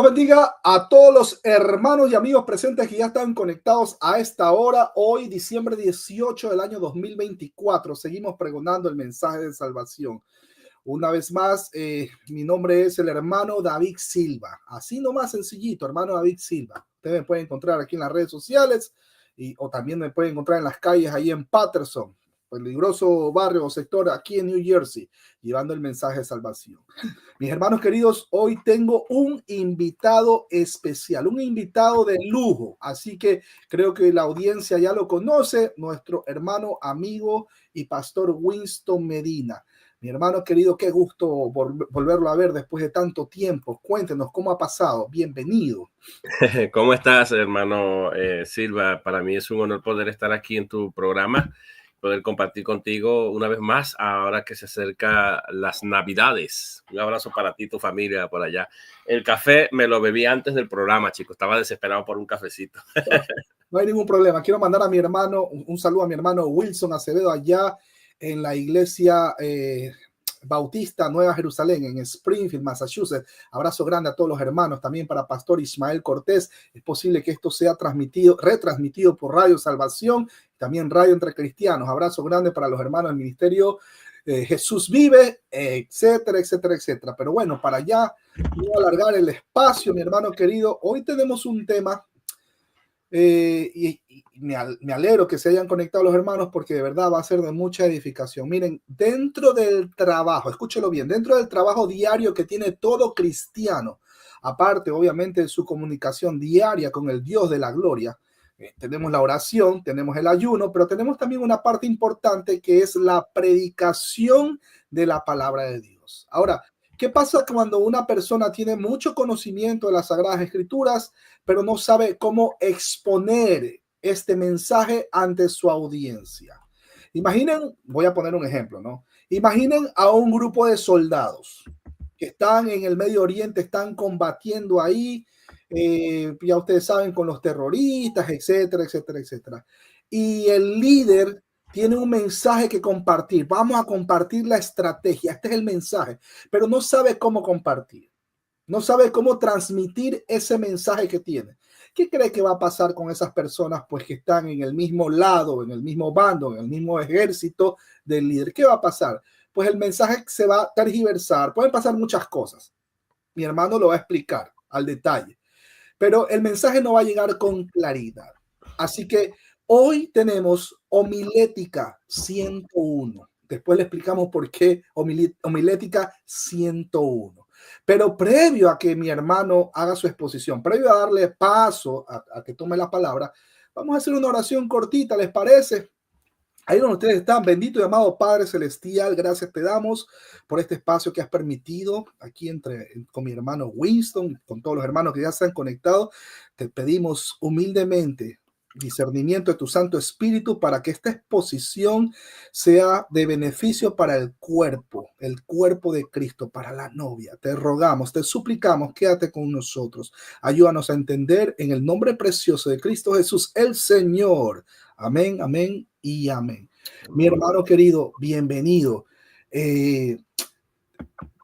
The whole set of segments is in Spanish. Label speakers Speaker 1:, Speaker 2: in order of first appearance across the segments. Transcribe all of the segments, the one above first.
Speaker 1: Dios bendiga a todos los hermanos y amigos presentes que ya están conectados a esta hora. Hoy, diciembre 18 del año 2024, seguimos pregonando el mensaje de salvación. Una vez más, mi nombre es el hermano David Silva. Así nomás sencillito, hermano David Silva. Ustedes me pueden encontrar aquí en las redes sociales o también me pueden encontrar en las calles ahí en Patterson, peligroso barrio o sector aquí en New Jersey, llevando el mensaje de salvación. Mis hermanos queridos, hoy tengo un invitado especial, un invitado de lujo, así que creo que la audiencia ya lo conoce, nuestro hermano, amigo y pastor Winston Medina. Mi hermano querido, qué gusto volverlo a ver después de tanto tiempo. Cuéntenos cómo ha pasado. Bienvenido.
Speaker 2: ¿Cómo estás, hermano Silva? Para mí es un honor poder estar aquí en tu programa, poder compartir contigo una vez más, ahora que se acerca las Navidades. Un abrazo para ti y tu familia por allá. El café me lo bebí antes del programa, chicos. Estaba desesperado por un cafecito.
Speaker 1: No hay ningún problema. Quiero mandar a mi hermano, un saludo a mi hermano Wilson Acevedo allá en la iglesia Bautista Nueva Jerusalén en Springfield, Massachusetts. Abrazo grande a todos los hermanos, también para Pastor Ismael Cortés. Es posible que esto sea retransmitido por Radio Salvación, también Radio Entre Cristianos. Abrazo grande para los hermanos del ministerio Jesús Vive, etcétera, etcétera, etcétera. Pero bueno, para ya no alargar el espacio, mi hermano querido, hoy tenemos un tema y me alegro que se hayan conectado los hermanos porque de verdad va a ser de mucha edificación. Miren, dentro del trabajo, escúchelo bien, dentro del trabajo diario que tiene todo cristiano, aparte obviamente de su comunicación diaria con el Dios de la gloria, tenemos la oración, tenemos el ayuno, pero tenemos también una parte importante que es la predicación de la palabra de Dios. Ahora, ¿qué pasa cuando una persona tiene mucho conocimiento de las Sagradas Escrituras, pero no sabe cómo exponer este mensaje ante su audiencia? Imaginen, voy a poner un ejemplo, ¿no? Imaginen a un grupo de soldados que están en el Medio Oriente, están combatiendo ahí, ya ustedes saben, con los terroristas, etcétera, etcétera, etcétera. Y el líder tiene un mensaje que compartir. Vamos a compartir la estrategia. Este es el mensaje, pero no sabe cómo compartir. No sabe cómo transmitir ese mensaje que tiene. ¿Qué cree que va a pasar con esas personas pues que están en el mismo lado, en el mismo bando, en el mismo ejército del líder? ¿Qué va a pasar? Pues el mensaje se va a tergiversar. Pueden pasar muchas cosas. Mi hermano lo va a explicar al detalle, pero el mensaje no va a llegar con claridad. Así que hoy tenemos homilética 101. Después le explicamos por qué homilética 101. Pero previo a que mi hermano haga su exposición, previo a darle paso a que tome la palabra, vamos a hacer una oración cortita, ¿les parece? Ahí donde ustedes están, bendito y amado Padre Celestial, gracias te damos por este espacio que has permitido aquí con mi hermano Winston, con todos los hermanos que ya se han conectado. Te pedimos humildemente discernimiento de tu Santo Espíritu para que esta exposición sea de beneficio para el cuerpo de Cristo, para la novia. Te rogamos, te suplicamos, quédate con nosotros. Ayúdanos a entender en el nombre precioso de Cristo Jesús, el Señor. Amén, amén y amén. Mi hermano querido, bienvenido.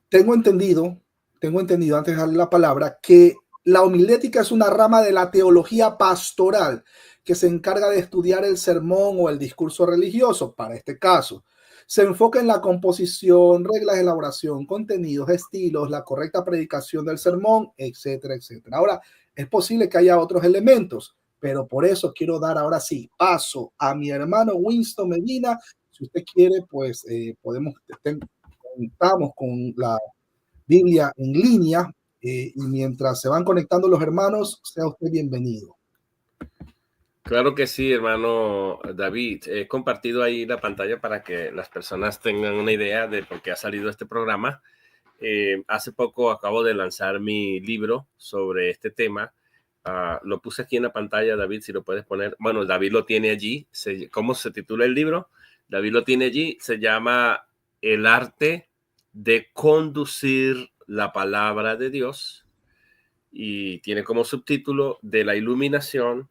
Speaker 1: Tengo entendido, antes de darle la palabra, que la homilética es una rama de la teología pastoral que se encarga de estudiar el sermón o el discurso religioso. Para este caso, se enfoca en la composición, reglas de elaboración, contenidos, estilos, la correcta predicación del sermón, etcétera, etcétera. Ahora, es posible que haya otros elementos, pero por eso quiero dar ahora sí paso a mi hermano Winston Medina. Si usted quiere, pues contamos con la Biblia en línea y mientras se van conectando los hermanos, sea usted bienvenido.
Speaker 2: Claro que sí, hermano David. He compartido ahí la pantalla para que las personas tengan una idea de por qué ha salido este programa. Hace poco acabo de lanzar mi libro sobre este tema. Lo puse aquí en la pantalla, David, si lo puedes poner. Bueno, David lo tiene allí. ¿Cómo se titula el libro? David lo tiene allí. Se llama El arte de conducir la palabra de Dios y tiene como subtítulo de la iluminación,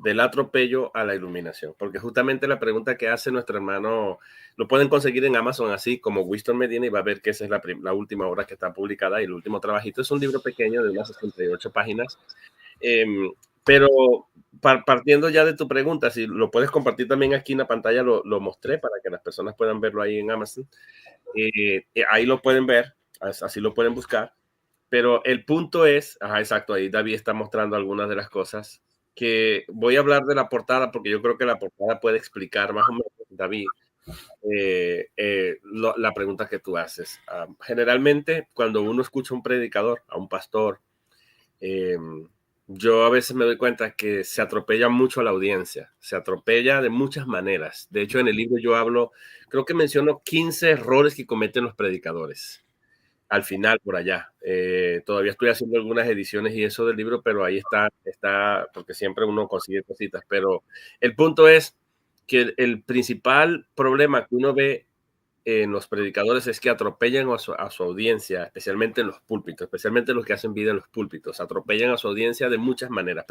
Speaker 2: del atropello a la iluminación, porque justamente la pregunta que hace nuestro hermano, lo pueden conseguir en Amazon, así como Winston Medina, y va a ver que esa es la última obra que está publicada y el último trabajito. Es un libro pequeño de unas 68 páginas, pero partiendo ya de tu pregunta, si lo puedes compartir también aquí en la pantalla, lo mostré para que las personas puedan verlo ahí en Amazon. Ahí lo pueden ver, así lo pueden buscar. Pero el punto es, exacto, ahí David está mostrando algunas de las cosas que voy a hablar de la portada, porque yo creo que la portada puede explicar más o menos, David, la pregunta que tú haces. Generalmente, cuando uno escucha a un predicador, a un pastor, yo a veces me doy cuenta que se atropella mucho a la audiencia, se atropella de muchas maneras. De hecho, en el libro yo hablo, creo que menciono 15 errores que cometen los predicadores. Al final, por allá. Todavía estoy haciendo algunas ediciones y eso del libro, pero ahí está, porque siempre uno consigue cositas. Pero el punto es que el principal problema que uno ve en los predicadores es que atropellan a su audiencia, especialmente en los púlpitos, especialmente los que hacen vida en los púlpitos, atropellan a su audiencia de muchas maneras.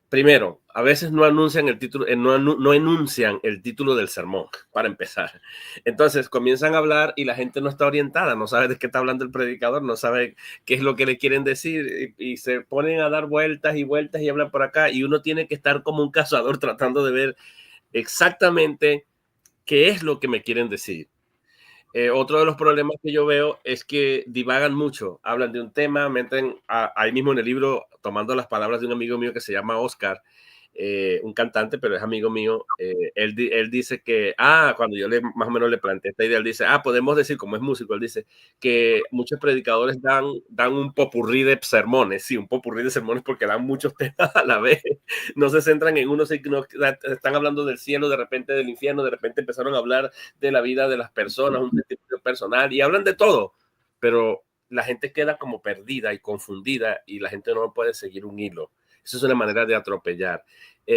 Speaker 2: Primero, a veces no anuncian el título, no enuncian el título del sermón, para empezar. Entonces comienzan a hablar y la gente no está orientada, no sabe de qué está hablando el predicador, no sabe qué es lo que le quieren decir y se ponen a dar vueltas y vueltas y hablan por acá y uno tiene que estar como un cazador tratando de ver exactamente qué es lo que me quieren decir. Otro de los problemas que yo veo es que divagan mucho, hablan de un tema, meten ahí mismo en el libro, tomando las palabras de un amigo mío que se llama Oscar, un cantante, pero es amigo mío. Él dice que, cuando yo más o menos le planteé esta idea, él dice, podemos decir, como es músico, él dice que muchos predicadores dan un popurrí de sermones, sí, un popurrí de sermones porque dan muchos temas a la vez, no se centran en uno, están hablando del cielo, de repente del infierno, de repente empezaron a hablar de la vida de las personas, un testimonio personal, y hablan de todo, pero la gente queda como perdida y confundida y la gente no puede seguir un hilo. Eso es una manera de atropellar.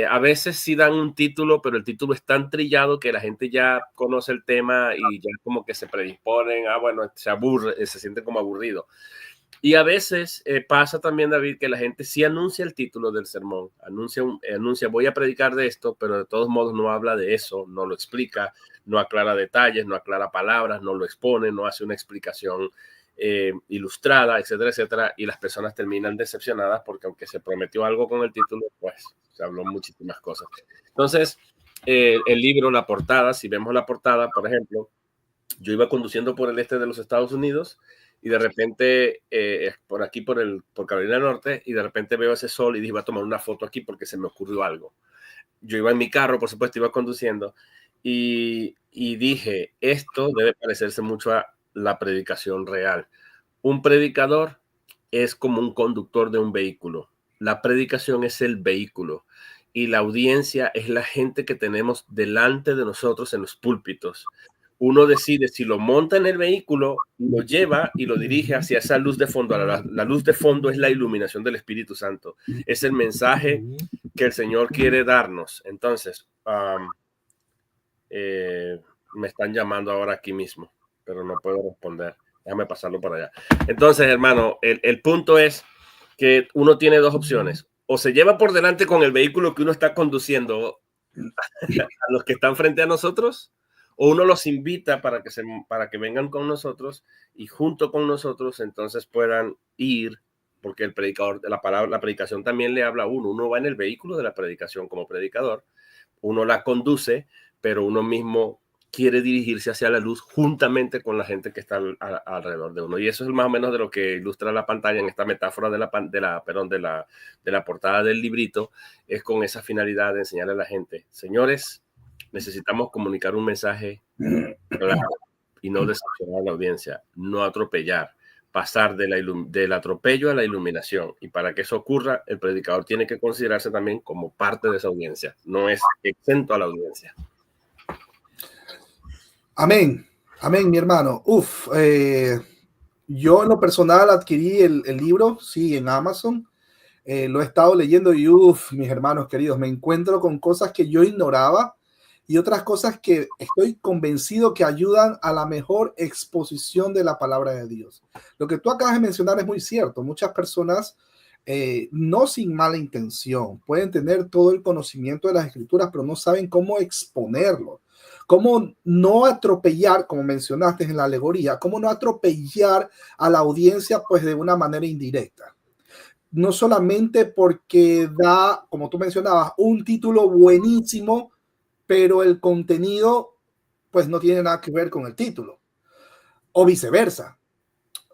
Speaker 2: A veces sí dan un título, pero el título es tan trillado que la gente ya conoce el tema y ya como que se predisponen, bueno, se aburre, se siente como aburrido. Y a veces pasa también, David, que la gente sí anuncia el título del sermón, anuncia, voy a predicar de esto, pero de todos modos no habla de eso, no lo explica, no aclara detalles, no aclara palabras, no lo expone, no hace una explicación ilustrada, etcétera, etcétera, y las personas terminan decepcionadas porque aunque se prometió algo con el título, pues se habló muchísimas cosas. Entonces, el libro, la portada, si vemos la portada, por ejemplo, yo iba conduciendo por el este de los Estados Unidos y de repente por aquí, por Carolina del Norte, y de repente veo ese sol y dije, voy a tomar una foto aquí porque se me ocurrió algo. Yo iba en mi carro, por supuesto, iba conduciendo y dije, esto debe parecerse mucho a la predicación real. Un predicador es como un conductor de un vehículo. La predicación es el vehículo y la audiencia es la gente que tenemos delante de nosotros en los púlpitos. Uno decide si lo monta en el vehículo, lo lleva y lo dirige hacia esa luz de fondo. La luz de fondo es la iluminación del Espíritu Santo. Es el mensaje que el Señor quiere darnos. Entonces, me están llamando ahora aquí mismo, pero no puedo responder. Déjame pasarlo para allá. Entonces, hermano, el punto es que uno tiene dos opciones. O se lleva por delante con el vehículo que uno está conduciendo a los que están frente a nosotros, o uno los invita para que vengan con nosotros y junto con nosotros entonces puedan ir, porque el predicador, la predicación también le habla a uno. Uno va en el vehículo de la predicación como predicador, uno la conduce, pero uno mismo quiere dirigirse hacia la luz juntamente con la gente que está alrededor de uno. Y eso es más o menos de lo que ilustra la pantalla en esta metáfora de la portada del librito, es con esa finalidad de enseñarle a la gente, señores, necesitamos comunicar un mensaje claro y no decepcionar a la audiencia, no atropellar, pasar del atropello a la iluminación. Y para que eso ocurra, el predicador tiene que considerarse también como parte de esa audiencia, no es exento a la audiencia.
Speaker 1: Amén, amén, mi hermano. Yo en lo personal adquirí el libro, sí, en Amazon. Lo he estado leyendo y mis hermanos queridos, me encuentro con cosas que yo ignoraba y otras cosas que estoy convencido que ayudan a la mejor exposición de la palabra de Dios. Lo que tú acabas de mencionar es muy cierto. Muchas personas no sin mala intención. Pueden tener todo el conocimiento de las escrituras, pero no saben cómo exponerlo. Cómo no atropellar, como mencionaste en la alegoría, cómo no atropellar a la audiencia pues de una manera indirecta. No solamente porque da, como tú mencionabas, un título buenísimo, pero el contenido pues no tiene nada que ver con el título, o viceversa.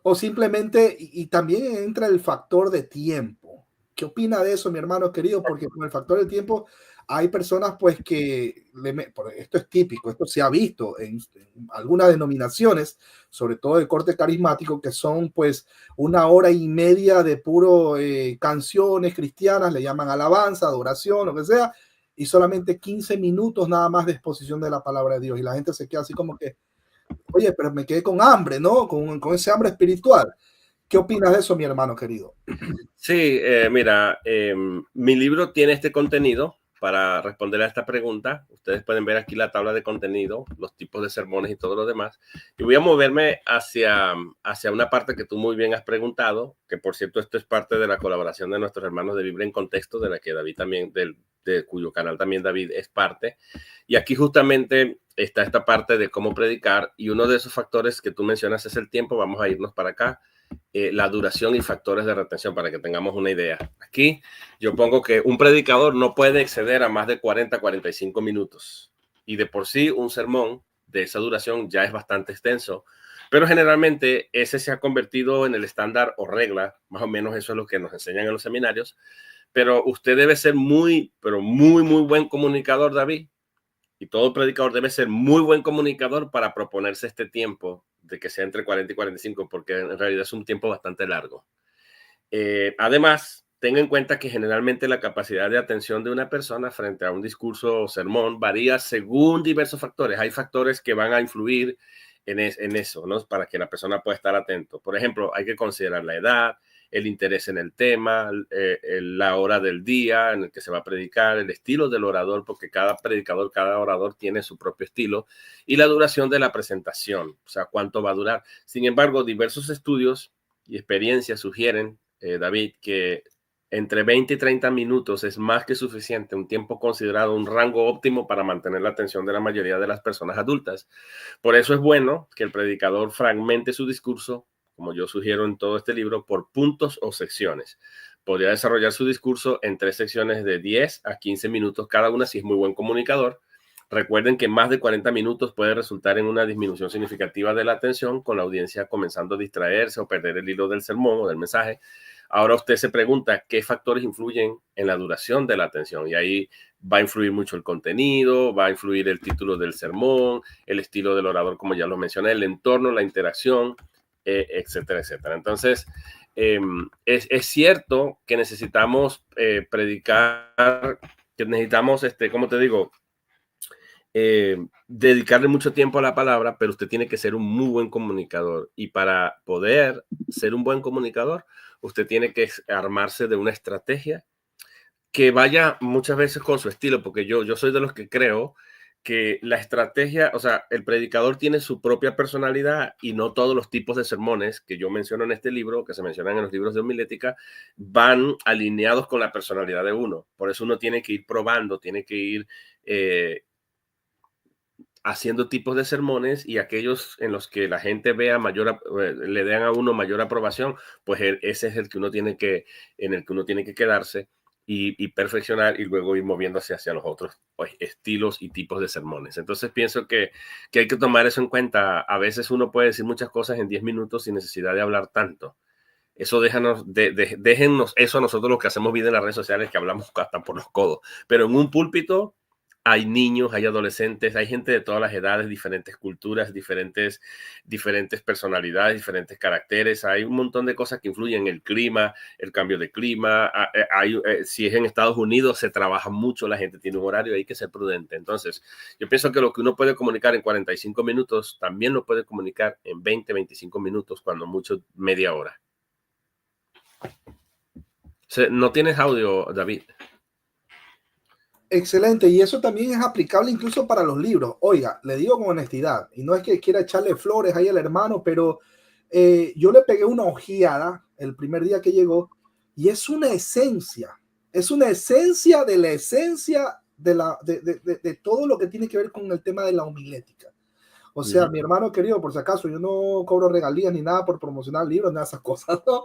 Speaker 1: O simplemente, y también entra el factor de tiempo. ¿Qué opina de eso, mi hermano querido? Porque con el factor de tiempo hay personas pues que, esto es típico, esto se ha visto en algunas denominaciones, sobre todo de corte carismático, que son pues 1 hora y media de puro canciones cristianas, le llaman alabanza, adoración, lo que sea, y solamente 15 minutos nada más de exposición de la palabra de Dios. Y la gente se queda así como que, oye, pero me quedé con hambre, ¿no? Con ese hambre espiritual. ¿Qué opinas de eso, mi hermano querido?
Speaker 2: Sí, mira, mi libro tiene este contenido para responder a esta pregunta. Ustedes pueden ver aquí la tabla de contenido, los tipos de sermones y todo lo demás. Y voy a moverme hacia una parte que tú muy bien has preguntado, que por cierto esto es parte de la colaboración de nuestros hermanos de Biblia en Contexto, de la que David también, de cuyo canal también David es parte. Y aquí justamente está esta parte de cómo predicar, y uno de esos factores que tú mencionas es el tiempo. Vamos a irnos para acá. La duración y factores de retención para que tengamos una idea. Aquí yo pongo que un predicador no puede exceder a más de 40-45 minutos, y de por sí un sermón de esa duración ya es bastante extenso, pero generalmente ese se ha convertido en el estándar o regla. Más o menos eso es lo que nos enseñan en los seminarios. Pero usted debe ser muy buen comunicador, David, y todo predicador debe ser muy buen comunicador para proponerse este tiempo de que sea entre 40 y 45, porque en realidad es un tiempo bastante largo. Además, tenga en cuenta que generalmente la capacidad de atención de una persona frente a un discurso o sermón varía según diversos factores. Hay factores que van a influir en eso, ¿no? Para que la persona pueda estar atento. Por ejemplo, hay que considerar la edad, el interés en el tema, la hora del día en el que se va a predicar, el estilo del orador, porque cada predicador, cada orador tiene su propio estilo, y la duración de la presentación, o sea, cuánto va a durar. Sin embargo, diversos estudios y experiencias sugieren, David, que entre 20 y 30 minutos es más que suficiente, un tiempo considerado un rango óptimo para mantener la atención de la mayoría de las personas adultas. Por eso es bueno que el predicador fragmente su discurso, como yo sugiero en todo este libro, por puntos o secciones. Podría desarrollar su discurso en 3 secciones de 10 a 15 minutos cada una si es muy buen comunicador. Recuerden que más de 40 minutos puede resultar en una disminución significativa de la atención, con la audiencia comenzando a distraerse o perder el hilo del sermón o del mensaje. Ahora usted se pregunta qué factores influyen en la duración de la atención, y ahí va a influir mucho el contenido, va a influir el título del sermón, el estilo del orador, como ya lo mencioné, el entorno, la interacción, etcétera, etcétera. Entonces, es cierto que necesitamos predicar, que necesitamos, ¿cómo te digo? Dedicarle mucho tiempo a la palabra, pero usted tiene que ser un muy buen comunicador, y para poder ser un buen comunicador, usted tiene que armarse de una estrategia que vaya muchas veces con su estilo, porque yo soy de los que creo que la estrategia, o sea, el predicador tiene su propia personalidad, y no todos los tipos de sermones que yo menciono en este libro, que se mencionan en los libros de homilética, van alineados con la personalidad de uno. Por eso uno tiene que ir probando, tiene que ir haciendo tipos de sermones, y aquellos en los que la gente vea le den a uno mayor aprobación, pues ese es el que uno tiene que, en el que uno tiene que quedarse y perfeccionar, y luego ir moviéndose hacia los otros, pues, estilos y tipos de sermones. Entonces pienso que hay que tomar eso en cuenta. A veces uno puede decir muchas cosas en 10 minutos sin necesidad de hablar tanto. Eso déjennos eso a nosotros, los que hacemos vida en las redes sociales, que hablamos hasta por los codos. Pero en un púlpito hay niños, hay adolescentes, hay gente de todas las edades, diferentes culturas, diferentes personalidades, diferentes caracteres. Hay un montón de cosas que influyen: el clima, el cambio de clima. Si es en Estados Unidos, se trabaja mucho, la gente tiene un horario, hay que ser prudente. Entonces, yo pienso que lo que uno puede comunicar en 45 minutos, también lo puede comunicar en 20, 25 minutos, cuando mucho media hora. ¿No tienes audio, David?
Speaker 1: Excelente, y eso también es aplicable incluso para los libros. Oiga, le digo con honestidad, y no es que quiera echarle flores ahí al hermano, pero yo le pegué una ojeada el primer día que llegó, Y es una esencia de la esencia de todo lo que tiene que ver con el tema de la homilética. O sea, mi hermano querido, por si acaso, yo no cobro regalías ni nada por promocionar libros, nada de esas cosas, ¿no?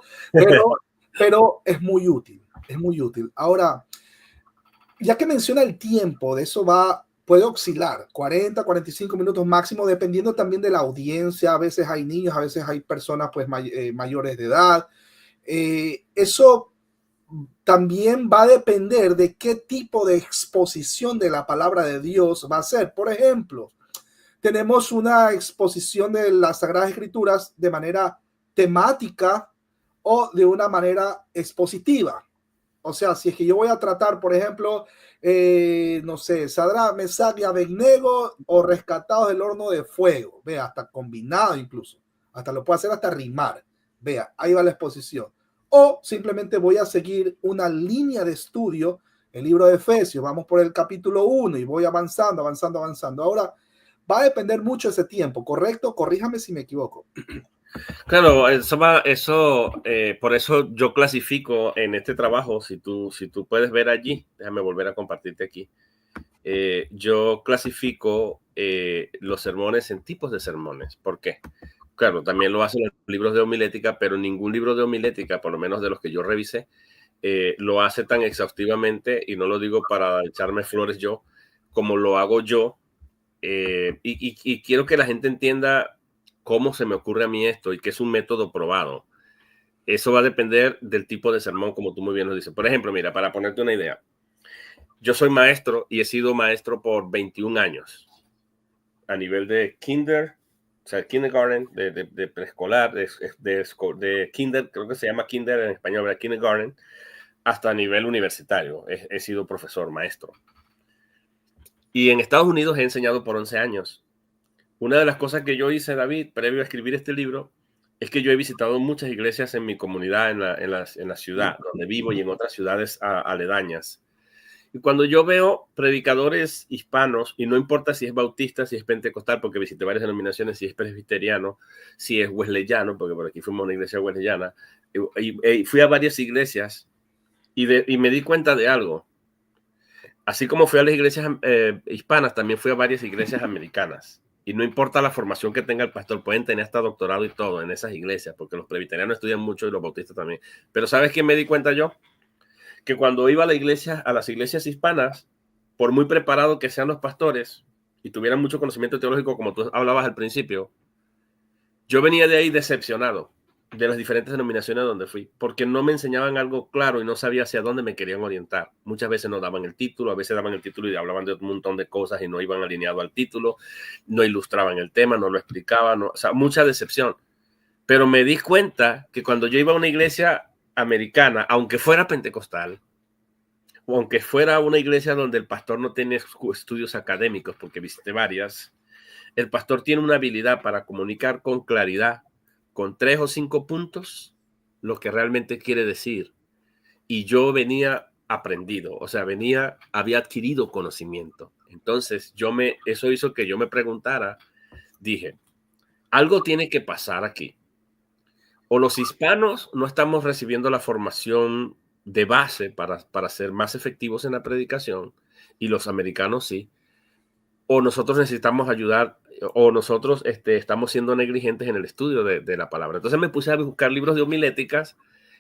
Speaker 1: Pero es muy útil, es muy útil. Ahora, ya que menciona el tiempo, de eso puede oscilar, 40, 45 minutos máximo, dependiendo también de la audiencia. A veces hay niños, a veces hay personas pues mayores de edad. Eso también va a depender de qué tipo de exposición de la palabra de Dios va a ser. Por ejemplo, tenemos una exposición de las Sagradas Escrituras de manera temática o de una manera expositiva. O sea, si es que yo voy a tratar, por ejemplo, no sé, Sadrach, Mesach y Abednego o rescatados del horno de fuego, vea, hasta combinado incluso, hasta lo puedo hacer hasta rimar, vea, ahí va la exposición. O simplemente voy a seguir una línea de estudio, el libro de Efesios, vamos por el capítulo 1 y voy avanzando. Ahora, va a depender mucho ese tiempo, ¿correcto? Corríjame si me equivoco.
Speaker 2: Claro, por eso yo clasifico en este trabajo, si tú puedes ver allí, déjame volver a compartirte aquí, yo clasifico los sermones en tipos de sermones. ¿Por qué? Claro, también lo hacen los libros de homilética, pero ningún libro de homilética, por lo menos de los que yo revisé, lo hace tan exhaustivamente, y no lo digo para echarme flores yo, como lo hago yo. Y quiero que la gente entienda cómo se me ocurre a mí esto y que es un método probado. Eso va a depender del tipo de sermón, como tú muy bien lo dices. Por ejemplo, mira, para ponerte una idea, yo soy maestro y he sido maestro por 21 años a nivel de o sea, kindergarten, de preescolar, de kinder, creo que se llama kinder en español, ¿verdad? Kindergarten, hasta nivel universitario. He sido profesor, maestro. Y en Estados Unidos he enseñado por 11 años. Una de las cosas que yo hice, David, previo a escribir este libro, es que yo he visitado muchas iglesias en mi comunidad, en la ciudad donde vivo y en otras ciudades aledañas. Y cuando yo veo predicadores hispanos, y no importa si es bautista, si es pentecostal, porque visité varias denominaciones, si es presbiteriano, si es wesleyano, porque por aquí fuimos a una iglesia wesleyana, y fui a varias iglesias y me di cuenta de algo. Así como fui a las iglesias hispanas, también fui a varias iglesias americanas. Y no importa la formación que tenga el pastor, pueden tener hasta doctorado y todo en esas iglesias, porque los presbiterianos estudian mucho y los bautistas también. Pero ¿sabes qué me di cuenta yo? Que cuando iba a las iglesias hispanas, por muy preparados que sean los pastores y tuvieran mucho conocimiento teológico, como tú hablabas al principio, yo venía de ahí decepcionado de las diferentes denominaciones donde fui, porque no me enseñaban algo claro y no sabía hacia dónde me querían orientar. Muchas veces no daban el título, a veces daban el título y hablaban de un montón de cosas y no iban alineados al título, no ilustraban el tema, no lo explicaban, o sea, mucha decepción. Pero me di cuenta que cuando yo iba a una iglesia americana, aunque fuera pentecostal, o aunque fuera una iglesia donde el pastor no tiene estudios académicos, porque visité varias, el pastor tiene una habilidad para comunicar con claridad, con 3 o 5 puntos, lo que realmente quiere decir. Y yo venía aprendido, o sea, había adquirido conocimiento. Entonces, eso hizo que yo me preguntara, dije, algo tiene que pasar aquí. O los hispanos no estamos recibiendo la formación de base para ser más efectivos en la predicación, y los americanos sí. O nosotros necesitamos ayudar, o nosotros estamos siendo negligentes en el estudio de la palabra. Entonces me puse a buscar libros de homiléticas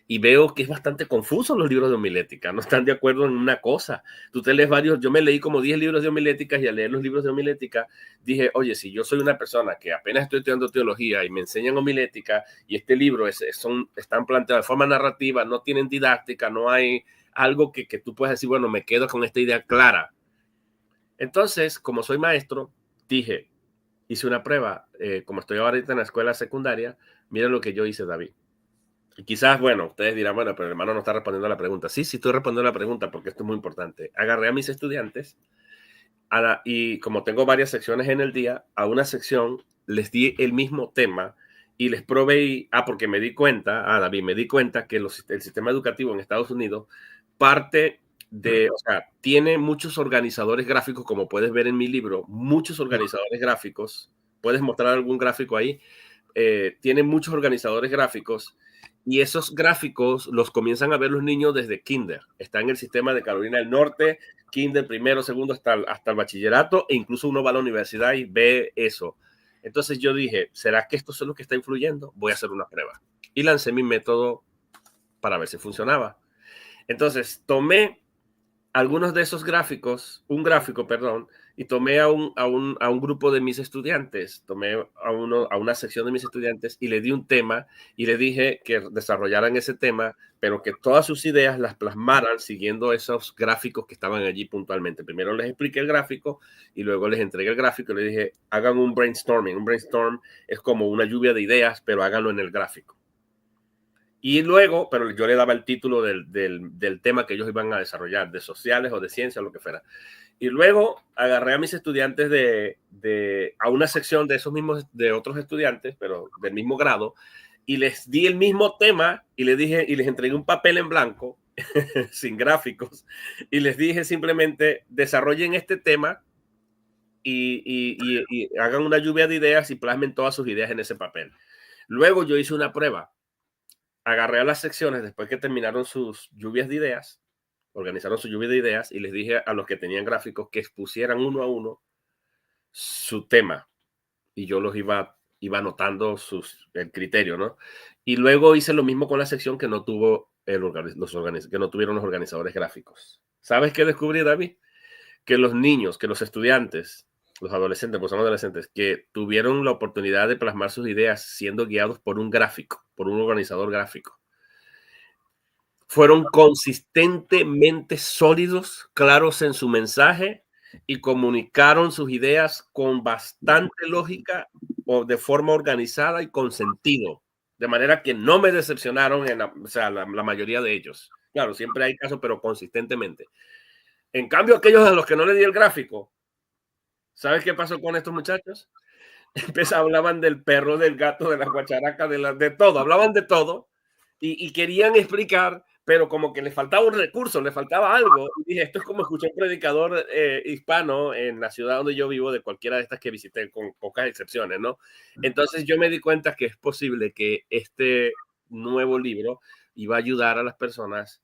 Speaker 2: y veo que es bastante confuso los libros de homilética, no están de acuerdo en una cosa. Tú te lees varios, yo me leí como 10 libros de homiléticas, y al leer los libros de homilética dije, oye, si yo soy una persona que apenas estoy estudiando teología y me enseñan homilética, y este libro están planteados de forma narrativa, no tienen didáctica, no hay algo que tú puedas decir, bueno, me quedo con esta idea clara. Entonces, como soy maestro, hice una prueba, como estoy ahorita en la escuela secundaria, miren lo que yo hice, David. Y quizás, bueno, ustedes dirán, bueno, pero el hermano no está respondiendo a la pregunta. Sí, estoy respondiendo a la pregunta porque esto es muy importante. Agarré a mis estudiantes y como tengo varias secciones en el día, a una sección les di el mismo tema y les proveí, porque me di cuenta, David, me di cuenta que el sistema educativo en Estados Unidos o sea, tiene muchos organizadores gráficos, como puedes ver en mi libro, muchos organizadores gráficos. ¿Puedes mostrar algún gráfico ahí? Tiene muchos organizadores gráficos Y esos gráficos los comienzan a ver los niños desde kinder. Está en el sistema de Carolina del Norte, kinder, primero, segundo, hasta el bachillerato, e incluso uno va a la universidad y ve eso. Entonces yo dije, ¿será que esto es lo que está influyendo? Voy a hacer una prueba. Y lancé mi método para ver si funcionaba. Entonces tomé algunos de esos gráficos, un gráfico, perdón, y tomé a un grupo de mis estudiantes, tomé a una sección de mis estudiantes y le di un tema y le dije que desarrollaran ese tema, pero que todas sus ideas las plasmaran siguiendo esos gráficos que estaban allí puntualmente. Primero les expliqué el gráfico y luego les entregué el gráfico y les dije, hagan un brainstorming. Un brainstorm es como una lluvia de ideas, pero háganlo en el gráfico. Y luego, pero yo le daba el título del tema que ellos iban a desarrollar, de sociales o de ciencias, lo que fuera. Y luego agarré a mis estudiantes a una sección de esos mismos, de otros estudiantes, pero del mismo grado, y les di el mismo tema y les dije, y les entregué un papel en blanco, sin gráficos, y les dije simplemente, desarrollen este tema y hagan una lluvia de ideas y plasmen todas sus ideas en ese papel. Luego yo hice una prueba. Agarré a las secciones después que terminaron sus lluvias de ideas, organizaron su lluvia de ideas y les dije a los que tenían gráficos que expusieran uno a uno su tema y yo los iba anotando el criterio, ¿no? Y luego hice lo mismo con la sección que no tuvo que no tuvieron los organizadores gráficos. ¿Sabes qué descubrí, David? Que los niños, que los estudiantes, los adolescentes, pues son adolescentes, que tuvieron la oportunidad de plasmar sus ideas siendo guiados por un gráfico, por un organizador gráfico, fueron consistentemente sólidos, claros en su mensaje y comunicaron sus ideas con bastante lógica o de forma organizada y con sentido, de manera que no me decepcionaron la mayoría de ellos. Claro, siempre hay casos, pero consistentemente. En cambio, aquellos a los que no le di el gráfico, ¿sabes qué pasó con estos muchachos? Hablaban del perro, del gato, de la guacharaca, de todo, hablaban de todo y querían explicar, pero como que le faltaba un recurso, le faltaba algo. Y dije, esto es como escuchar un predicador hispano en la ciudad donde yo vivo, de cualquiera de estas que visité, con pocas excepciones, ¿no? Entonces yo me di cuenta que es posible que este nuevo libro iba a ayudar a las personas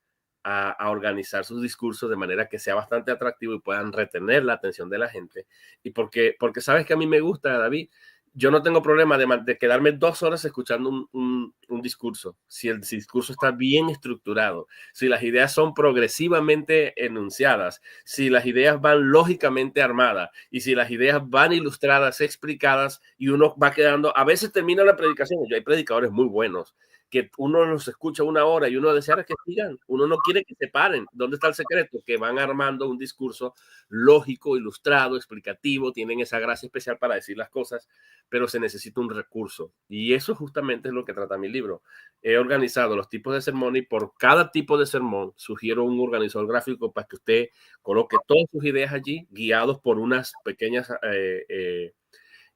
Speaker 2: a organizar sus discursos de manera que sea bastante atractivo y puedan retener la atención de la gente. Y porque sabes que a mí me gusta, David, yo no tengo problema de quedarme 2 horas escuchando un discurso, si el discurso está bien estructurado, si las ideas son progresivamente enunciadas, si las ideas van lógicamente armadas y si las ideas van ilustradas, explicadas y uno va quedando, a veces termina la predicación, hay predicadores muy buenos, que uno los escucha 1 hora y uno desea que sigan, uno no quiere que se paren. ¿Dónde está el secreto? Que van armando un discurso lógico, ilustrado, explicativo, tienen esa gracia especial para decir las cosas, pero se necesita un recurso. Y eso justamente es lo que trata mi libro. He organizado los tipos de sermón y por cada tipo de sermón sugiero un organizador gráfico para que usted coloque todas sus ideas allí, guiados por unas pequeñas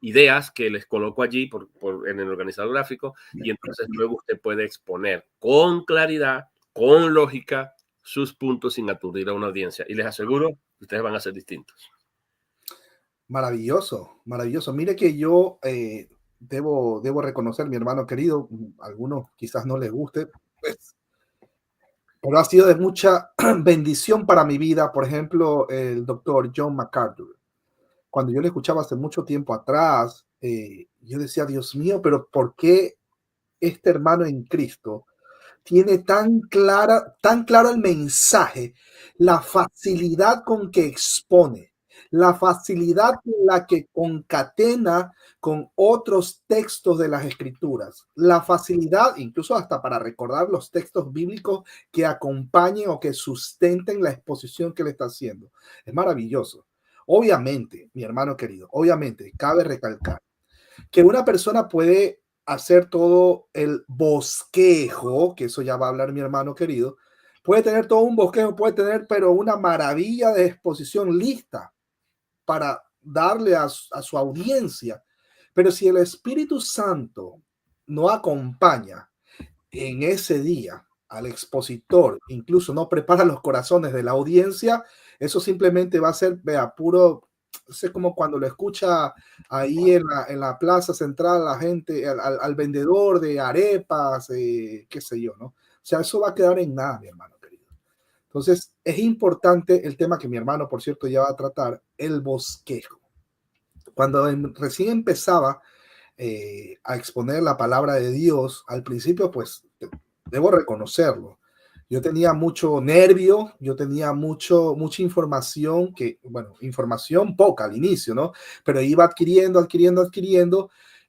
Speaker 2: ideas que les coloco allí en el organizador gráfico y entonces luego usted puede exponer con claridad, con lógica, sus puntos sin aturdir a una audiencia. Y les aseguro que ustedes van a ser distintos.
Speaker 1: Maravilloso, maravilloso. Mire que yo debo reconocer, mi hermano querido, algunos quizás no les guste, pues, pero ha sido de mucha bendición para mi vida. Por ejemplo, el doctor John MacArthur. Cuando yo le escuchaba hace mucho tiempo atrás, yo decía, Dios mío, pero ¿por qué este hermano en Cristo tiene tan claro el mensaje, la facilidad con que expone, la facilidad con la que concatena con otros textos de las escrituras, la facilidad incluso hasta para recordar los textos bíblicos que acompañen o que sustenten la exposición que le está haciendo? Es maravilloso. Obviamente, mi hermano querido, obviamente, cabe recalcar que una persona puede hacer todo el bosquejo, que eso ya va a hablar mi hermano querido, puede tener todo un bosquejo, puede tener, pero una maravilla de exposición lista para darle a su audiencia. Pero si el Espíritu Santo no acompaña en ese día al expositor, incluso no prepara los corazones de la audiencia, eso simplemente va a ser, vea, puro Es como cuando lo escucha ahí en la plaza central la gente, al vendedor de arepas, qué sé yo, ¿no? O sea, eso va a quedar en nada, mi hermano querido. Entonces, es importante el tema que mi hermano, por cierto, ya va a tratar, el bosquejo. Cuando recién empezaba a exponer la palabra de Dios, al principio, pues, debo reconocerlo. Yo tenía mucho nervio, yo tenía mucha información, que, bueno, información poca al inicio, ¿no? Pero iba adquiriendo,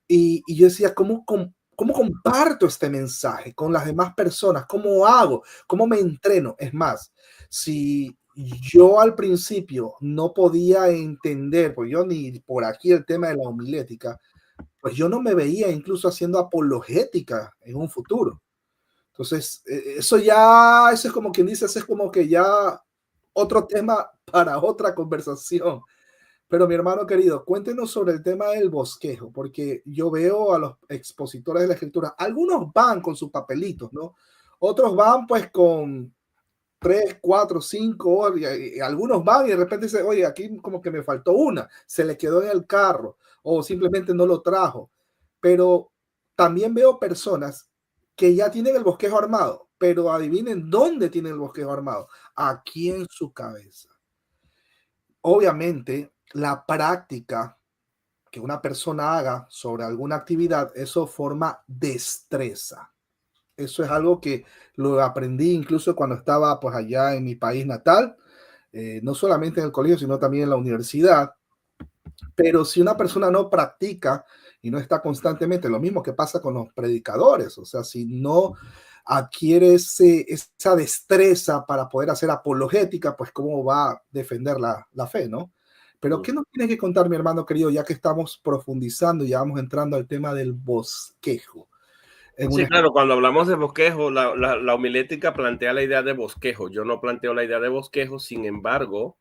Speaker 1: y yo decía, ¿cómo comparto este mensaje con las demás personas? ¿Cómo hago? ¿Cómo me entreno? Es más, si yo al principio no podía entender, pues yo ni por aquí el tema de la homilética, pues yo no me veía incluso haciendo apologética en un futuro. Entonces, eso es como quien dice, eso es como que ya otro tema para otra conversación. Pero mi hermano querido, cuéntenos sobre el tema del bosquejo, porque yo veo a los expositores de la escritura, algunos van con sus papelitos, ¿no? Otros van pues con 3, 4, 5, y algunos van y de repente dicen, oye, aquí como que me faltó una, se le quedó en el carro o simplemente no lo trajo. Pero también veo personas que ya tienen el bosquejo armado, pero adivinen dónde tienen el bosquejo armado, aquí en su cabeza. Obviamente, la práctica que una persona haga sobre alguna actividad, eso forma destreza. Eso es algo que lo aprendí incluso cuando estaba pues allá en mi país natal, no solamente en el colegio, sino también en la universidad. Pero si una persona no practica y no está constantemente, lo mismo que pasa con los predicadores, o sea, si no adquiere esa destreza para poder hacer apologética, pues cómo va a defender la fe, ¿no? Pero ¿qué nos tienes que contar, mi hermano querido, ya que estamos profundizando y ya vamos entrando al tema del bosquejo?
Speaker 2: Sí, claro, cuando hablamos de bosquejo, la homilética plantea la idea de bosquejo. Yo no planteo la idea de bosquejo, sin embargo,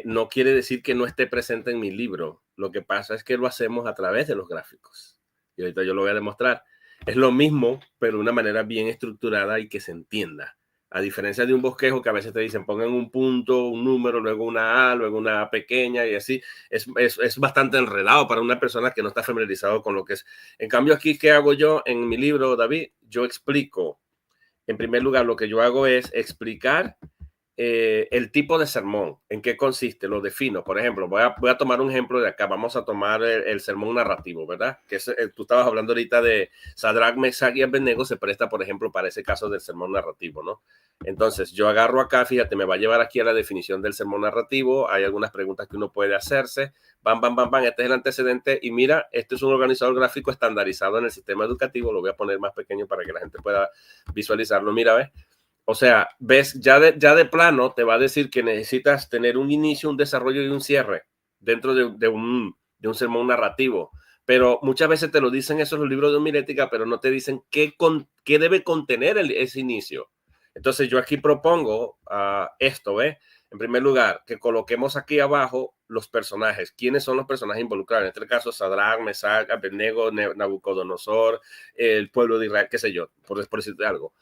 Speaker 2: no quiere decir que no esté presente en mi libro. Lo que pasa es que lo hacemos a través de los gráficos. Y ahorita yo lo voy a demostrar. Es lo mismo, pero de una manera bien estructurada y que se entienda. A diferencia de un bosquejo que a veces te dicen pongan un punto, un número, luego una A, luego una A pequeña y así. Es bastante enredado para una persona que no está familiarizado con lo que es. En cambio aquí, ¿qué hago yo en mi libro, David? Yo explico, en primer lugar, lo que yo hago es explicar el tipo de sermón, en qué consiste, lo defino. Por ejemplo, voy a tomar un ejemplo de acá. Vamos a tomar el sermón narrativo, ¿verdad? Que es, tú estabas hablando ahorita de Sadrach, Mesach y Abednego, se presta, por ejemplo, para ese caso del sermón narrativo, ¿no? Entonces, yo agarro acá, fíjate, me va a llevar aquí a la definición del sermón narrativo. Hay algunas preguntas que uno puede hacerse. Bam, bam, bam, bam. Este es el antecedente. Y mira, este es un organizador gráfico estandarizado en el sistema educativo. Lo voy a poner más pequeño para que la gente pueda visualizarlo. Mira, ¿ves? O sea, ves, ya de plano te va a decir que necesitas tener un inicio, un desarrollo y un cierre dentro de un sermón narrativo. Pero muchas veces te lo dicen esos los libros de homilética, pero no te dicen qué debe contener ese inicio. Entonces yo aquí propongo esto, ¿ves? En primer lugar, que coloquemos aquí abajo los personajes. ¿Quiénes son los personajes involucrados? En este caso, Sadrach, Mesach, Abednego, Nabucodonosor, el pueblo de Israel, qué sé yo, por decirte algo.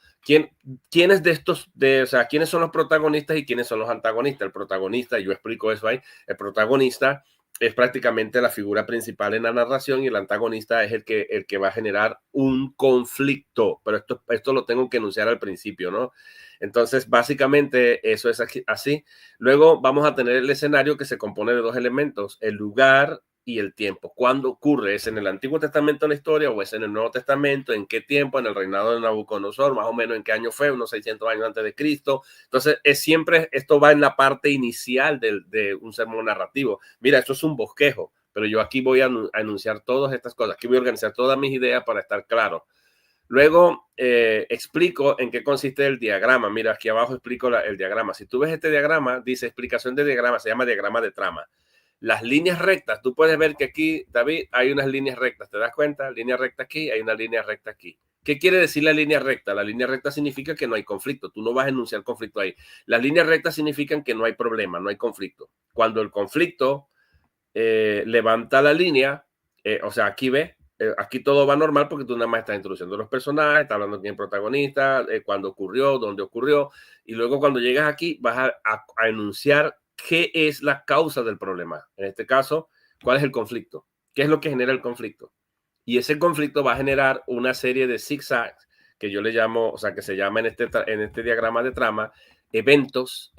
Speaker 2: ¿Quiénes de estos, o sea, quiénes son los protagonistas y quiénes son los antagonistas? El protagonista, yo explico eso ahí, el protagonista es prácticamente la figura principal en la narración y el antagonista es el que va a generar un conflicto, pero esto lo tengo que enunciar al principio, ¿no? Entonces, básicamente eso es así. Luego vamos a tener el escenario que se compone de dos elementos, el lugar y el tiempo. ¿Cuándo ocurre? ¿Es en el Antiguo Testamento la historia o es en el Nuevo Testamento? ¿En qué tiempo? En el reinado de Nabucodonosor, más o menos en qué año fue, unos 600 años antes de Cristo. Entonces, siempre esto va en la parte inicial de un sermón narrativo. Mira, esto es un bosquejo, pero yo aquí voy a enunciar todas estas cosas. Aquí voy a organizar todas mis ideas para estar claro. Luego explico en qué consiste el diagrama. Mira, aquí abajo explico el diagrama. Si tú ves este diagrama, dice explicación de diagrama, se llama diagrama de trama. Las líneas rectas, tú puedes ver que aquí, David, hay unas líneas rectas. ¿Te das cuenta? Línea recta aquí, hay una línea recta aquí. ¿Qué quiere decir la línea recta? La línea recta significa que no hay conflicto. Tú no vas a enunciar conflicto ahí. Las líneas rectas significan que no hay problema, no hay conflicto. Cuando el conflicto levanta la línea, o sea, aquí ves, aquí todo va normal porque tú nada más estás introduciendo los personajes, estás hablando quién es protagonista, cuándo ocurrió, dónde ocurrió, y luego cuando llegas aquí vas a enunciar qué es la causa del problema. En este caso, ¿cuál es el conflicto? ¿Qué es lo que genera el conflicto? Y ese conflicto va a generar una serie de zigzags que yo le llamo, o sea, que se llama en este diagrama de trama, eventos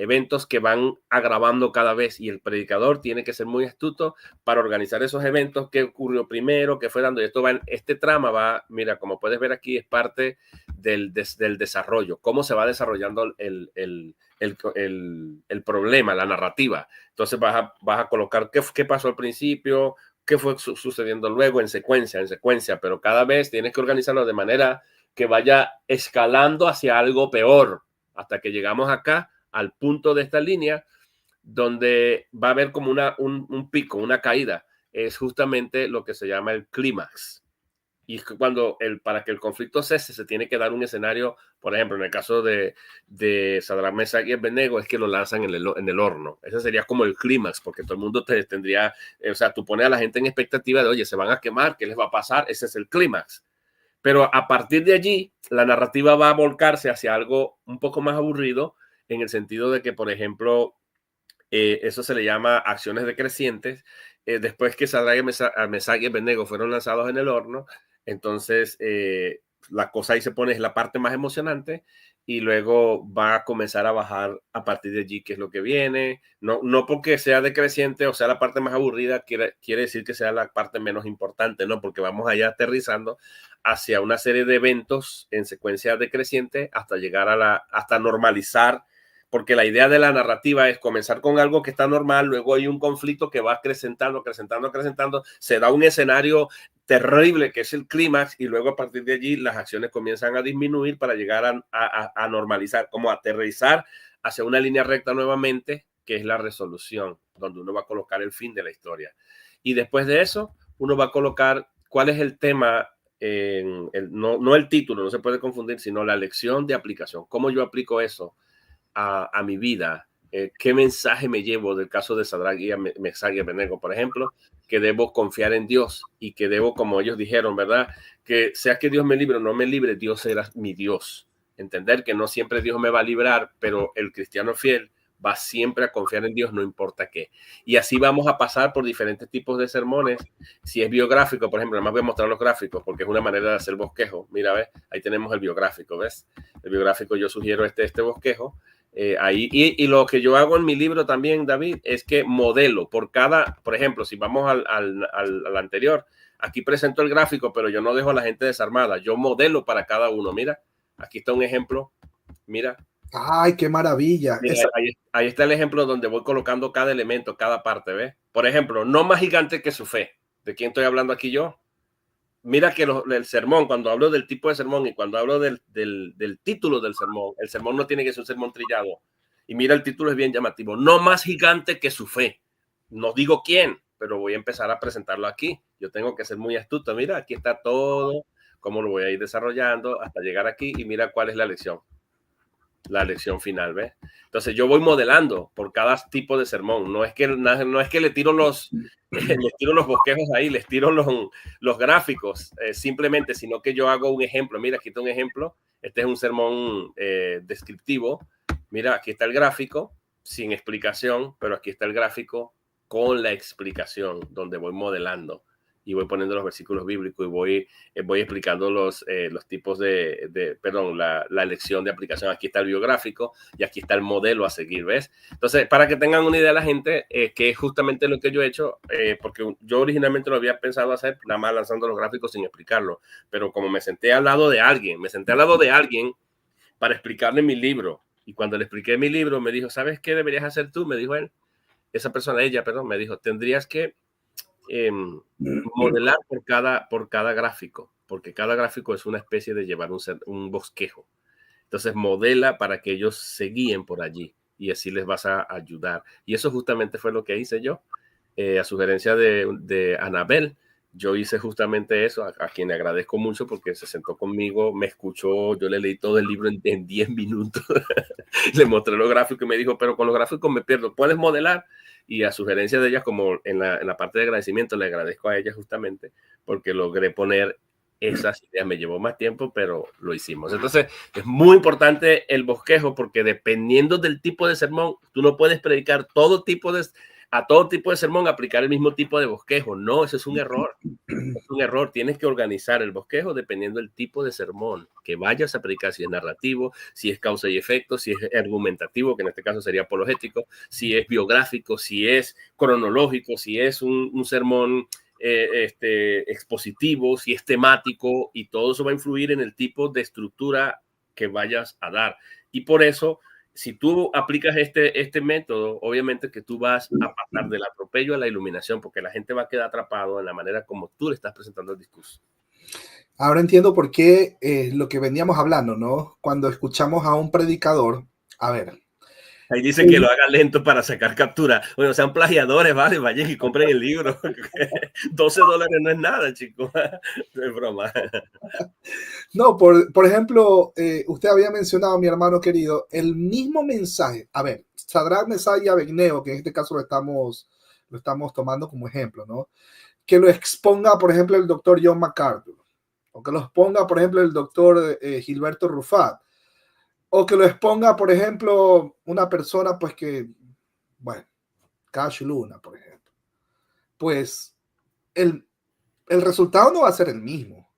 Speaker 2: que van agravando cada vez, y el predicador tiene que ser muy astuto para organizar esos eventos, qué ocurrió primero, qué fue dando, y esto va, este trama va, mira, como puedes ver aquí, es parte del desarrollo, cómo se va desarrollando el problema, la narrativa. Entonces vas a colocar qué pasó al principio, qué fue sucediendo luego en secuencia, pero cada vez tienes que organizarlo de manera que vaya escalando hacia algo peor, hasta que llegamos acá al punto de esta línea donde va a haber como un pico, una caída. Es justamente lo que se llama el clímax. Y es que para que el conflicto cese, se tiene que dar un escenario, por ejemplo, en el caso de Sadrach, Mesach y Abednego, es que lo lanzan en el horno. Ese sería como el clímax, porque todo el mundo tendría, o sea, tú pones a la gente en expectativa de, oye, se van a quemar, ¿qué les va a pasar? Ese es el clímax. Pero a partir de allí, la narrativa va a volcarse hacia algo un poco más aburrido, en el sentido de que, por ejemplo, eso se le llama acciones decrecientes. Después que Sadrach, Mesach y Abednego fueron lanzados en el horno, entonces la cosa ahí se pone, es la parte más emocionante, y luego va a comenzar a bajar a partir de allí, que es lo que viene. No porque sea decreciente o sea la parte más aburrida, quiere decir que sea la parte menos importante, no, porque vamos allá aterrizando hacia una serie de eventos en secuencia decreciente hasta llegar hasta normalizar, porque la idea de la narrativa es comenzar con algo que está normal, luego hay un conflicto que va acrecentando, se da un escenario terrible que es el clímax, y luego a partir de allí las acciones comienzan a disminuir para llegar a normalizar, como aterrizar hacia una línea recta nuevamente, que es la resolución, donde uno va a colocar el fin de la historia. Y después de eso, uno va a colocar cuál es el tema, no el título, no se puede confundir, sino la lección de aplicación. ¿Cómo yo aplico eso a mi vida? ¿Qué mensaje me llevo del caso de Sadrach y Mesach y Abednego, por ejemplo? Que debo confiar en Dios, y que debo, como ellos dijeron, ¿verdad? Que sea que Dios me libre o no me libre, Dios será mi Dios. Entender que no siempre Dios me va a librar, pero el cristiano fiel va siempre a confiar en Dios, no importa qué. Y así vamos a pasar por diferentes tipos de sermones. Si es biográfico, por ejemplo, además voy a mostrar los gráficos, porque es una manera de hacer bosquejo. Mira, ¿ves? Ahí tenemos el biográfico, ¿ves? El biográfico, yo sugiero este bosquejo. Ahí, y lo que yo hago en mi libro también, David, es que modelo por ejemplo, si vamos al anterior, aquí presento el gráfico, pero yo no dejo a la gente desarmada, yo modelo para cada uno. Mira, aquí está un ejemplo, mira.
Speaker 1: ¡Ay, qué maravilla!
Speaker 2: Mira, ahí está el ejemplo donde voy colocando cada elemento, cada parte, ¿ves? Por ejemplo, no más gigante que su fe. ¿De quién estoy hablando aquí yo? Mira que el sermón, cuando hablo del tipo de sermón y cuando hablo del título del sermón, el sermón no tiene que ser un sermón trillado. Y mira, el título es bien llamativo. No más gigante que su fe. No digo quién, pero voy a empezar a presentarlo aquí. Yo tengo que ser muy astuto. Mira, aquí está todo, cómo lo voy a ir desarrollando hasta llegar aquí, y mira cuál es la lección final, ¿ves? Entonces yo voy modelando por cada tipo de sermón. No es que le tiro les tiro los bosquejos ahí, les tiro los gráficos, simplemente, sino que yo hago un ejemplo. Mira, aquí está un ejemplo. Este es un sermón descriptivo. Mira, aquí está el gráfico sin explicación, pero aquí está el gráfico con la explicación, donde voy modelando y voy poniendo los versículos bíblicos, y voy explicando los tipos la lección de aplicación. Aquí está el biográfico y aquí está el modelo a seguir, ¿ves? Entonces, para que tengan una idea la gente, que es justamente lo que yo he hecho, porque yo originalmente lo había pensado hacer nada más lanzando los gráficos sin explicarlo, pero como me senté al lado de alguien para explicarle mi libro, y cuando le expliqué mi libro me dijo, ¿sabes qué deberías hacer tú? Me dijo ella, me dijo, tendrías que modelar por cada gráfico, porque cada gráfico es una especie de llevar un bosquejo. Entonces modela para que ellos se guíen por allí, y así les vas a ayudar. Y eso justamente fue lo que hice yo, a sugerencia de Anabel. Yo hice justamente eso, a quien le agradezco mucho, porque se sentó conmigo, me escuchó, yo le leí todo el libro en 10 minutos, le mostré los gráficos y me dijo, pero con los gráficos me pierdo, ¿puedes modelar? Y a sugerencia de ella, como en la parte de agradecimiento, le agradezco a ella justamente porque logré poner esas ideas. Me llevó más tiempo, pero lo hicimos. Entonces, es muy importante el bosquejo, porque dependiendo del tipo de sermón, tú no puedes predicar a todo tipo de sermón, aplicar el mismo tipo de bosquejo. No, eso es un error. Es un error. Tienes que organizar el bosquejo dependiendo del tipo de sermón que vayas a predicar, si es narrativo, si es causa y efecto, si es argumentativo, que en este caso sería apologético, si es biográfico, si es cronológico, si es un sermón expositivo, si es temático, y todo eso va a influir en el tipo de estructura que vayas a dar. Y por eso, si tú aplicas este método, obviamente que tú vas a pasar del atropello a la iluminación, porque la gente va a quedar atrapado en la manera como tú le estás presentando el discurso.
Speaker 1: Ahora entiendo por qué lo que veníamos hablando, ¿no? Cuando escuchamos a un predicador, a ver.
Speaker 2: Ahí dice que lo haga lento para sacar captura. Bueno, sean plagiadores, ¿vale? Vayan y compren el libro. $12 no es nada, chicos. Es broma.
Speaker 1: No, por ejemplo, usted había mencionado, mi hermano querido, el mismo mensaje. A ver, Sadrach, Mesach y Abednego, que en este caso lo estamos tomando como ejemplo, ¿no? Que lo exponga, por ejemplo, el doctor John MacArthur, o que lo exponga, por ejemplo, el doctor Gilberto Rufat, o que lo exponga, por ejemplo, una persona, pues que, bueno, Cash Luna, por ejemplo. Pues el resultado no va a ser el mismo.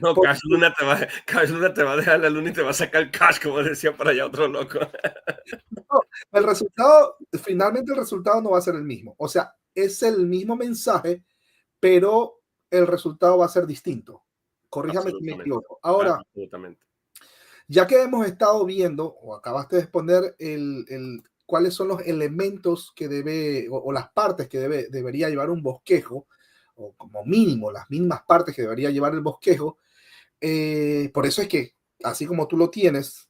Speaker 2: No, Cash Luna te va a dejar la luna y te va a sacar cash, como decía por allá otro loco.
Speaker 1: No, el resultado, finalmente el resultado no va a ser el mismo. O sea, es el mismo mensaje, pero el resultado va a ser distinto. Corríjame si me equivoco. Ahora,
Speaker 2: Absolutamente.
Speaker 1: ya que hemos estado viendo, o acabaste de exponer cuáles son los elementos que debe, o las partes que debería llevar un bosquejo, o como mínimo las mismas partes que debería llevar el bosquejo, por eso es que, así como tú lo tienes,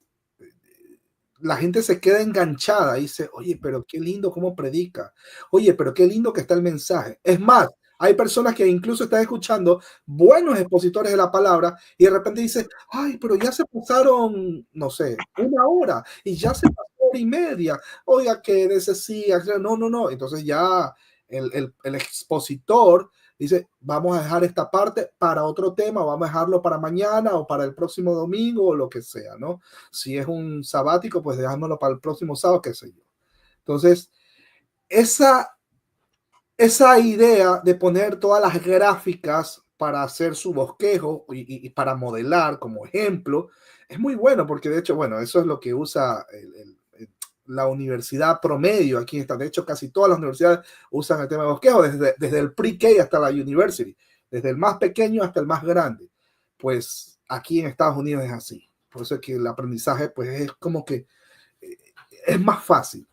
Speaker 1: la gente se queda enganchada y dice, oye, pero qué lindo cómo predica. Oye, pero qué lindo que está el mensaje. Es más, hay personas que incluso están escuchando buenos expositores de la palabra y de repente dice, ay, pero ya se pasaron, no sé, 1 hora y ya se pasó 1 hora y media. Oiga, que decía, no, no, no. Entonces ya el expositor dice, vamos a dejar esta parte para otro tema, vamos a dejarlo para mañana o para el próximo domingo o lo que sea, ¿no? Si es un sabático, pues dejámoslo para el próximo sábado, qué sé yo. Entonces, esa idea de poner todas las gráficas para hacer su bosquejo y para modelar como ejemplo, es muy bueno porque de hecho, bueno, eso es lo que usa la universidad promedio aquí está. De hecho, casi todas las universidades usan el tema de bosquejo, desde el pre-K hasta la university, desde el más pequeño hasta el más grande. Pues aquí en Estados Unidos es así. Por eso es que el aprendizaje pues es como que es más fácil.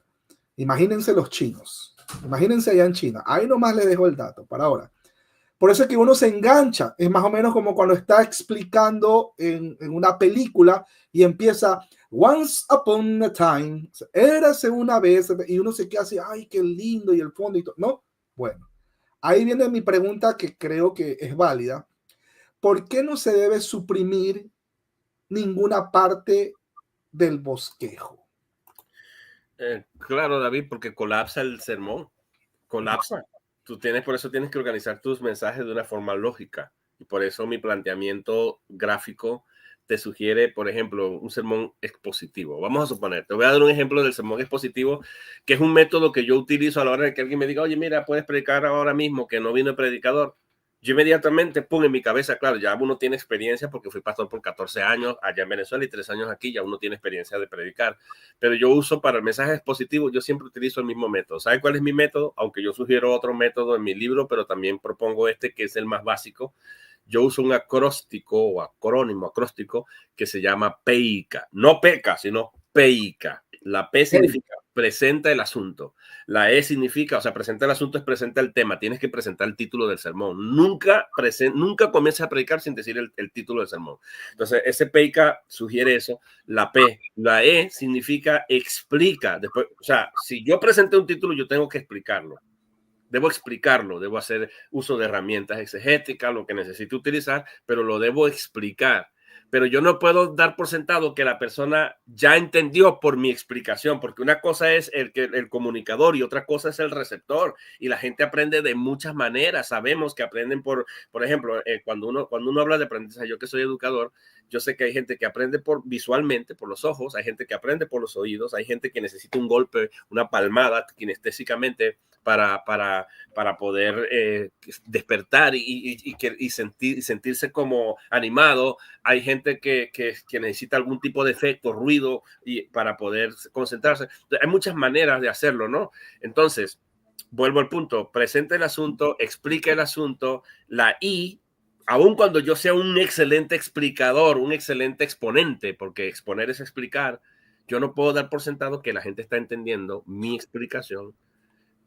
Speaker 1: Imagínense los chinos. Imagínense allá en China. Ahí nomás le dejo el dato para ahora. Por eso es que uno se engancha. Es más o menos como cuando está explicando en una película y empieza Once upon a time, érase una vez, y uno se queda así, ay, qué lindo, y el fondo y todo. No, bueno, ahí viene mi pregunta que creo que es válida. ¿Por qué no se debe suprimir ninguna parte del bosquejo?
Speaker 2: Claro, David, porque colapsa el sermón. Colapsa. Por eso tienes que organizar tus mensajes de una forma lógica. Y por eso mi planteamiento gráfico te sugiere, por ejemplo, un sermón expositivo. Vamos a suponer, te voy a dar un ejemplo del sermón expositivo, que es un método que yo utilizo a la hora de que alguien me diga, oye, mira, puedes predicar ahora mismo que no vino el predicador. Yo inmediatamente pongo en mi cabeza, claro, ya uno tiene experiencia porque fui pastor por 14 años allá en Venezuela y 3 años aquí, ya uno tiene experiencia de predicar. Pero yo uso para el mensaje expositivo, yo siempre utilizo el mismo método. ¿Sabe cuál es mi método? Aunque yo sugiero otro método en mi libro, pero también propongo este que es el más básico. Yo uso un acróstico o acrónimo que se llama PEICA. No PECA, sino PEICA. La P significa presenta el asunto. La E significa, o sea, presenta el asunto es presenta el tema. Tienes que presentar el título del sermón. Nunca comiences a predicar sin decir el título del sermón. Entonces, ese PEICA sugiere eso. La P, la E significa explica. Después, o sea, si yo presenté un título, yo tengo que explicarlo. Debo explicarlo, debo hacer uso de herramientas exegéticas, lo que necesito utilizar, pero lo debo explicar. pero yo no puedo dar por sentado que la persona ya entendió por mi explicación, porque una cosa es el comunicador y otra cosa es el receptor, y la gente aprende de muchas maneras. Sabemos que aprenden por ejemplo, cuando uno habla de aprendizaje, yo que soy educador, yo sé que hay gente que aprende visualmente, por los ojos, hay gente que aprende por los oídos, hay gente que necesita un golpe, una palmada kinestésicamente para poder despertar y sentirse como animado. Hay gente que necesita algún tipo de efecto, ruido, para poder concentrarse. Hay muchas maneras de hacerlo, ¿no? Entonces, vuelvo al punto, presente el asunto, explica el asunto, la I, aun cuando yo sea un excelente explicador, un excelente exponente, porque exponer es explicar, yo no puedo dar por sentado que la gente está entendiendo mi explicación,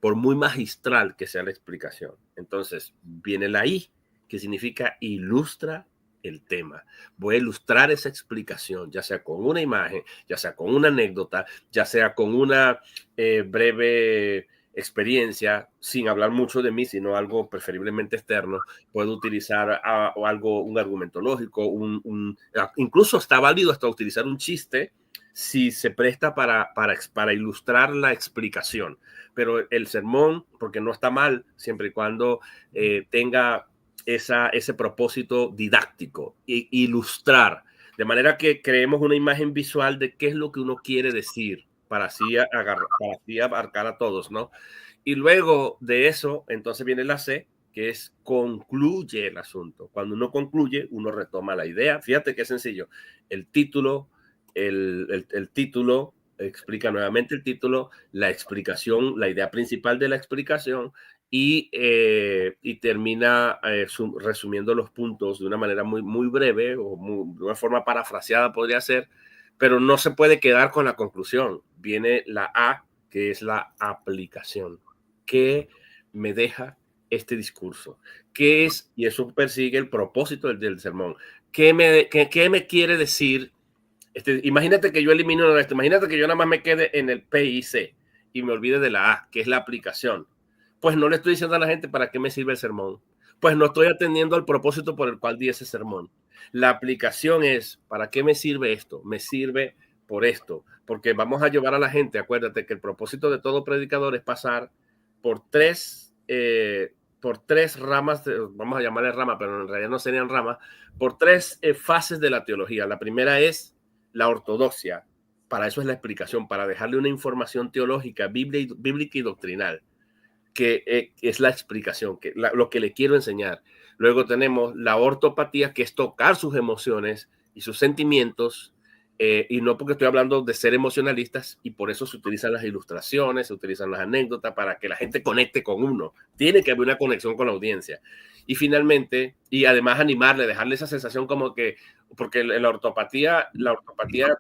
Speaker 2: por muy magistral que sea la explicación. Entonces, viene la I, que significa ilustra el tema. Voy a ilustrar esa explicación, ya sea con una imagen, ya sea con una anécdota, ya sea con una breve experiencia, sin hablar mucho de mí, sino algo preferiblemente externo. Puedo utilizar un argumento lógico, incluso está válido hasta utilizar un chiste si se presta para ilustrar la explicación. Pero el sermón, porque no está mal, siempre y cuando tenga ese propósito didáctico, ilustrar, de manera que creemos una imagen visual de qué es lo que uno quiere decir, para así abarcar a todos, ¿no? Y luego de eso, entonces viene la C, que es concluye el asunto. Cuando uno concluye, uno retoma la idea. Fíjate qué sencillo. El título, el título explica nuevamente el título, la explicación, la idea principal de la explicación, y termina resumiendo los puntos de una manera muy, muy breve o de una forma parafraseada podría ser, pero no se puede quedar con la conclusión. Viene la A, que es la aplicación. ¿Qué me deja este discurso? ¿Qué es? Y eso persigue el propósito del sermón. ¿Qué me quiere decir? Imagínate que yo elimino esto, imagínate que yo nada más me quede en el P y C y me olvide de la A, que es la aplicación. Pues no le estoy diciendo a la gente para qué me sirve el sermón. Pues no estoy atendiendo al propósito por el cual di ese sermón. La aplicación es, ¿para qué me sirve esto? Me sirve por esto, porque vamos a llevar a la gente, acuérdate que el propósito de todo predicador es pasar por tres ramas, vamos a llamarle rama, pero en realidad no serían ramas, por tres fases de la teología. La primera es la ortodoxia, para eso es la explicación, para dejarle una información teológica, bíblica y doctrinal, que es la explicación, lo que le quiero enseñar. Luego tenemos la ortopatía, que es tocar sus emociones y sus sentimientos, y no porque estoy hablando de ser emocionalistas, y por eso se utilizan las ilustraciones, se utilizan las anécdotas para que la gente conecte con uno. Tiene que haber una conexión con la audiencia. Y finalmente, y además animarle, dejarle esa sensación como que, porque la ortopatía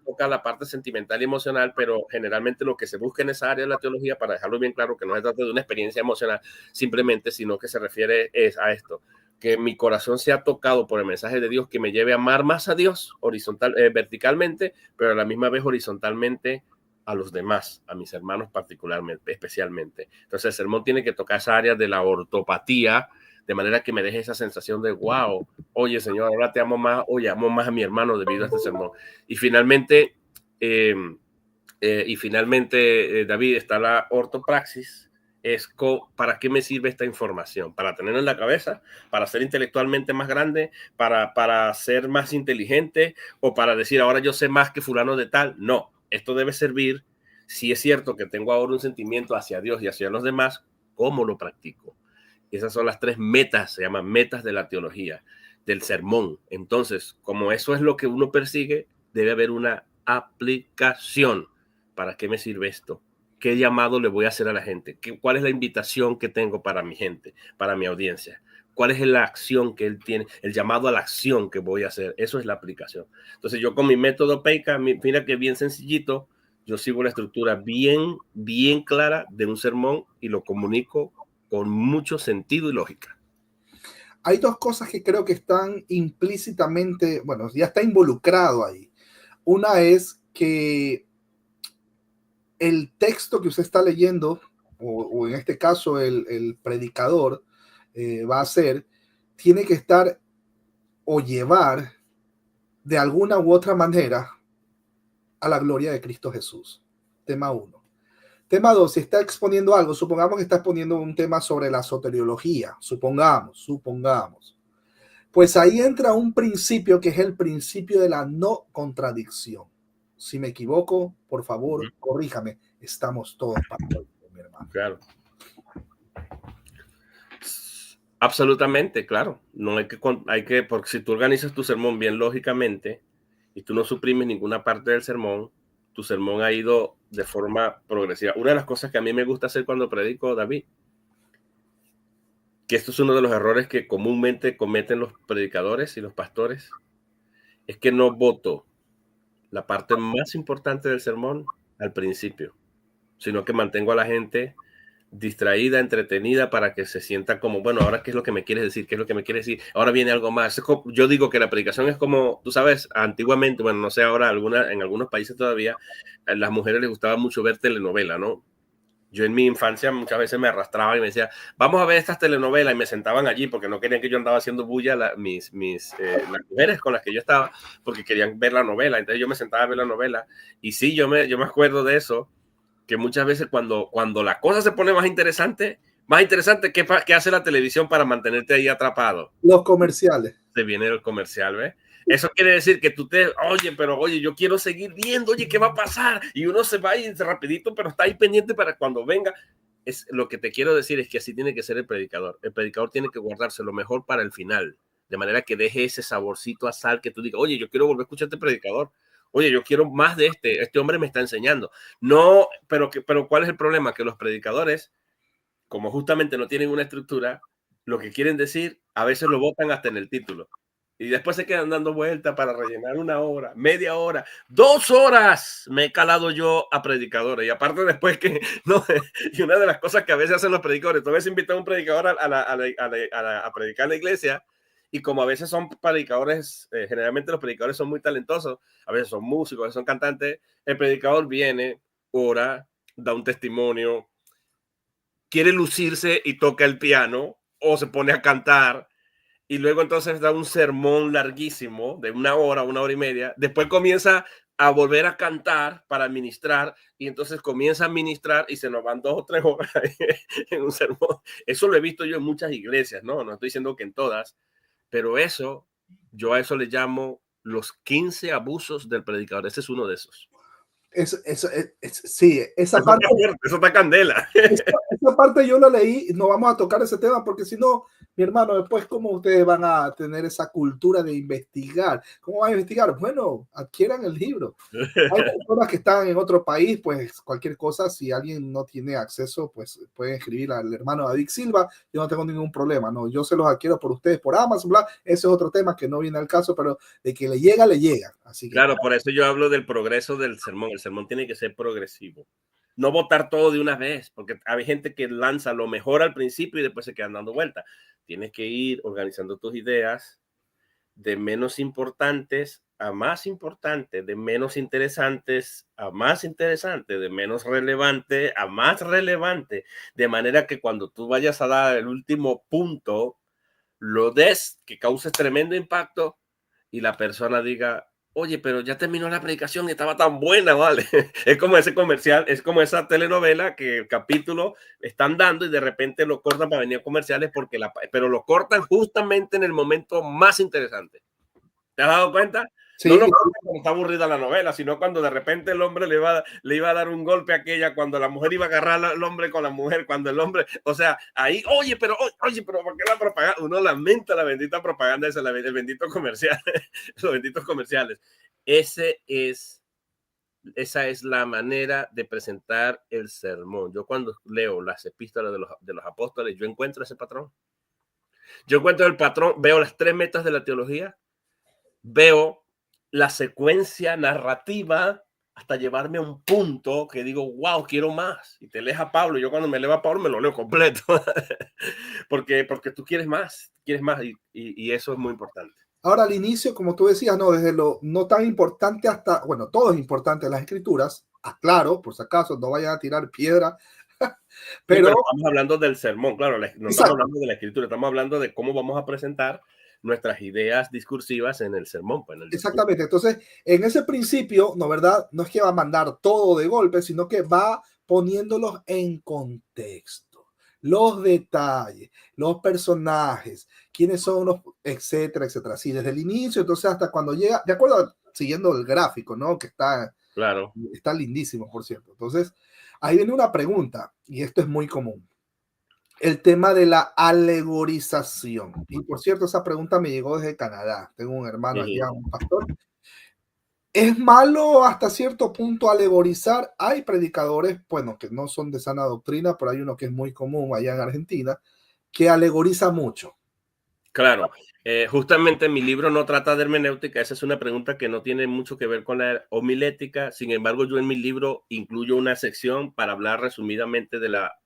Speaker 2: toca la parte sentimental y emocional, pero generalmente lo que se busca en esa área de la teología, para dejarlo bien claro, que no se trata de una experiencia emocional simplemente, sino que se refiere a esto, que mi corazón sea tocado por el mensaje de Dios, que me lleve a amar más a Dios verticalmente, pero a la misma vez horizontalmente a los demás, a mis hermanos particularmente, especialmente. Entonces el sermón tiene que tocar esa área de la ortopatía, de manera que me deje esa sensación de wow, oye Señor, ahora te amo más, oye, amo más a mi hermano debido a este sermón. Y finalmente, David, está la ortopraxis. ¿Para qué me sirve esta información? ¿Para tenerla en la cabeza? ¿Para ser intelectualmente más grande? ¿Para ser más inteligente? ¿O para decir, ahora yo sé más que fulano de tal? No, esto debe servir, si es cierto que tengo ahora un sentimiento hacia Dios y hacia los demás, ¿cómo lo practico? Esas son las tres metas, se llaman metas de la teología, del sermón. Entonces, como eso es lo que uno persigue, debe haber una aplicación. ¿Para qué me sirve esto? ¿Qué llamado le voy a hacer a la gente? ¿Cuál es la invitación que tengo para mi gente, para mi audiencia? ¿Cuál es la acción que él tiene? El llamado a la acción que voy a hacer. Eso es la aplicación. Entonces yo con mi método PEICA, mira que bien sencillito, yo sigo la estructura bien, bien clara de un sermón y lo comunico con mucho sentido y lógica.
Speaker 1: Hay dos cosas que creo que están implícitamente, bueno, ya está involucrado ahí. Una es que el texto que usted está leyendo, o en este caso el predicador va a hacer, tiene que estar o llevar de alguna u otra manera a la gloria de Cristo Jesús. Tema 1. Tema 2, si está exponiendo algo, supongamos que está exponiendo un tema sobre la soteriología, supongamos. Pues ahí entra un principio que es el principio de la no contradicción. Si me equivoco, por favor, corríjame. Estamos todos para mi hermano.
Speaker 2: Claro. Absolutamente, claro. No hay que, porque si tú organizas tu sermón bien lógicamente y tú no suprimes ninguna parte del sermón, tu sermón ha ido de forma progresiva. Una de las cosas que a mí me gusta hacer cuando predico, David, que esto es uno de los errores que comúnmente cometen los predicadores y los pastores, es que no voto la parte más importante del sermón al principio, sino que mantengo a la gente distraída, entretenida, para que se sienta como, bueno, ahora qué es lo que me quieres decir, qué es lo que me quieres decir, ahora viene algo más. Yo digo que la predicación es como, tú sabes, antiguamente, bueno, no sé ahora, en algunos países todavía, a las mujeres les gustaba mucho ver telenovela, ¿no? Yo en mi infancia muchas veces me arrastraba y me decía, vamos a ver estas telenovelas, y me sentaban allí porque no querían que yo andaba haciendo bulla, las mujeres con las que yo estaba, porque querían ver la novela. Entonces yo me sentaba a ver la novela, y sí, yo me acuerdo de eso, que muchas veces cuando la cosa se pone más interesante, ¿qué hace la televisión para mantenerte ahí atrapado?
Speaker 1: Los comerciales.
Speaker 2: Se viene el comercial, ¿ves? Eso quiere decir que tú oye, yo quiero seguir viendo, oye, ¿qué va a pasar? Y uno se va ahí rapidito, pero está ahí pendiente para cuando venga. Lo que te quiero decir es que así tiene que ser el predicador. El predicador tiene que guardarse lo mejor para el final, de manera que deje ese saborcito a sal, que tú digas, oye, yo quiero volver a escuchar a este predicador. Oye, yo quiero más de este hombre me está enseñando. No, pero ¿cuál es el problema? Que los predicadores, como justamente no tienen una estructura, lo que quieren decir, a veces lo botan hasta en el título. Y después se quedan dando vueltas para rellenar 1 hora, media hora, 2 horas. Me he calado yo a predicadores. Y aparte después que, no, y una de las cosas que a veces hacen los predicadores, tú a veces invitan a un predicador a predicar en la iglesia, y como a veces son predicadores, generalmente los predicadores son muy talentosos, a veces son músicos, a veces son cantantes, el predicador viene, ora, da un testimonio, quiere lucirse y toca el piano o se pone a cantar, y luego entonces da un sermón larguísimo de 1 hora, 1 hora y media. Después comienza a volver a cantar para ministrar, y entonces comienza a ministrar y se nos van 2 o 3 horas en un sermón. Eso lo he visto yo en muchas iglesias, ¿no? No estoy diciendo que en todas, pero yo a eso le llamo los 15 abusos del predicador. Ese es uno de esos.
Speaker 1: Sí, esa parte.
Speaker 2: Eso está candela.
Speaker 1: Esa parte yo la leí, no vamos a tocar ese tema porque si no, mi hermano, después cómo ustedes van a tener esa cultura de investigar. ¿Cómo van a investigar? Bueno, adquieran el libro. Hay personas que están en otro país, pues cualquier cosa, si alguien no tiene acceso, pues pueden escribir al hermano David Silva. Yo no tengo ningún problema, no, yo se los adquiero por ustedes, por Amazon, bla. Ese es otro tema que no viene al caso, pero de que le llega, le llega. Así que,
Speaker 2: claro, por eso yo hablo del progreso del sermón. El sermón tiene que ser progresivo. No botar todo de una vez, porque hay gente que lanza lo mejor al principio y después se quedan dando vueltas. Tienes que ir organizando tus ideas de menos importantes a más importantes, de menos interesantes a más interesantes, de menos relevante a más relevante, de manera que cuando tú vayas a dar el último punto, lo des, que causes tremendo impacto y la persona diga, oye, pero ya terminó la predicación y estaba tan buena, ¿vale? Es como ese comercial, es como esa telenovela que el capítulo están dando y de repente lo cortan para venir a comerciales, pero lo cortan justamente en el momento más interesante. ¿Te has dado cuenta?
Speaker 1: sí,
Speaker 2: No lo cortan cuando está aburrida la novela, sino cuando de repente el hombre le iba a dar un golpe a aquella, cuando la mujer iba a agarrar al hombre con la mujer, cuando el hombre, o sea, ahí, oye, pero ¿por qué la propaganda? Uno lamenta la bendita propaganda, el bendito comercial, los benditos comerciales. Esa es la manera de presentar el sermón. Yo cuando leo las epístolas de los apóstoles, yo encuentro ese patrón. Yo encuentro el patrón, veo las 3 metas de la teología, veo la secuencia narrativa hasta llevarme a un punto que digo, wow, quiero más. Y te lees a Pablo. Yo cuando me leo a Pablo me lo leo completo. porque tú quieres más y eso es muy importante.
Speaker 1: Ahora al inicio, como tú decías, no, desde lo no tan importante hasta, bueno, todo es importante en las escrituras, aclaro, por si acaso, no vayan a tirar piedra.
Speaker 2: Pero estamos hablando del sermón, claro, no
Speaker 1: exacto.
Speaker 2: estamos hablando de la escritura, estamos hablando de cómo vamos a presentar nuestras ideas discursivas en el sermón. Pues, en el discurso.
Speaker 1: Exactamente. Entonces, en ese principio, ¿no, verdad? No es que va a mandar todo de golpe, sino que va poniéndolos en contexto, los detalles, los personajes, quiénes son los, etcétera, etcétera. Así desde el inicio, entonces hasta cuando llega, de acuerdo, siguiendo el gráfico, ¿no? Que
Speaker 2: Claro.
Speaker 1: está lindísimo, por cierto. Entonces, ahí viene una pregunta, y esto es muy común. El tema de la alegorización. Y por cierto, esa pregunta me llegó desde Canadá. Tengo un hermano allá, un pastor. ¿Es malo hasta cierto punto alegorizar? Hay predicadores, bueno, que no son de sana doctrina, pero hay uno que es muy común allá en Argentina, que alegoriza mucho.
Speaker 2: Claro, justamente mi libro no trata de hermenéutica, esa es una pregunta que no tiene mucho que ver con la homilética, sin embargo yo en mi libro incluyo una sección para hablar resumidamente de la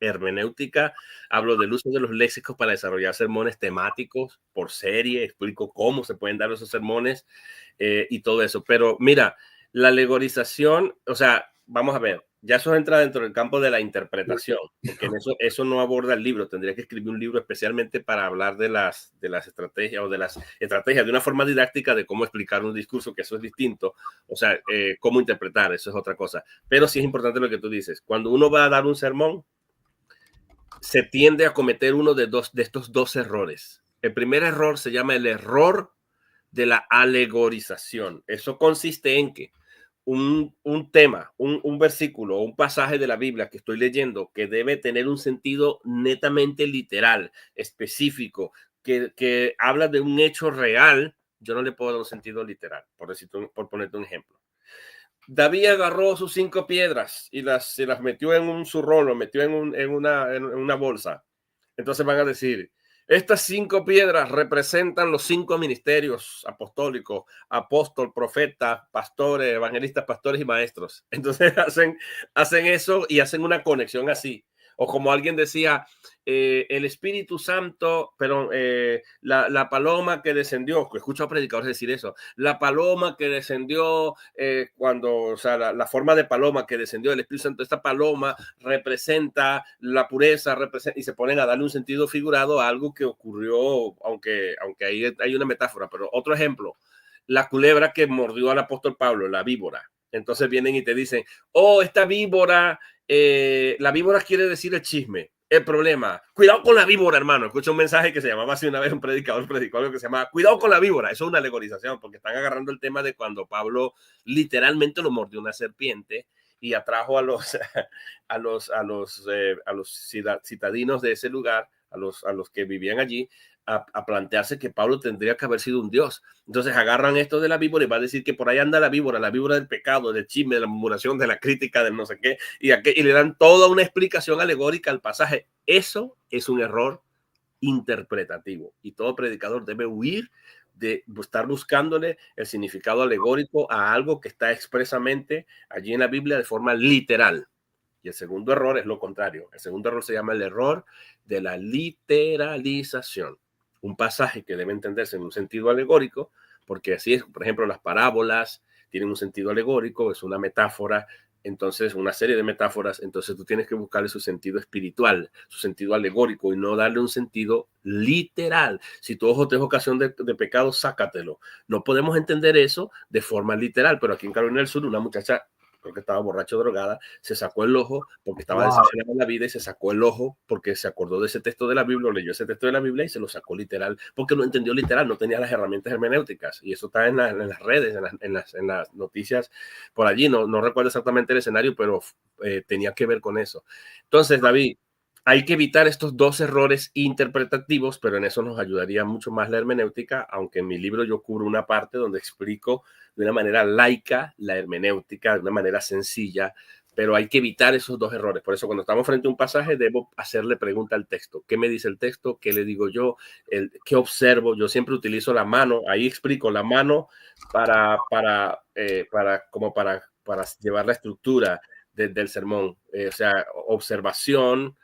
Speaker 2: hermenéutica, hablo del uso de los léxicos para desarrollar sermones temáticos por serie, explico cómo se pueden dar esos sermones y todo eso, pero mira, la alegorización, o sea, vamos a ver, ya eso entra dentro del campo de la interpretación, porque en eso no aborda el libro. Tendría que escribir un libro especialmente para hablar de las estrategias o de las estrategias de una forma didáctica de cómo explicar un discurso, que eso es distinto. O sea, cómo interpretar, eso es otra cosa. Pero sí es importante lo que tú dices. Cuando uno va a dar un sermón, se tiende a cometer uno de estos dos errores. El primer error se llama el error de la alegorización. Eso consiste en que un tema, un versículo o un pasaje de la Biblia que estoy leyendo que debe tener un sentido netamente literal, específico, que habla de un hecho real, yo no le puedo dar un sentido literal, por ponerte un ejemplo. David agarró sus 5 piedras y se las metió en un zurrón, lo metió en una bolsa. Entonces van a decir, estas 5 piedras representan los 5 ministerios apostólicos: apóstol, profeta, pastores, evangelistas, pastores y maestros. Entonces hacen eso y hacen una conexión así. O como alguien decía, el Espíritu Santo, pero la paloma que descendió, escucho a predicadores decir eso, la paloma que descendió o sea, la forma de paloma que descendió del Espíritu Santo, esta paloma representa la pureza, y se ponen a darle un sentido figurado a algo que ocurrió, aunque ahí hay una metáfora. Pero otro ejemplo, la culebra que mordió al apóstol Pablo, la víbora. Entonces vienen y te dicen, oh, esta víbora, la víbora quiere decir el chisme, el problema. Cuidado con la víbora, hermano. Escuché un mensaje que se llamaba así una vez, un predicador predicó algo que se llamaba cuidado con la víbora. Eso es una alegorización, porque están agarrando el tema de cuando Pablo literalmente lo mordió una serpiente y atrajo a los citadinos de ese lugar, a los que vivían allí, a plantearse que Pablo tendría que haber sido un dios. Entonces agarran esto de la víbora y va a decir que por ahí anda la víbora del pecado, del chisme, de la murmuración, de la crítica, del no sé qué, y le dan toda una explicación alegórica al pasaje. Eso es un error interpretativo y todo predicador debe huir de estar buscándole el significado alegórico a algo que está expresamente allí en la Biblia de forma literal. Y el segundo error es lo contrario. El segundo error se llama el error de la literalización. Un pasaje que debe entenderse en un sentido alegórico, porque así es, por ejemplo, las parábolas tienen un sentido alegórico, es una metáfora, entonces una serie de metáforas, entonces tú tienes que buscarle su sentido espiritual, su sentido alegórico y no darle un sentido literal. Si tu ojo te es ocasión de pecado, sácatelo. No podemos entender eso de forma literal, pero aquí en Carolina del Sur una muchacha, creo que estaba borracha o drogada, se sacó el ojo porque estaba decepcionada en la vida y se sacó el ojo porque se acordó de ese texto de la Biblia, leyó ese texto de la Biblia y se lo sacó literal, porque lo entendió literal, no tenía las herramientas hermenéuticas. Y eso está en las redes, en las noticias por allí. No recuerdo exactamente el escenario, pero tenía que ver con eso. Entonces, David, hay que evitar estos dos errores interpretativos, pero en eso nos ayudaría mucho más la hermenéutica, aunque en mi libro yo cubro una parte donde explico de una manera laica la hermenéutica, de una manera sencilla, pero hay que evitar esos dos errores. Por eso cuando estamos frente a un pasaje debo hacerle pregunta al texto. ¿Qué me dice el texto? ¿Qué le digo yo? ¿Qué observo? Yo siempre utilizo la mano, ahí explico la mano para llevar la estructura del sermón. O sea, observación,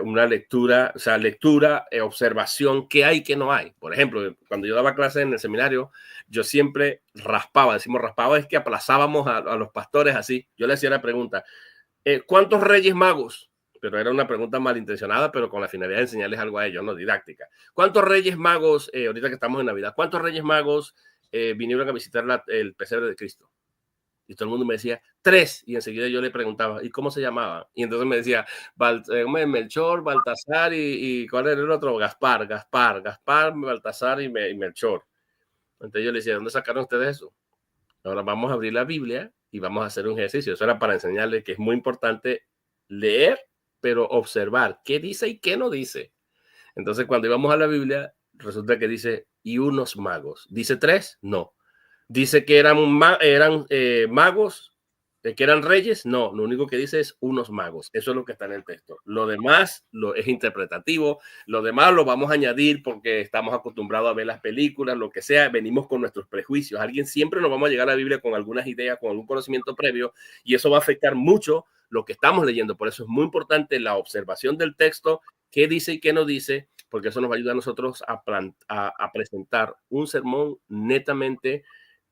Speaker 2: una lectura, o sea, lectura, observación, qué hay, qué no hay. Por ejemplo, cuando yo daba clases en el seminario, yo siempre raspaba, es que aplazábamos a los pastores así. Yo le hacía la pregunta, ¿cuántos reyes magos? pero era una pregunta malintencionada, pero con la finalidad de enseñarles algo a ellos, no didáctica. ¿Cuántos reyes magos, ahorita que estamos en Navidad, cuántos reyes magos vinieron a visitar el pesebre de Cristo? Y todo el mundo me decía, 3. Y enseguida yo le preguntaba, ¿y cómo se llamaba? Y entonces me decía, Melchor, Baltasar y ¿cuál era el otro? Gaspar, Baltasar y Melchor. Entonces yo le decía, ¿dónde sacaron ustedes eso? Ahora vamos a abrir la Biblia y vamos a hacer un ejercicio. Eso era para enseñarles que es muy importante leer, pero observar qué dice y qué no dice. Entonces cuando íbamos a la Biblia, resulta que dice, y unos magos. ¿Dice 3? No. ¿Dice que eran magos, que eran reyes? No, lo único que dice es unos magos. Eso es lo que está en el texto. Lo demás es interpretativo. Lo demás lo vamos a añadir porque estamos acostumbrados a ver las películas, lo que sea. Venimos con nuestros prejuicios. Alguien siempre nos vamos a llegar a la Biblia con algunas ideas, con algún conocimiento previo, y eso va a afectar mucho lo que estamos leyendo. Por eso es muy importante la observación del texto, qué dice y qué no dice, porque eso nos va a ayudar a nosotros a presentar un sermón netamente,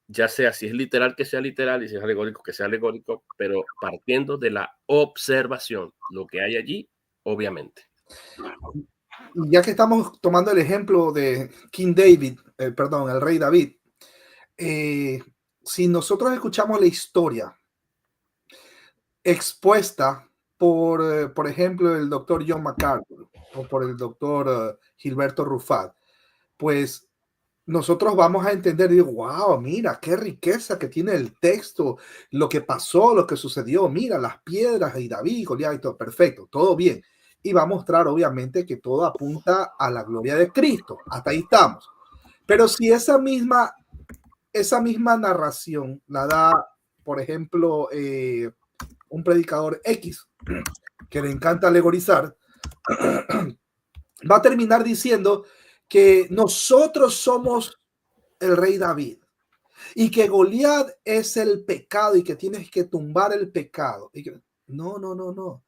Speaker 2: ya sea si es literal que sea literal y si es alegórico que sea alegórico, pero partiendo de la observación, lo que hay allí, obviamente.
Speaker 1: Y ya que estamos tomando el ejemplo de King David, perdón, el rey David, si nosotros escuchamos la historia expuesta por ejemplo, el doctor John MacArthur o por el doctor Gilberto Rufat, pues nosotros vamos a entender y digo, wow, mira qué riqueza que tiene el texto, lo que pasó, lo que sucedió, mira las piedras y David, Goliat y todo, perfecto, todo bien. Y va a mostrar obviamente que todo apunta a la gloria de Cristo, hasta ahí estamos. Pero si esa misma narración la da, por ejemplo, un predicador X, que le encanta alegorizar, va a terminar diciendo que nosotros somos el rey David y que Goliat es el pecado y que tienes que tumbar el pecado. Y que, no.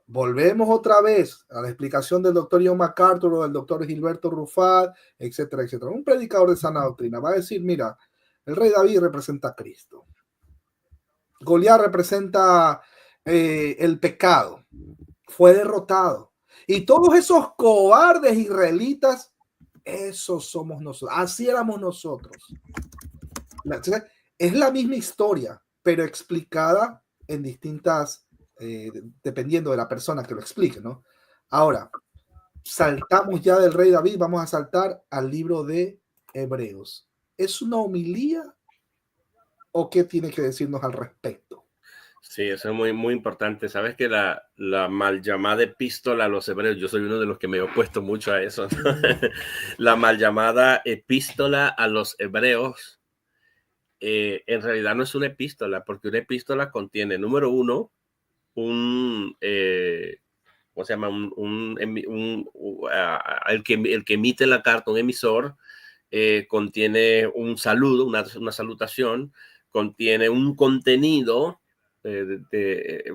Speaker 1: Volvemos otra vez a la explicación del doctor John MacArthur o del doctor Gilberto Rufat, etcétera, etcétera. Un predicador de sana doctrina va a decir, mira, el rey David representa a Cristo. Goliat representa el pecado. Fue derrotado. Y todos esos cobardes israelitas, esos somos nosotros. Así éramos nosotros. Es la misma historia, pero explicada en distintas, dependiendo de la persona que lo explique, ¿no? Ahora, saltamos ya del rey David, vamos a saltar al libro de Hebreos. ¿Es una homilía o qué tiene que decirnos al respecto?
Speaker 2: Sí, eso es muy, muy importante. Sabes que la mal llamada epístola a los hebreos, yo soy uno de los que me he opuesto mucho a eso, ¿no? La mal llamada epístola a los hebreos, en realidad no es una epístola, porque una epístola contiene, número uno, ¿cómo se llama? El que emite la carta, un emisor, contiene un saludo, una salutación, contiene un contenido,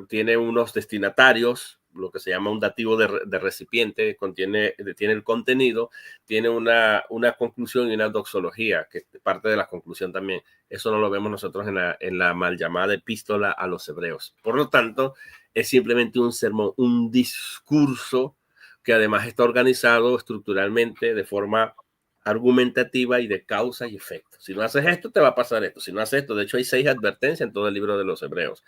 Speaker 2: tiene unos destinatarios, lo que se llama un dativo de recipiente, tiene el contenido, tiene una conclusión y una doxología, que es parte de la conclusión también. Eso no lo vemos nosotros en la mal llamada epístola a los hebreos. Por lo tanto, es simplemente un sermón, un discurso que además está organizado estructuralmente de forma argumentativa y de causa y efecto. Si no haces esto, te va a pasar esto. Si no haces esto, de hecho hay 6 advertencias en todo el libro de los Hebreos.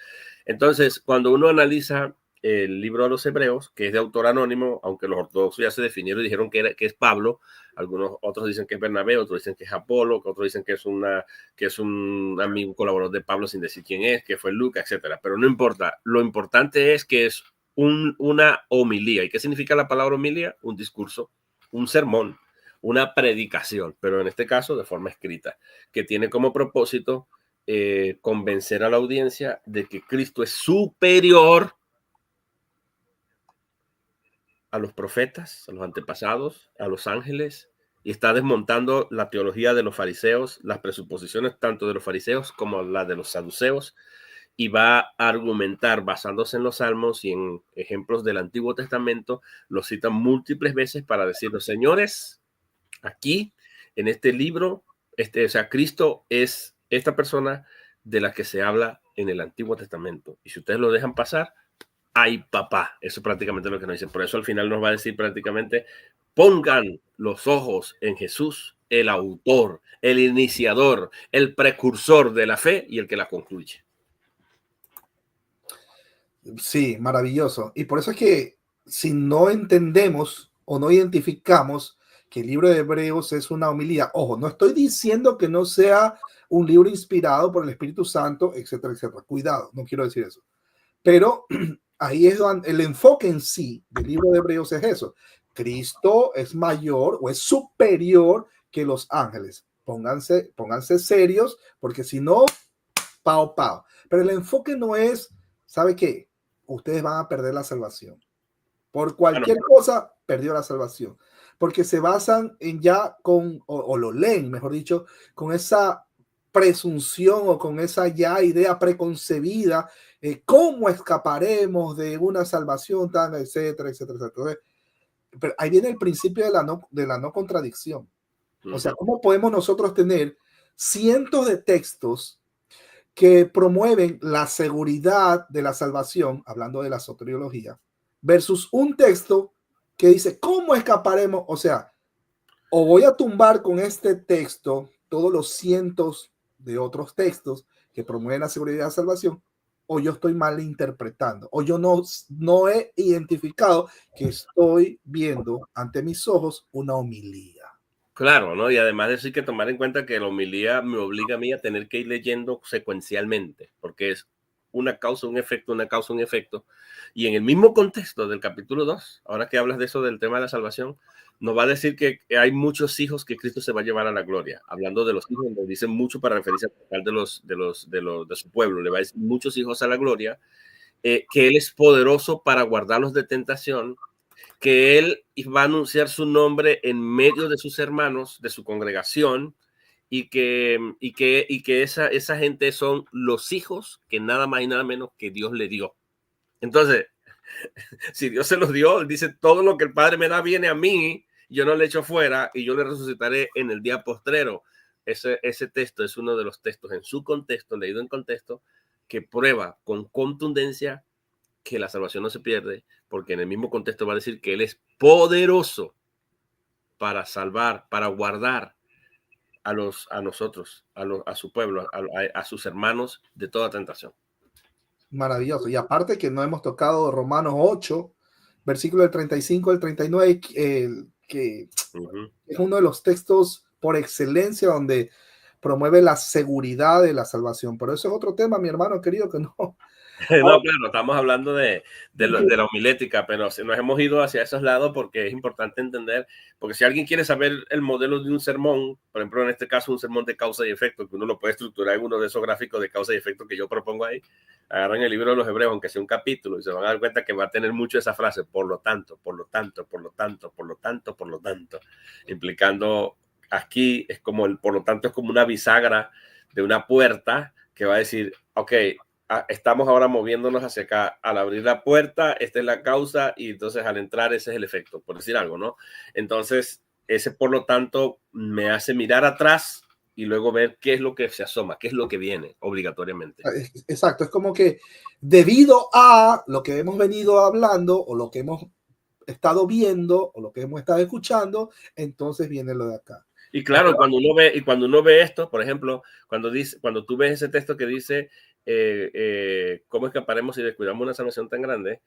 Speaker 2: Entonces, cuando uno analiza el libro de los Hebreos, que es de autor anónimo, aunque los ortodoxos ya se definieron y dijeron que es Pablo, algunos otros dicen que es Bernabé, otros dicen que es Apolo, otros dicen que es un amigo, un colaborador de Pablo sin decir quién es, que fue Lucas, etcétera. Pero no importa. Lo importante es que es una homilía. ¿Y qué significa la palabra homilía? Un discurso, un sermón, una predicación, pero en este caso de forma escrita, que tiene como propósito convencer a la audiencia de que Cristo es superior a los profetas, a los antepasados, a los ángeles, y está desmontando la teología de los fariseos, las presuposiciones tanto de los fariseos como las de los saduceos, y va a argumentar basándose en los salmos y en ejemplos del Antiguo Testamento. Los citan múltiples veces para decir, los señores, aquí, en este libro, o sea, Cristo es esta persona de la que se habla en el Antiguo Testamento. Y si ustedes lo dejan pasar, ay papá. Eso es prácticamente lo que nos dice. Por eso al final nos va a decir prácticamente, pongan los ojos en Jesús, el autor, el iniciador, el precursor de la fe y el que la concluye.
Speaker 1: Sí, maravilloso. Y por eso es que si no entendemos o no identificamos que el libro de Hebreos es una homilía, ojo, no estoy diciendo que no sea un libro inspirado por el Espíritu Santo, etcétera, etcétera. Cuidado, no quiero decir eso. Pero ahí es donde el enfoque en sí del libro de Hebreos es eso. Cristo es mayor o es superior que los ángeles. Pónganse serios, porque si no, pao, pao. Pero el enfoque no es, ¿sabe qué? Ustedes van a perder la salvación. Por cualquier cosa, perdió la salvación. Porque se basan en ya o lo leen, mejor dicho, con esa presunción o con esa ya idea preconcebida, cómo escaparemos de una salvación tan, etcétera, etcétera, etcétera. Entonces, pero ahí viene el principio de la no contradicción. O sea, ¿cómo podemos nosotros tener cientos de textos que promueven la seguridad de la salvación, hablando de la soteriología, versus un texto que dice, ¿cómo escaparemos? O sea, o voy a tumbar con este texto todos los cientos de otros textos que promueven la seguridad de la salvación, o yo estoy mal interpretando, o yo no he identificado que estoy viendo ante mis ojos una homilía.
Speaker 2: Claro, ¿no? Y además de eso hay que tomar en cuenta que la homilía me obliga a mí a tener que ir leyendo secuencialmente, porque es una causa, un efecto, una causa, un efecto. Y en el mismo contexto del capítulo 2, ahora que hablas de eso del tema de la salvación, nos va a decir que hay muchos hijos que Cristo se va a llevar a la gloria. Hablando de los hijos, nos dicen mucho para referirse al de su pueblo. Le va a decir muchos hijos a la gloria, que Él es poderoso para guardarlos de tentación, que Él va a anunciar su nombre en medio de sus hermanos, de su congregación, y que esa gente son los hijos que nada más y nada menos que Dios le dio. Entonces, si Dios se los dio, dice, todo lo que el Padre me da viene a mí, yo no le echo fuera y yo le resucitaré en el día postrero. Ese texto es uno de los textos en su contexto, leído en contexto, que prueba con contundencia que la salvación no se pierde, porque en el mismo contexto va a decir que Él es poderoso para salvar, para guardar a nosotros, a su pueblo, a sus hermanos de toda tentación.
Speaker 1: Maravilloso. Y aparte que no hemos tocado Romanos 8, versículo del 35 al 39, que es uno de los textos por excelencia donde promueve la seguridad de la salvación. Pero eso es otro tema, mi hermano querido, que no.
Speaker 2: No, claro, estamos hablando de la homilética, pero si nos hemos ido hacia esos lados porque es importante entender, porque si alguien quiere saber el modelo de un sermón, por ejemplo, en este caso un sermón de causa y efecto, que uno lo puede estructurar en uno de esos gráficos de causa y efecto que yo propongo ahí, agarran el libro de los Hebreos, aunque sea un capítulo, y se van a dar cuenta que va a tener mucho esa frase, por lo tanto, por lo tanto, por lo tanto, por lo tanto, por lo tanto, implicando aquí es como por lo tanto es como una bisagra de una puerta que va a decir, ok, estamos ahora moviéndonos hacia acá. Al abrir la puerta, esta es la causa y entonces al entrar ese es el efecto, por decir algo, ¿no? Entonces, ese por lo tanto me hace mirar atrás y luego ver qué es lo que se asoma, qué es lo que viene obligatoriamente.
Speaker 1: Exacto, es como que debido a lo que hemos venido hablando o lo que hemos estado viendo o lo que hemos estado escuchando, entonces viene lo de acá.
Speaker 2: Y claro, cuando uno ve esto, por ejemplo, cuando tú ves ese texto que dice cómo escaparemos si descuidamos una salvación tan grande,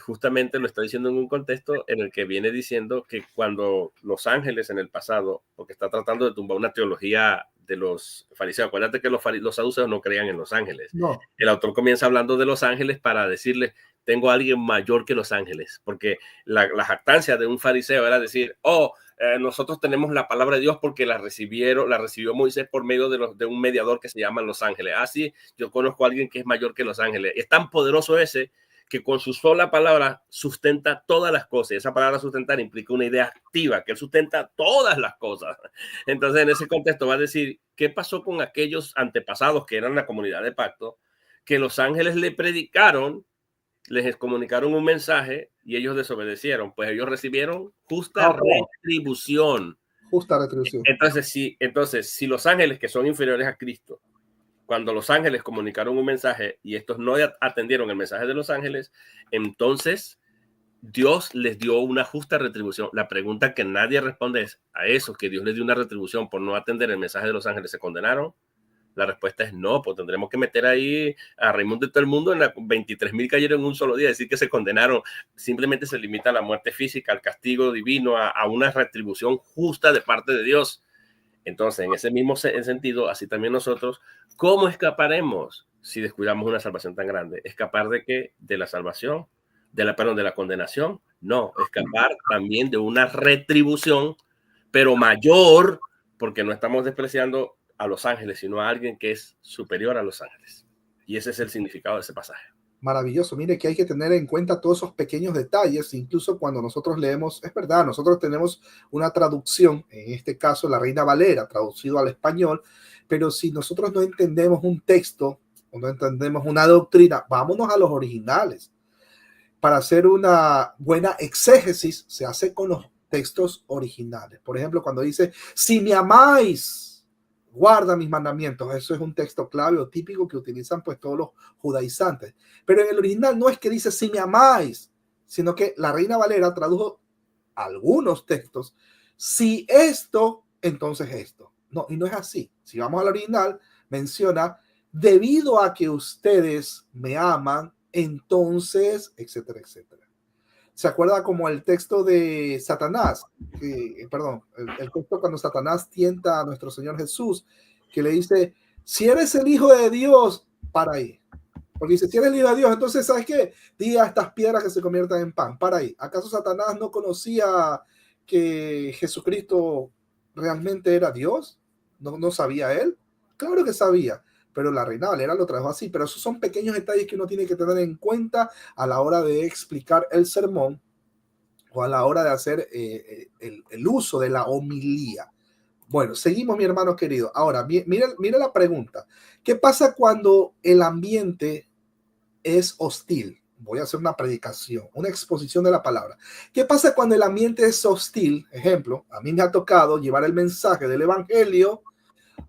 Speaker 2: justamente lo está diciendo en un contexto en el que viene diciendo que cuando los ángeles en el pasado, porque está tratando de tumbar una teología de los fariseos, acuérdate que los saduceos no creían en los ángeles.
Speaker 1: No.
Speaker 2: El autor comienza hablando de los ángeles para decirles, tengo a alguien mayor que los ángeles, porque la jactancia de un fariseo era decir, nosotros tenemos la palabra de Dios porque la recibió Moisés por medio de un mediador que se llama los ángeles. Así yo conozco a alguien que es mayor que los ángeles. Es tan poderoso ese que con su sola palabra sustenta todas las cosas. Y esa palabra sustentar implica una idea activa, que él sustenta todas las cosas. Entonces, en ese contexto va a decir, ¿qué pasó con aquellos antepasados que eran la comunidad de pacto? Que los ángeles le predicaron, les comunicaron un mensaje y ellos desobedecieron. Pues ellos recibieron justa retribución.
Speaker 1: Justa retribución.
Speaker 2: Entonces, si los ángeles que son inferiores a Cristo cuando los ángeles comunicaron un mensaje y estos no atendieron el mensaje de los ángeles, entonces Dios les dio una justa retribución. La pregunta que nadie responde es, ¿a esos que Dios les dio una retribución por no atender el mensaje de los ángeles se condenaron? La respuesta es no, pues tendremos que meter ahí a Raimundo y todo el mundo en la 23,000 cayeron en un solo día, decir que se condenaron. Simplemente se limita a la muerte física, al castigo divino, a una retribución justa de parte de Dios. Entonces, en ese mismo sentido, así también nosotros, ¿cómo escaparemos si descuidamos una salvación tan grande? ¿Escapar de qué? De la salvación, de la condenación. No, escapar también de una retribución, pero mayor, porque no estamos despreciando a los ángeles, sino a alguien que es superior a los ángeles. Y ese es el significado de ese pasaje.
Speaker 1: Maravilloso. Mire que hay que tener en cuenta todos esos pequeños detalles, incluso cuando nosotros leemos, es verdad, nosotros tenemos una traducción, en este caso la Reina Valera, traducido al español, pero si nosotros no entendemos un texto o no entendemos una doctrina, vámonos a los originales. Para hacer una buena exégesis, se hace con los textos originales. Por ejemplo, cuando dice, si me amáis, guarda mis mandamientos. Eso es un texto clave o típico que utilizan pues todos los judaizantes. Pero en el original no es que dice si me amáis, sino que la Reina Valera tradujo algunos textos. Si esto, entonces esto. No, y no es así. Si vamos al original, menciona, debido a que ustedes me aman, entonces, etcétera, etcétera. ¿Se acuerda como el texto de Satanás? Perdón, el texto cuando Satanás tienta a nuestro Señor Jesús, que le dice, si eres el Hijo de Dios, para ahí. Porque dice, si eres el Hijo de Dios, entonces, ¿sabes qué? Di a estas piedras que se conviertan en pan, para ahí. ¿Acaso Satanás no conocía que Jesucristo realmente era Dios? ¿No sabía él? Claro que sabía, pero la Reina Valera lo trajo así. Pero esos son pequeños detalles que uno tiene que tener en cuenta a la hora de explicar el sermón o a la hora de hacer el uso de la homilía. Bueno, seguimos, mi hermano querido. Ahora, mira la pregunta. ¿Qué pasa cuando el ambiente es hostil? Voy a hacer una predicación, una exposición de la palabra. ¿Qué pasa cuando el ambiente es hostil? Ejemplo, a mí me ha tocado llevar el mensaje del evangelio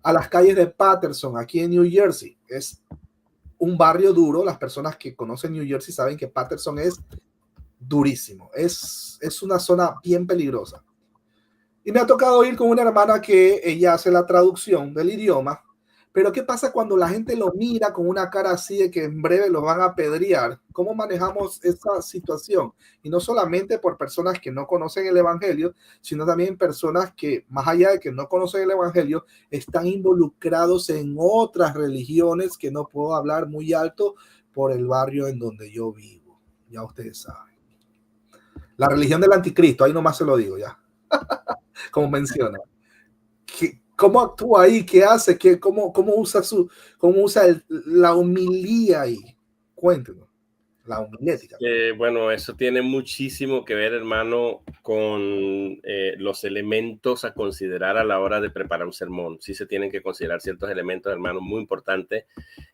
Speaker 1: a las calles de Paterson, aquí en New Jersey. Es un barrio duro. Las personas que conocen New Jersey saben que Paterson es durísimo. Es una zona bien peligrosa. Y me ha tocado ir con una hermana que ella hace la traducción del idioma. Pero ¿qué pasa cuando la gente lo mira con una cara así de que en breve los van a apedrear? ¿Cómo manejamos esa situación? Y no solamente por personas que no conocen el evangelio, sino también personas que, más allá de que no conocen el evangelio, están involucrados en otras religiones que no puedo hablar muy alto por el barrio en donde yo vivo. Ya ustedes saben. La religión del anticristo, ahí nomás se lo digo ya. Como menciona. ¿Cómo actúa ahí? ¿Qué hace? ¿Cómo usa la homilía ahí? Cuéntenos. La homilética.
Speaker 2: Bueno, eso tiene muchísimo que ver, hermano, con los elementos a considerar a la hora de preparar un sermón. Sí se tienen que considerar ciertos elementos, hermano, muy importantes.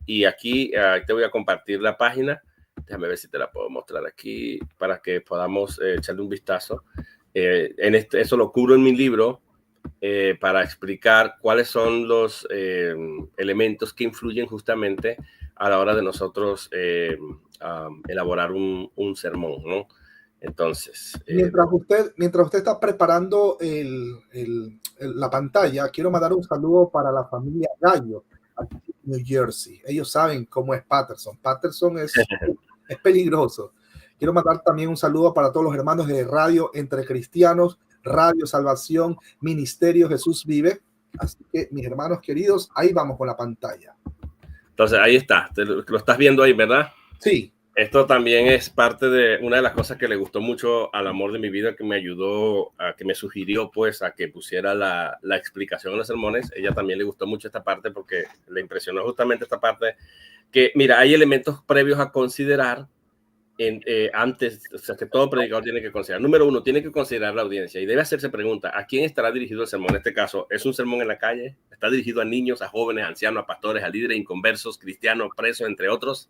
Speaker 2: Y aquí te voy a compartir la página. Déjame ver si te la puedo mostrar aquí para que podamos echarle un vistazo. Eso lo cubro en mi libro para explicar cuáles son los elementos que influyen justamente a la hora de nosotros elaborar un sermón, ¿no? Entonces,
Speaker 1: mientras usted está preparando la pantalla, quiero mandar un saludo para la familia Gallo, aquí en New Jersey. Ellos saben cómo es Paterson. Paterson es peligroso. Quiero mandar también un saludo para todos los hermanos de Radio Entre Cristianos, Radio Salvación, Ministerio Jesús Vive. Así que, mis hermanos queridos, ahí vamos con la pantalla.
Speaker 2: Entonces, ahí está. Lo estás viendo ahí, ¿verdad?
Speaker 1: Sí.
Speaker 2: Esto también es parte de una de las cosas que le gustó mucho al amor de mi vida, que me ayudó, que me sugirió pues a que pusiera la explicación en los sermones. Ella también le gustó mucho esta parte porque le impresionó justamente esta parte que, mira, hay elementos previos a considerar antes, o sea, que todo predicador tiene que considerar. Número uno, tiene que considerar la audiencia y debe hacerse pregunta, ¿a quién estará dirigido el sermón? En este caso, ¿es un sermón en la calle? ¿Está dirigido a niños, a jóvenes, a ancianos, a pastores, a líderes, inconversos, cristianos, presos, entre otros?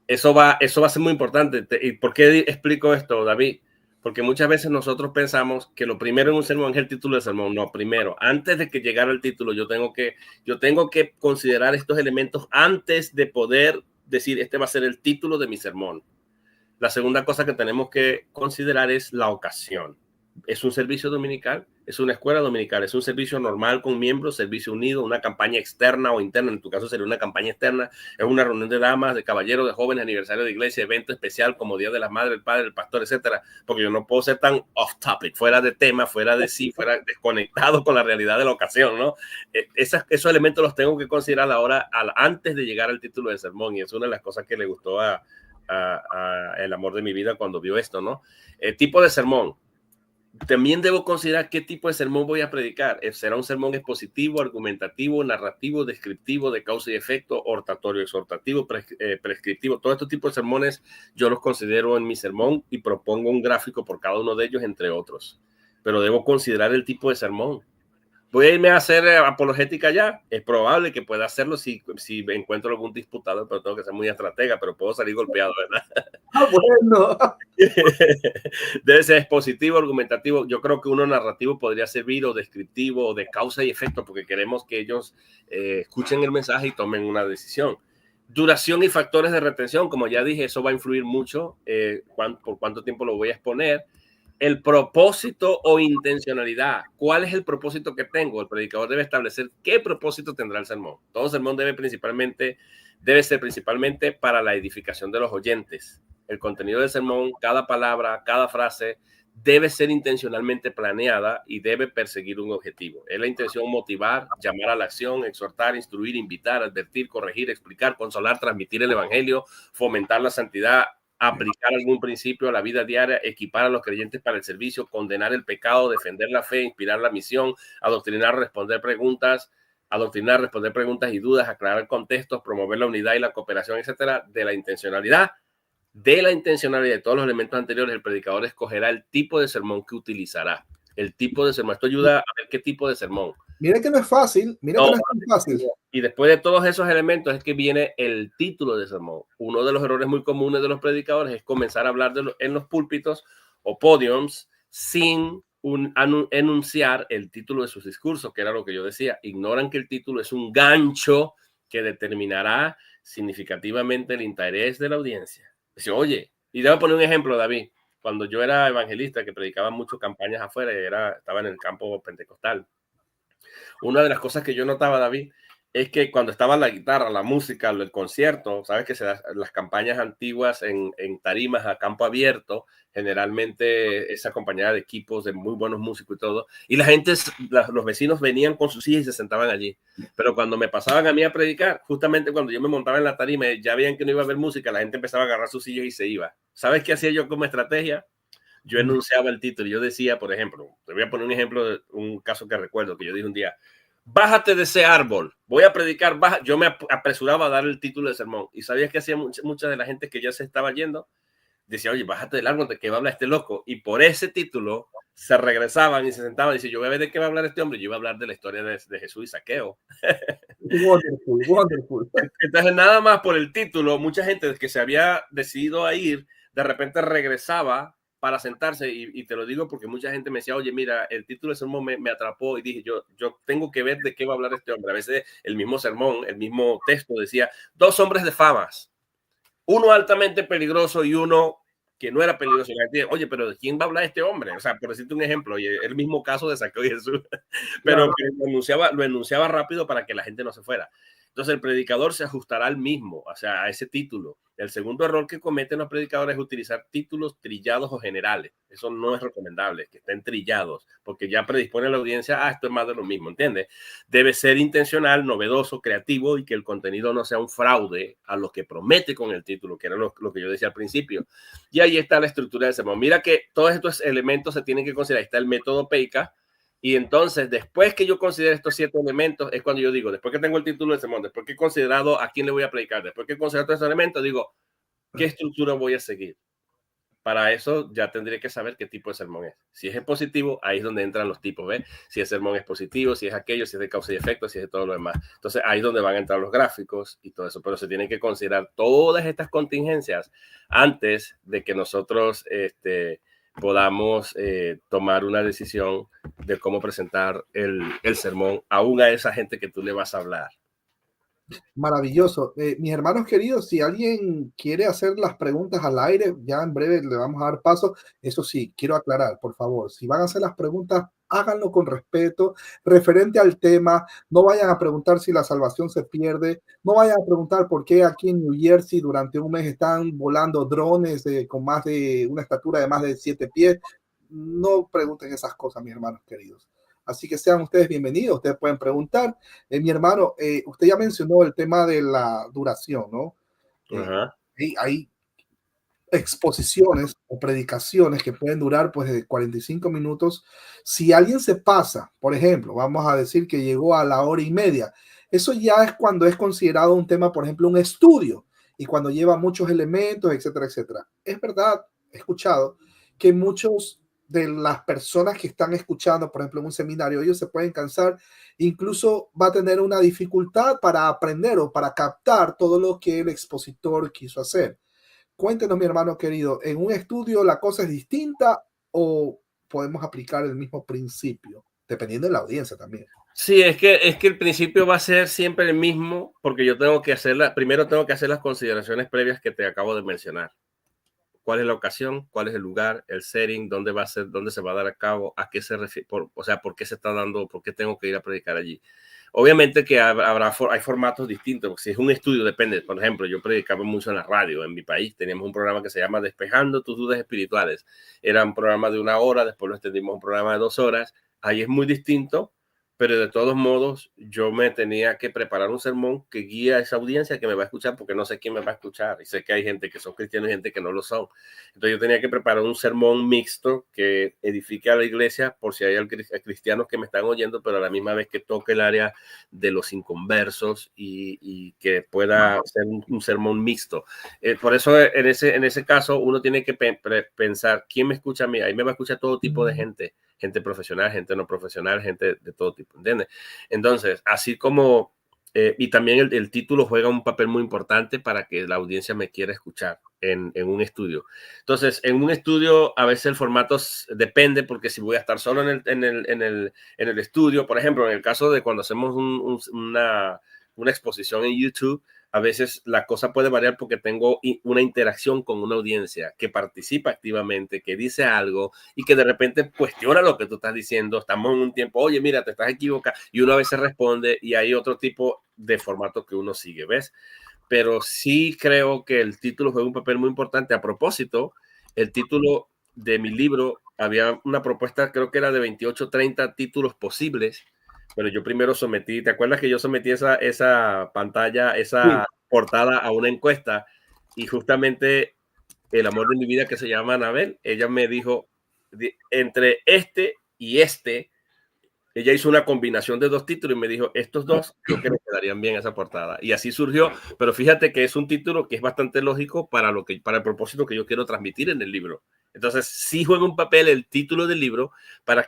Speaker 2: Eso va a ser muy importante. ¿Y por qué explico esto, David? Porque muchas veces nosotros pensamos que lo primero en un sermón es el título del sermón. No, primero, antes de que llegara el título, yo tengo que considerar estos elementos antes de poder decir, este va a ser el título de mi sermón. La segunda cosa que tenemos que considerar es la ocasión. ¿Es un servicio dominical? ¿Es una escuela dominical? ¿Es un servicio normal con miembros, servicio unido, una campaña externa o interna? En tu caso sería una campaña externa. ¿Es una reunión de damas, de caballeros, de jóvenes, aniversario de iglesia, evento especial como Día de las Madres, el Padre, el Pastor, etcétera? Porque yo no puedo ser tan off topic, fuera de tema, fuera de sí, fuera desconectado con la realidad de la ocasión, ¿no? Esos elementos los tengo que considerar ahora antes de llegar al título del sermón, y es una de las cosas que le gustó a el amor de mi vida cuando vio esto, ¿no? Tipo de sermón. También debo considerar qué tipo de sermón voy a predicar. ¿Será un sermón expositivo, argumentativo, narrativo, descriptivo, de causa y efecto, oratorio, exhortativo, prescriptivo? Todos estos tipos de sermones yo los considero en mi sermón y propongo un gráfico por cada uno de ellos, entre otros. Pero debo considerar el tipo de sermón. ¿Voy a irme a hacer apologética ya? Es probable que pueda hacerlo si encuentro algún disputado, pero tengo que ser muy estratega, pero puedo salir golpeado, ¿verdad?
Speaker 1: Ah, bueno.
Speaker 2: Debe ser expositivo, argumentativo. Yo creo que uno narrativo podría servir, o descriptivo, o de causa y efecto, porque queremos que ellos escuchen el mensaje y tomen una decisión. Duración y factores de retención, como ya dije, eso va a influir mucho por cuánto tiempo lo voy a exponer. El propósito o intencionalidad. ¿Cuál es el propósito que tengo? El predicador debe establecer qué propósito tendrá el sermón. Todo sermón debe ser principalmente para la edificación de los oyentes. El contenido del sermón, cada palabra, cada frase, debe ser intencionalmente planeada y debe perseguir un objetivo. Es la intención motivar, llamar a la acción, exhortar, instruir, invitar, advertir, corregir, explicar, consolar, transmitir el evangelio, fomentar la santidad, aplicar algún principio a la vida diaria, equipar a los creyentes para el servicio, condenar el pecado, defender la fe, inspirar la misión, adoctrinar, responder preguntas y dudas, aclarar contextos, promover la unidad y la cooperación, etcétera. De la intencionalidad de todos los elementos anteriores, el predicador escogerá el tipo de sermón que utilizará. El tipo de sermón. Esto ayuda a ver qué tipo de sermón.
Speaker 1: Mira que no es fácil. Mira que no es tan fácil.
Speaker 2: Y después de todos esos elementos es que viene el título de sermón. Uno de los errores muy comunes de los predicadores es comenzar a hablar en los púlpitos o podiums sin enunciar el título de sus discursos, que era lo que yo decía. Ignoran que el título es un gancho que determinará significativamente el interés de la audiencia. Dice, oye, y debo poner un ejemplo, David. Cuando yo era evangelista, que predicaba mucho campañas afuera, estaba en el campo pentecostal. Una de las cosas que yo notaba, David, es que cuando estaba la guitarra, la música, el concierto, sabes que las campañas antiguas en tarimas a campo abierto, generalmente es acompañada de equipos de muy buenos músicos y todo, y los vecinos venían con sus sillas y se sentaban allí. Pero cuando me pasaban a mí a predicar, justamente cuando yo me montaba en la tarima, ya veían que no iba a haber música, la gente empezaba a agarrar sus sillas y se iba. ¿Sabes qué hacía yo como estrategia? Yo enunciaba el título. Yo decía, por ejemplo, te voy a poner un ejemplo de un caso que recuerdo, que yo dije un día: bájate de ese árbol, voy a predicar, baja. Yo me apresuraba a dar el título del sermón. ¿Y sabías que hacía mucha de la gente que ya se estaba yendo? Decía, oye, bájate del árbol, ¿de qué va a hablar este loco? Y por ese título se regresaban y se sentaban y decían, yo voy a ver de qué va a hablar este hombre. Yo iba a hablar de la historia de Jesús y Saqueo.
Speaker 1: Wonderful.
Speaker 2: Entonces, nada más por el título, mucha gente que se había decidido a ir, de repente regresaba para sentarse, y te lo digo porque mucha gente me decía, oye, mira, el título del sermón me atrapó, y dije, yo tengo que ver de qué va a hablar este hombre. A veces el mismo sermón, el mismo texto decía, 2 hombres de famas, uno altamente peligroso y uno que no era peligroso. Y la gente dice, oye, pero ¿de quién va a hablar este hombre? O sea, por decirte un ejemplo, y el mismo caso de Saqueo y Jesús, pero claro, lo enunciaba rápido para que la gente no se fuera. Entonces el predicador se ajustará al mismo, o sea, a ese título. El segundo error que cometen los predicadores es utilizar títulos trillados o generales. Eso no es recomendable, que estén trillados, porque ya predispone a la audiencia, esto es más de lo mismo, ¿entiendes? Debe ser intencional, novedoso, creativo, y que el contenido no sea un fraude a lo que promete con el título, que era lo que yo decía al principio. Y ahí está la estructura del sermón. Mira que todos estos elementos se tienen que considerar. Ahí está el método PEICA. Y entonces, después que yo considero estos 7 elementos, es cuando yo digo, después que tengo el título del sermón, después que he considerado a quién le voy a predicar, después que he considerado todos estos elementos, digo, ¿qué estructura voy a seguir? Para eso ya tendría que saber qué tipo de sermón es. Si es expositivo, ahí es donde entran los tipos, ¿ves? Si el sermón es positivo, si es aquello, si es de causa y efecto, si es de todo lo demás. Entonces, ahí es donde van a entrar los gráficos y todo eso. Pero se tienen que considerar todas estas contingencias antes de que nosotros podamos tomar una decisión de cómo presentar el sermón aún a esa gente que tú le vas a hablar.
Speaker 1: Maravilloso. Mis hermanos queridos, si alguien quiere hacer las preguntas al aire, ya en breve le vamos a dar paso. Eso sí, quiero aclarar, por favor, si van a hacer las preguntas, háganlo con respeto, referente al tema. No vayan a preguntar si la salvación se pierde. No vayan a preguntar por qué aquí en New Jersey durante un mes están volando drones con más de una estatura de más de 7 pies. No pregunten esas cosas, mis hermanos queridos. Así que sean ustedes bienvenidos. Ustedes pueden preguntar. Mi hermano, usted ya mencionó el tema de la duración, ¿no?
Speaker 2: Ajá.
Speaker 1: Hay exposiciones o predicaciones que pueden durar pues de 45 minutos. Si alguien se pasa, por ejemplo, vamos a decir que llegó a la hora y media, eso ya es cuando es considerado un tema, por ejemplo, un estudio, y cuando lleva muchos elementos, etcétera, etcétera. Es verdad, he escuchado que muchos de las personas que están escuchando, por ejemplo, en un seminario, ellos se pueden cansar, incluso va a tener una dificultad para aprender o para captar todo lo que el expositor quiso hacer. Cuéntenos, mi hermano querido, ¿en un estudio la cosa es distinta o podemos aplicar el mismo principio? Dependiendo de la audiencia también.
Speaker 2: Sí, es que el principio va a ser siempre el mismo, porque yo tengo que primero tengo que hacer las consideraciones previas que te acabo de mencionar. ¿Cuál es la ocasión? ¿Cuál es el lugar? El setting, ¿dónde va a ser? ¿Dónde se va a dar a cabo? ¿A qué se refiere? O sea, ¿por qué se está dando? ¿Por qué tengo que ir a predicar allí? Obviamente que hay formatos distintos, porque si es un estudio depende. Por ejemplo, yo predicaba mucho en la radio en mi país. Teníamos un programa que se llama Despejando tus dudas espirituales. Era un programa de 1 hora, después lo extendimos a un programa de 2 horas. Ahí es muy distinto, pero de todos modos yo me tenía que preparar un sermón que guía a esa audiencia que me va a escuchar, porque no sé quién me va a escuchar y sé que hay gente que son cristianos y gente que no lo son. Entonces yo tenía que preparar un sermón mixto que edifique a la iglesia por si hay cristianos que me están oyendo, pero a la misma vez que toque el área de los inconversos y que pueda ser un sermón mixto. Por eso en ese caso uno tiene que pensar quién me escucha a mí. Ahí me va a escuchar todo tipo de gente. Gente profesional, gente no profesional, gente de todo tipo, ¿entiendes? Entonces, así como, y también el título juega un papel muy importante para que la audiencia me quiera escuchar en un estudio. Entonces, en un estudio a veces el formato depende, porque si voy a estar solo en el estudio, por ejemplo, en el caso de cuando hacemos una exposición en YouTube, a veces la cosa puede variar porque tengo una interacción con una audiencia que participa activamente, que dice algo y que de repente cuestiona lo que tú estás diciendo. Estamos en un tiempo, oye, mira, te estás equivocando, y uno a veces responde y hay otro tipo de formato que uno sigue, ¿ves? Pero sí creo que el título juega un papel muy importante. A propósito, el título de mi libro, había una propuesta, creo que era de 28, 30 títulos posibles, pero yo primero sometí, ¿te acuerdas que yo sometí esa pantalla, esa portada a una encuesta? Y justamente el amor de mi vida, que se llama Anabel, ella me dijo, entre este y este, ella hizo una combinación de 2 títulos y me dijo, estos 2 creo que le quedarían bien a esa portada. Y así surgió, pero fíjate que es un título que es bastante lógico para el propósito que yo quiero transmitir en el libro. Entonces, sí juega un papel el título del libro para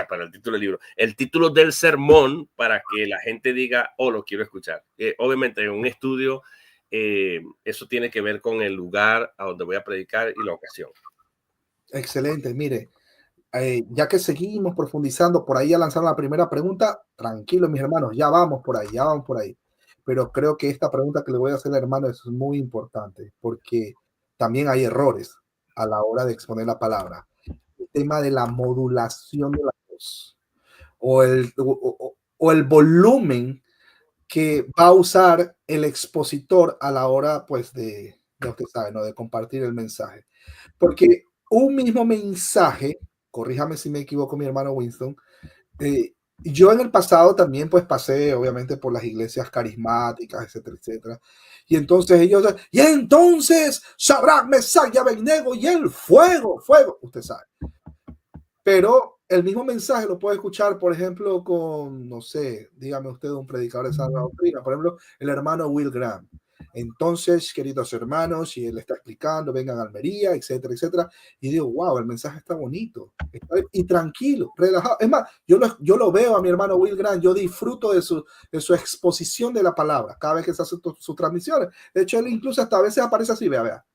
Speaker 2: para el título del libro, el título del sermón para que la gente diga, oh, lo quiero escuchar. Obviamente, en un estudio, eso tiene que ver con el lugar a donde voy a predicar y la ocasión.
Speaker 1: Excelente, mire. Ya que seguimos profundizando, por ahí a lanzar la primera pregunta, tranquilo mis hermanos, ya vamos por ahí, ya vamos por ahí. Pero creo que esta pregunta que le voy a hacer al hermano es muy importante, porque también hay errores a la hora de exponer la palabra. El tema de la modulación de la voz o el volumen que va a usar el expositor a la hora, pues, ya usted sabe, ¿no? De compartir el mensaje. Porque un mismo mensaje, corríjame si me equivoco, mi hermano Winston, yo en el pasado también pues pasé obviamente por las iglesias carismáticas, etcétera, etcétera. Y entonces y entonces Sabrán, Mesach y Abednego y el fuego, fuego, usted sabe. Pero el mismo mensaje lo puede escuchar, por ejemplo, con, no sé, dígame usted, un predicador de sana doctrina, por ejemplo, el hermano Will Graham. Entonces, queridos hermanos, y él está explicando, vengan a Almería, etcétera, etcétera. Y digo, wow, el mensaje está bonito. Y tranquilo, relajado. Es más, yo lo veo a mi hermano Will Graham, yo disfruto de su exposición de la palabra cada vez que se hace sus transmisiones. De hecho, él incluso hasta a veces aparece así, vea,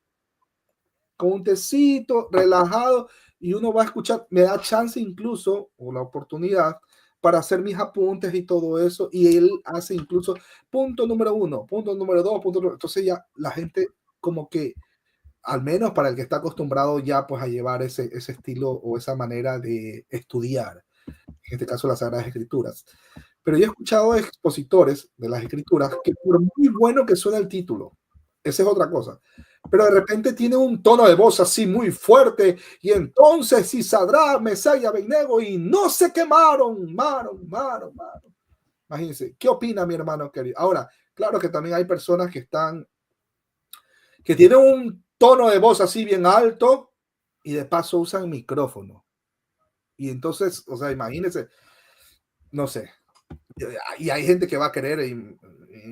Speaker 1: con un tecito, relajado. y uno va a escuchar, me da chance incluso, o la oportunidad, para hacer mis apuntes y todo eso, y él hace incluso punto número 1, punto número 2, entonces ya la gente como que, al menos para el que está acostumbrado ya pues a llevar ese estilo o esa manera de estudiar, en este caso las Sagradas Escrituras. Pero yo he escuchado expositores de las Escrituras que por muy bueno que suene el título, esa es otra cosa, pero de repente tiene un tono de voz así muy fuerte y entonces si Sadrach, Mesach y Abednego y no se quemaron, maron. Imagínense, ¿qué opina mi hermano querido? Ahora, claro que también hay personas que tienen un tono de voz así bien alto y de paso usan micrófono. Y entonces, o sea, imagínense, no sé, y hay gente que va a querer en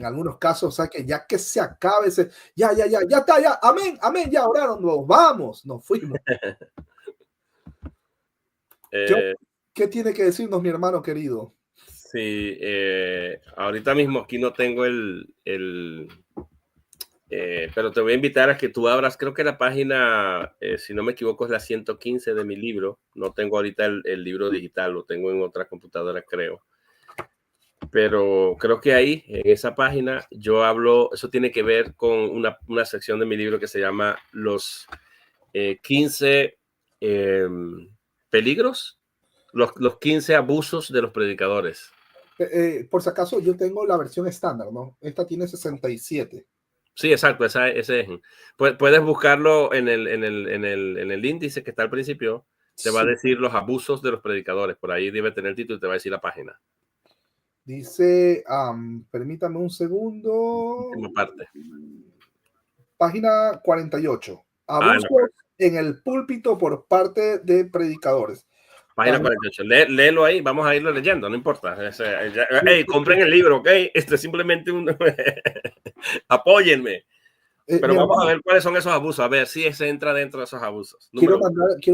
Speaker 1: algunos casos, o sea, que ya que se acabe ese, ya está, ya, amén, ya oraron, nos fuimos. ¿Qué tiene que decirnos mi hermano querido?
Speaker 2: Sí, ahorita mismo aquí no tengo pero te voy a invitar a que tú abras, creo que la página, si no me equivoco, es la 115 de mi libro. No tengo ahorita el libro digital, lo tengo en otra computadora, creo. Pero creo que ahí, en esa página, yo hablo, eso tiene que ver con una sección de mi libro que se llama Los 15 peligros, los 15 abusos de los predicadores.
Speaker 1: Por si acaso, yo tengo la versión estándar, ¿no? Esta tiene 67.
Speaker 2: Sí, exacto, ese es. Puedes buscarlo en el índice que está al principio, te va a decir los abusos de los predicadores, por ahí debe tener el título y te va a decir la página.
Speaker 1: Dice, permítame un segundo.
Speaker 2: Última parte.
Speaker 1: Página 48. Abusos en el púlpito por parte de predicadores.
Speaker 2: Página 48. Léelo ahí, vamos a irlo leyendo, no importa. Hey, compren el libro, ¿ok? Este es simplemente un... Apóyenme. Pero vamos a ver cuáles son esos abusos, a ver si se entra dentro de esos abusos.
Speaker 1: Quiero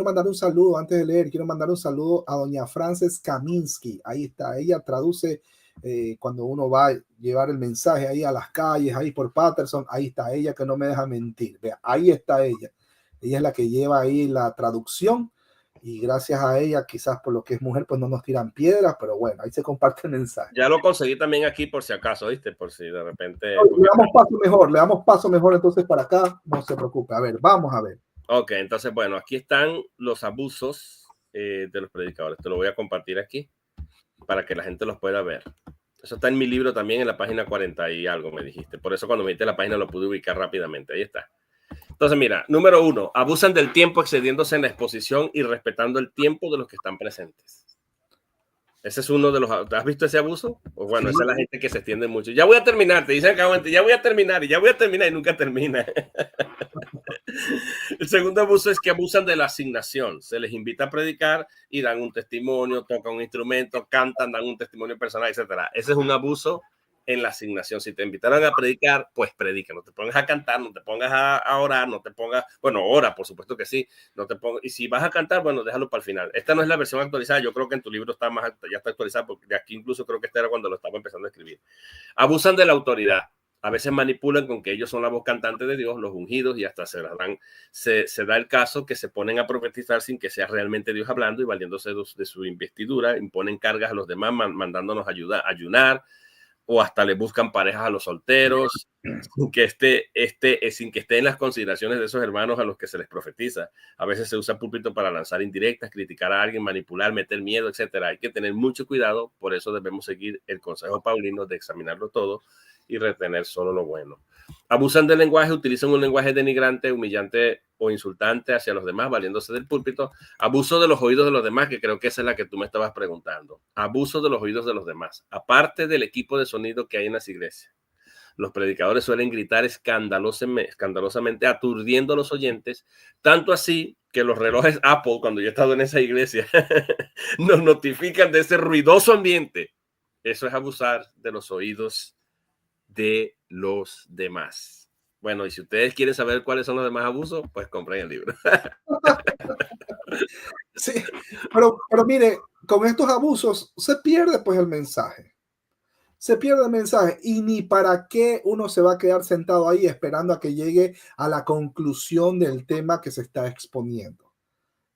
Speaker 1: mandar un saludo, antes de leer, quiero mandar un saludo a doña Frances Kaminsky. Ahí está, ella traduce cuando uno va a llevar el mensaje ahí a las calles, ahí por Patterson, ahí está ella que no me deja mentir. Vea, ahí está ella. Ella es la que lleva ahí la traducción y gracias a ella, quizás por lo que es mujer, pues no nos tiran piedras, pero bueno, ahí se comparte el mensaje.
Speaker 2: Ya lo conseguí también aquí por si acaso, ¿viste? Por si de repente...
Speaker 1: Le damos paso mejor entonces para acá, no se preocupe. A ver, vamos a ver.
Speaker 2: Ok, entonces, bueno, aquí están los abusos de los predicadores. Te lo voy a compartir aquí para que la gente los pueda ver. Eso está en mi libro también en la página 40 y algo, me dijiste. Por eso cuando me diste la página lo pude ubicar rápidamente. Ahí está. Entonces, mira, número 1, abusan del tiempo excediéndose en la exposición y respetando el tiempo de los que están presentes. Ese es uno de los... ¿Has visto ese abuso? O bueno, sí. Esa es la gente que se extiende mucho. Ya voy a terminar, te dicen que ya voy a terminar y nunca termina. El segundo abuso es que abusan de la asignación. Se les invita a predicar y dan un testimonio, tocan un instrumento, cantan, dan un testimonio personal, etc. Ese es un abuso en la asignación. Si te invitaron a predicar, pues predica. No te pongas a cantar, no te pongas a orar, no te pongas... Bueno, ora, por supuesto que sí. No te pongas... Y si vas a cantar, bueno, déjalo para el final. Esta no es la versión actualizada. Yo creo que en tu libro está más... Ya está actualizada, porque de aquí incluso creo que esta era cuando lo estaba empezando a escribir. Abusan de la autoridad. A veces manipulan con que ellos son la voz cantante de Dios, los ungidos, y hasta se da el caso que se ponen a profetizar sin que sea realmente Dios hablando y valiéndose de su investidura, imponen cargas a los demás, mandándonos ayunar, o hasta le buscan parejas a los solteros, sin que esté en las consideraciones de esos hermanos a los que se les profetiza. A veces se usa púlpito para lanzar indirectas, criticar a alguien, manipular, meter miedo, etcétera. Hay que tener mucho cuidado, por eso debemos seguir el consejo paulino de examinarlo todo y retener solo lo bueno. Abusan del lenguaje, utilizan un lenguaje denigrante, humillante o insultante hacia los demás, valiéndose del púlpito. Abuso de los oídos de los demás, que creo que esa es la que tú me estabas preguntando. Abuso de los oídos de los demás. Aparte del equipo de sonido que hay en las iglesias, los predicadores suelen gritar escandalosamente, aturdiendo a los oyentes, tanto así que los relojes Apple, cuando yo he estado en esa iglesia, nos notifican de ese ruidoso ambiente. Eso es abusar de los oídos de los demás. Bueno, y si ustedes quieren saber cuáles son los demás abusos, pues compren el libro.
Speaker 1: Sí, pero mire, con estos abusos se pierde pues el mensaje. Se pierde el mensaje y ni para qué uno se va a quedar sentado ahí esperando a que llegue a la conclusión del tema que se está exponiendo.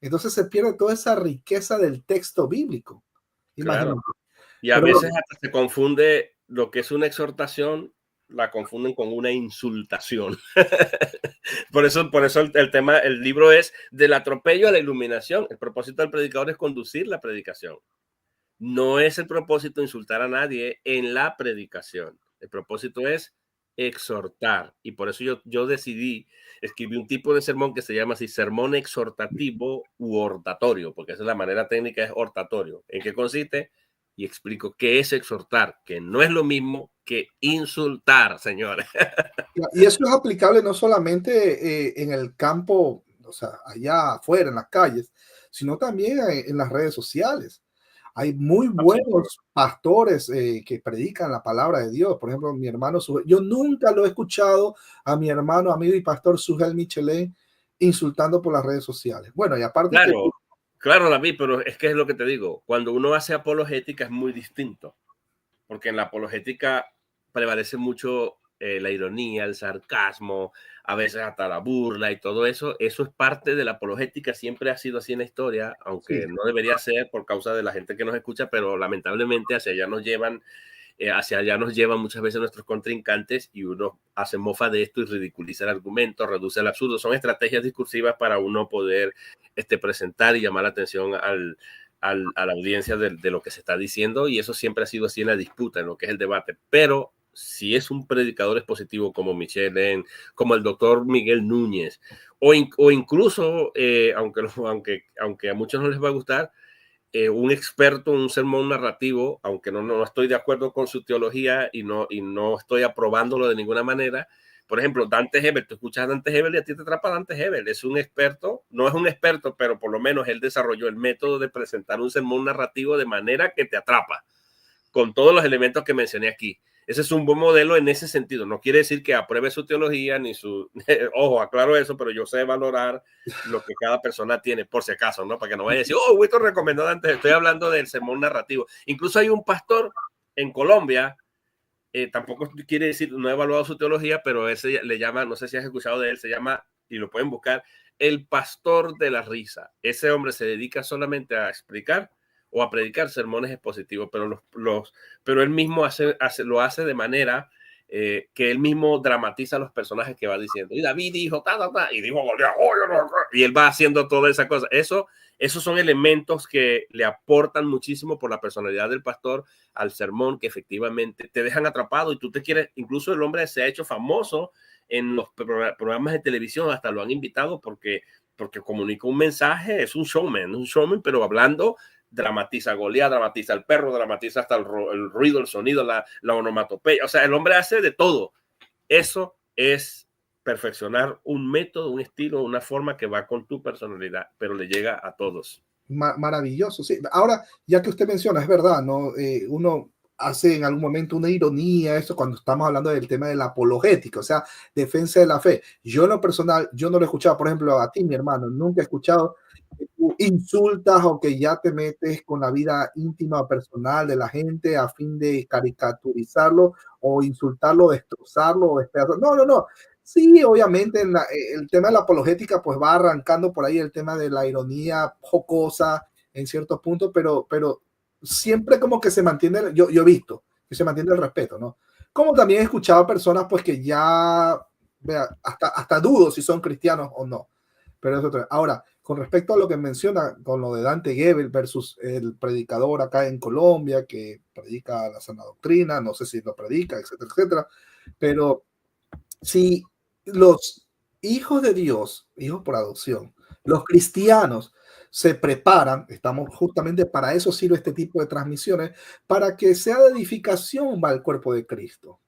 Speaker 1: Entonces se pierde toda esa riqueza del texto bíblico.
Speaker 2: Claro.
Speaker 1: Imagínate.
Speaker 2: Y a
Speaker 1: Pero
Speaker 2: veces hasta se confunde lo que es una exhortación, la confunden con una insultación. por eso el tema, el libro es del atropello a la iluminación. El propósito del predicador es conducir la predicación. No es el propósito insultar a nadie en la predicación. El propósito es exhortar. Y por eso yo decidí escribir un tipo de sermón que se llama así, sermón exhortativo u hortatorio, porque esa es la manera técnica, es hortatorio. ¿En qué consiste? Y explico qué es exhortar, que no es lo mismo que insultar, señores.
Speaker 1: y eso es aplicable no solamente en el campo, o sea, allá afuera, en las calles, sino también en las redes sociales. Hay muy buenos pastores que predican la palabra de Dios. Por ejemplo, mi hermano, yo nunca lo he escuchado a mi hermano, amigo y pastor Sugel Michelin insultando por las redes sociales. Bueno, y aparte que...
Speaker 2: Claro, claro, David, pero es que es lo que te digo. Cuando uno hace apologética es muy distinto, porque en la apologética prevalece mucho la ironía, el sarcasmo, a veces hasta la burla y todo eso. Eso es parte de la apologética, siempre ha sido así en la historia,
Speaker 1: Sí,
Speaker 2: aunque no debería ser por causa de la gente que nos escucha, pero lamentablemente hacia allá nos llevan muchas veces nuestros contrincantes y uno hace mofa de esto y ridiculiza el argumento, reduce el absurdo. Son estrategias discursivas para uno poder presentar y llamar la atención a la audiencia de lo que se está diciendo, y eso siempre ha sido así en la disputa, en lo que es el debate. Pero si es un predicador expositivo como Michelin, como el doctor Miguel Núñez, o incluso, aunque a muchos no les va a gustar, un experto en un sermón narrativo, aunque no estoy de acuerdo con su teología y no estoy aprobándolo de ninguna manera. Por ejemplo, Dante Hebel, tú escuchas a Dante Hebel y a ti te atrapa Dante Hebel. Es un experto, no es un experto, pero por lo menos él desarrolló el método de presentar un sermón narrativo de manera que te atrapa, con todos los elementos que mencioné aquí. Ese es un buen modelo en ese sentido. No quiere decir que apruebe su teología ni su... Ojo, aclaro eso, pero yo sé valorar lo que cada persona tiene, por si acaso, ¿no? Para que no vaya a decir, oh, Víctor recomendó antes, estoy hablando del sermón narrativo. Incluso hay un pastor en Colombia, tampoco quiere decir, no he evaluado su teología, pero ese le llama, no sé si has escuchado de él, se llama, y lo pueden buscar, el pastor de la risa. Ese hombre se dedica solamente a explicar o a predicar sermones expositivos, pero él mismo lo hace de manera que él mismo dramatiza los personajes que va diciendo. Y David dijo, y dijo, y él va haciendo toda esa cosa. Esos son elementos que le aportan muchísimo por la personalidad del pastor al sermón, que efectivamente te dejan atrapado y tú te quieres, incluso el hombre se ha hecho famoso en los programas de televisión, hasta lo han invitado porque comunica un mensaje, es un showman, pero hablando, dramatiza Goliat, dramatiza el perro, dramatiza hasta el ruido, el sonido, la onomatopeya. O sea, el hombre hace de todo. Eso es perfeccionar un método, un estilo, una forma que va con tu personalidad, pero le llega a todos.
Speaker 1: Maravilloso, sí. Ahora, ya que usted menciona, es verdad, ¿no? Uno hace en algún momento una ironía, eso cuando estamos hablando del tema de la apologética, o sea, defensa de la fe. Yo en lo personal, yo no lo he escuchado, por ejemplo, a ti, mi hermano, nunca he escuchado que tú insultas o que ya te metes con la vida íntima o personal de la gente a fin de caricaturizarlo o insultarlo, destrozarlo o despedazarlo. No, no, no. Sí, obviamente el tema de la apologética pues va arrancando por ahí el tema de la ironía jocosa en ciertos puntos, pero siempre como que se mantiene, yo he visto que se mantiene el respeto, ¿no? Como también he escuchado personas pues que ya, vea, hasta dudo si son cristianos o no, pero es otra. Ahora, con respecto a lo que menciona, con lo de Dante Gebel versus el predicador acá en Colombia que predica la sana doctrina, no sé si lo predica, etcétera, etcétera, pero si los hijos de Dios, hijos por adopción, los cristianos se preparan, estamos justamente para eso sirve este tipo de transmisiones, para que sea de edificación va el cuerpo de Cristo,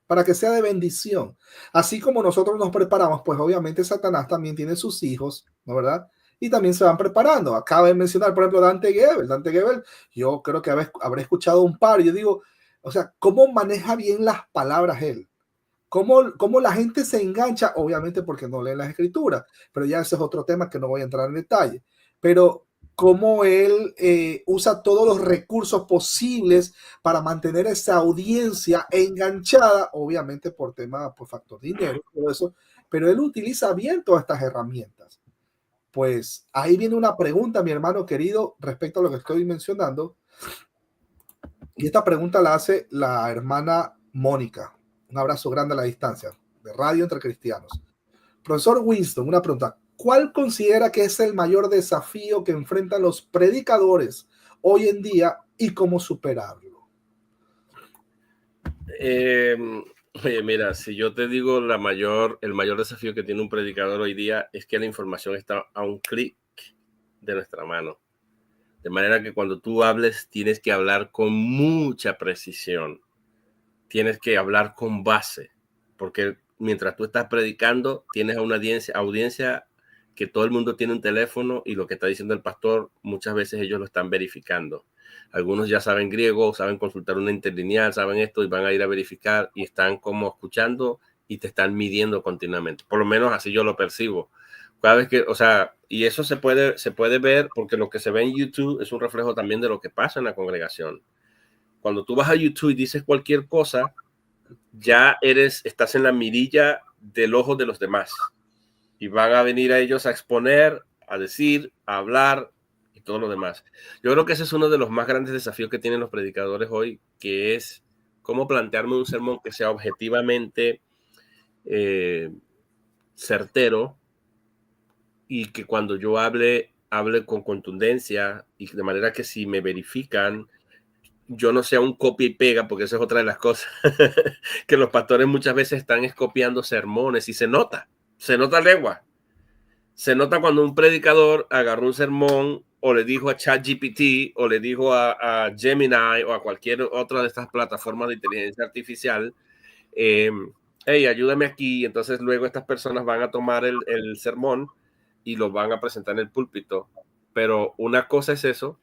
Speaker 1: para que sea de bendición. Así como nosotros nos preparamos, pues obviamente Satanás también tiene sus hijos, ¿no verdad? Y también se van preparando. Acaba de mencionar, por ejemplo, Dante Gebel. Dante Gebel, yo creo que habré escuchado un par. Yo digo, o sea, ¿cómo maneja bien las palabras él? ¿Cómo la gente se engancha? Obviamente porque no leen las escrituras, pero ya ese es otro tema que no voy a entrar en detalle. Pero cómo él usa todos los recursos posibles para mantener esa audiencia enganchada, obviamente por factor dinero, todo eso, pero él utiliza bien todas estas herramientas. Pues ahí viene una pregunta, mi hermano querido, respecto a lo que estoy mencionando. Y esta pregunta la hace la hermana Mónica. Un abrazo grande a la distancia, de Radio Entre Cristianos. Profesor Winston, una pregunta. ¿Cuál considera que es el mayor desafío que enfrentan los predicadores hoy en día y cómo superarlo?
Speaker 2: Oye, mira, si yo te digo el mayor desafío que tiene un predicador hoy día es que la información está a un clic de nuestra mano. De manera que cuando tú hables, tienes que hablar con mucha precisión. Tienes que hablar con base, porque mientras tú estás predicando, tienes a una audiencia que todo el mundo tiene un teléfono y lo que está diciendo el pastor, muchas veces ellos lo están verificando. Algunos ya saben griego, saben consultar una interlineal, saben esto y van a ir a verificar y están como escuchando y te están midiendo continuamente. Por lo menos así yo lo percibo. Cada vez que, o sea, y eso se puede ver porque lo que se ve en YouTube es un reflejo también de lo que pasa en la congregación. Cuando tú vas a YouTube y dices cualquier cosa, ya estás en la mirilla del ojo de los demás y van a venir a ellos a exponer, a decir, a hablar y todo lo demás. Yo creo que ese es uno de los más grandes desafíos que tienen los predicadores hoy, que es cómo plantearme un sermón que sea objetivamente certero y que cuando yo hable con contundencia y de manera que si me verifican, yo no sea un copia y pega, porque eso es otra de las cosas, que los pastores muchas veces están copiando sermones y se nota legua. Se nota cuando un predicador agarró un sermón o le dijo a ChatGPT o le dijo a Gemini o a cualquier otra de estas plataformas de inteligencia artificial, hey, ayúdame aquí. Entonces luego estas personas van a tomar el sermón y lo van a presentar en el púlpito. Pero una cosa es eso,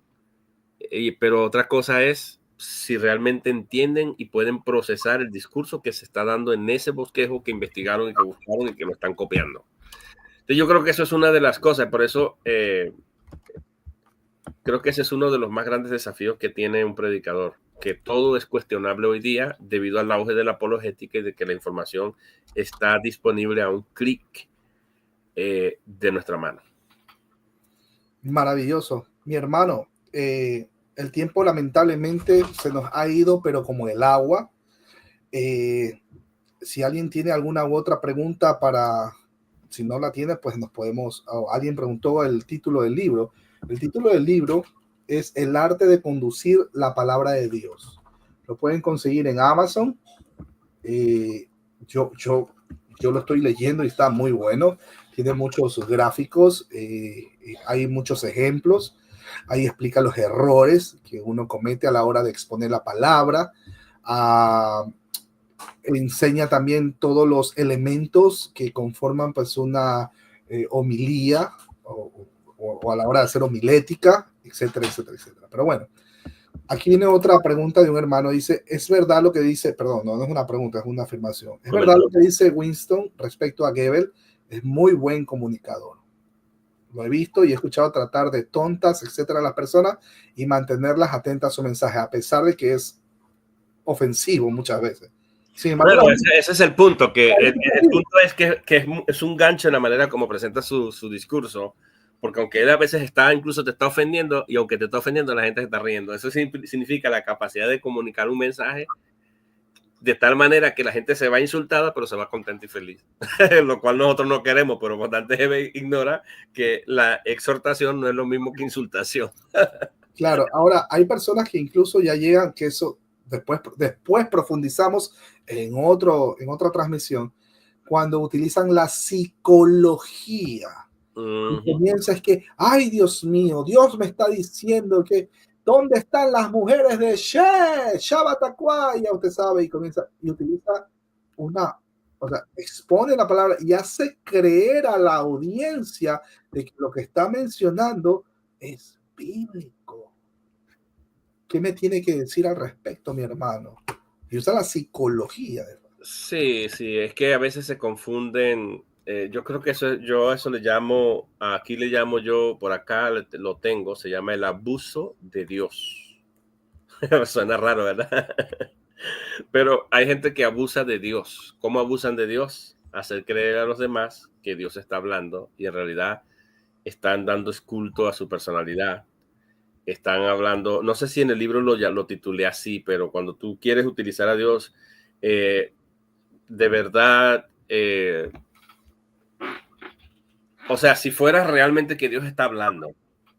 Speaker 2: pero otra cosa es si realmente entienden y pueden procesar el discurso que se está dando en ese bosquejo que investigaron y que buscaron y que lo están copiando. Entonces yo creo que eso es una de las cosas, por eso creo que ese es uno de los más grandes desafíos que tiene un predicador, que todo es cuestionable hoy día debido al auge de la apologética y de que la información está disponible a un clic de nuestra mano.
Speaker 1: Maravilloso. Mi hermano, el tiempo lamentablemente se nos ha ido, pero como el agua. Si alguien tiene alguna u otra pregunta si no la tiene, pues nos podemos, alguien preguntó el título del libro. El título del libro es El arte de conducir la palabra de Dios. Lo pueden conseguir en Amazon. Yo lo estoy leyendo y está muy bueno. Tiene muchos gráficos, hay muchos ejemplos. Ahí explica los errores que uno comete a la hora de exponer la palabra. Enseña también todos los elementos que conforman pues una homilía o a la hora de hacer homilética, etcétera, etcétera, etcétera. Pero bueno, aquí viene otra pregunta de un hermano. Dice, ¿es verdad lo que dice? Perdón, no es una pregunta, es una afirmación. ¿Es verdad lo que dice Winston respecto a Goebbels? Es muy buen comunicador. Lo he visto y he escuchado tratar de tontas, etcétera, a las personas y mantenerlas atentas a su mensaje, a pesar de que es ofensivo muchas veces.
Speaker 2: Sin embargo, bueno, ese es el punto, que el punto es que es un gancho en la manera como presenta su discurso, porque aunque él a veces incluso te está ofendiendo, y aunque te está ofendiendo, la gente se está riendo. Eso significa la capacidad de comunicar un mensaje de tal manera que la gente se va insultada, pero se va contenta y feliz. Lo cual nosotros no queremos, pero bastante gente ignora que la exhortación no es lo mismo que insultación.
Speaker 1: Claro, ahora hay personas que incluso ya llegan, que eso después profundizamos en otra transmisión, cuando utilizan la psicología. Y comienza es que, ay Dios mío, Dios me está diciendo que ¿dónde están las mujeres de Shabatakwaya? Usted sabe, y comienza y utiliza expone la palabra y hace creer a la audiencia de que lo que está mencionando es bíblico. ¿Qué me tiene que decir al respecto, mi hermano? Y usa la psicología.
Speaker 2: Sí, es que a veces se confunden. Yo creo que eso le llamo, aquí le llamo yo, por acá lo tengo, se llama el abuso de Dios. Suena raro, ¿verdad? Pero hay gente que abusa de Dios. ¿Cómo abusan de Dios? Hacer creer a los demás que Dios está hablando y en realidad están dando culto a su personalidad, están hablando, no sé si en el libro lo titulé así, pero cuando tú quieres utilizar a Dios, de verdad, o sea, si fuera realmente que Dios está hablando,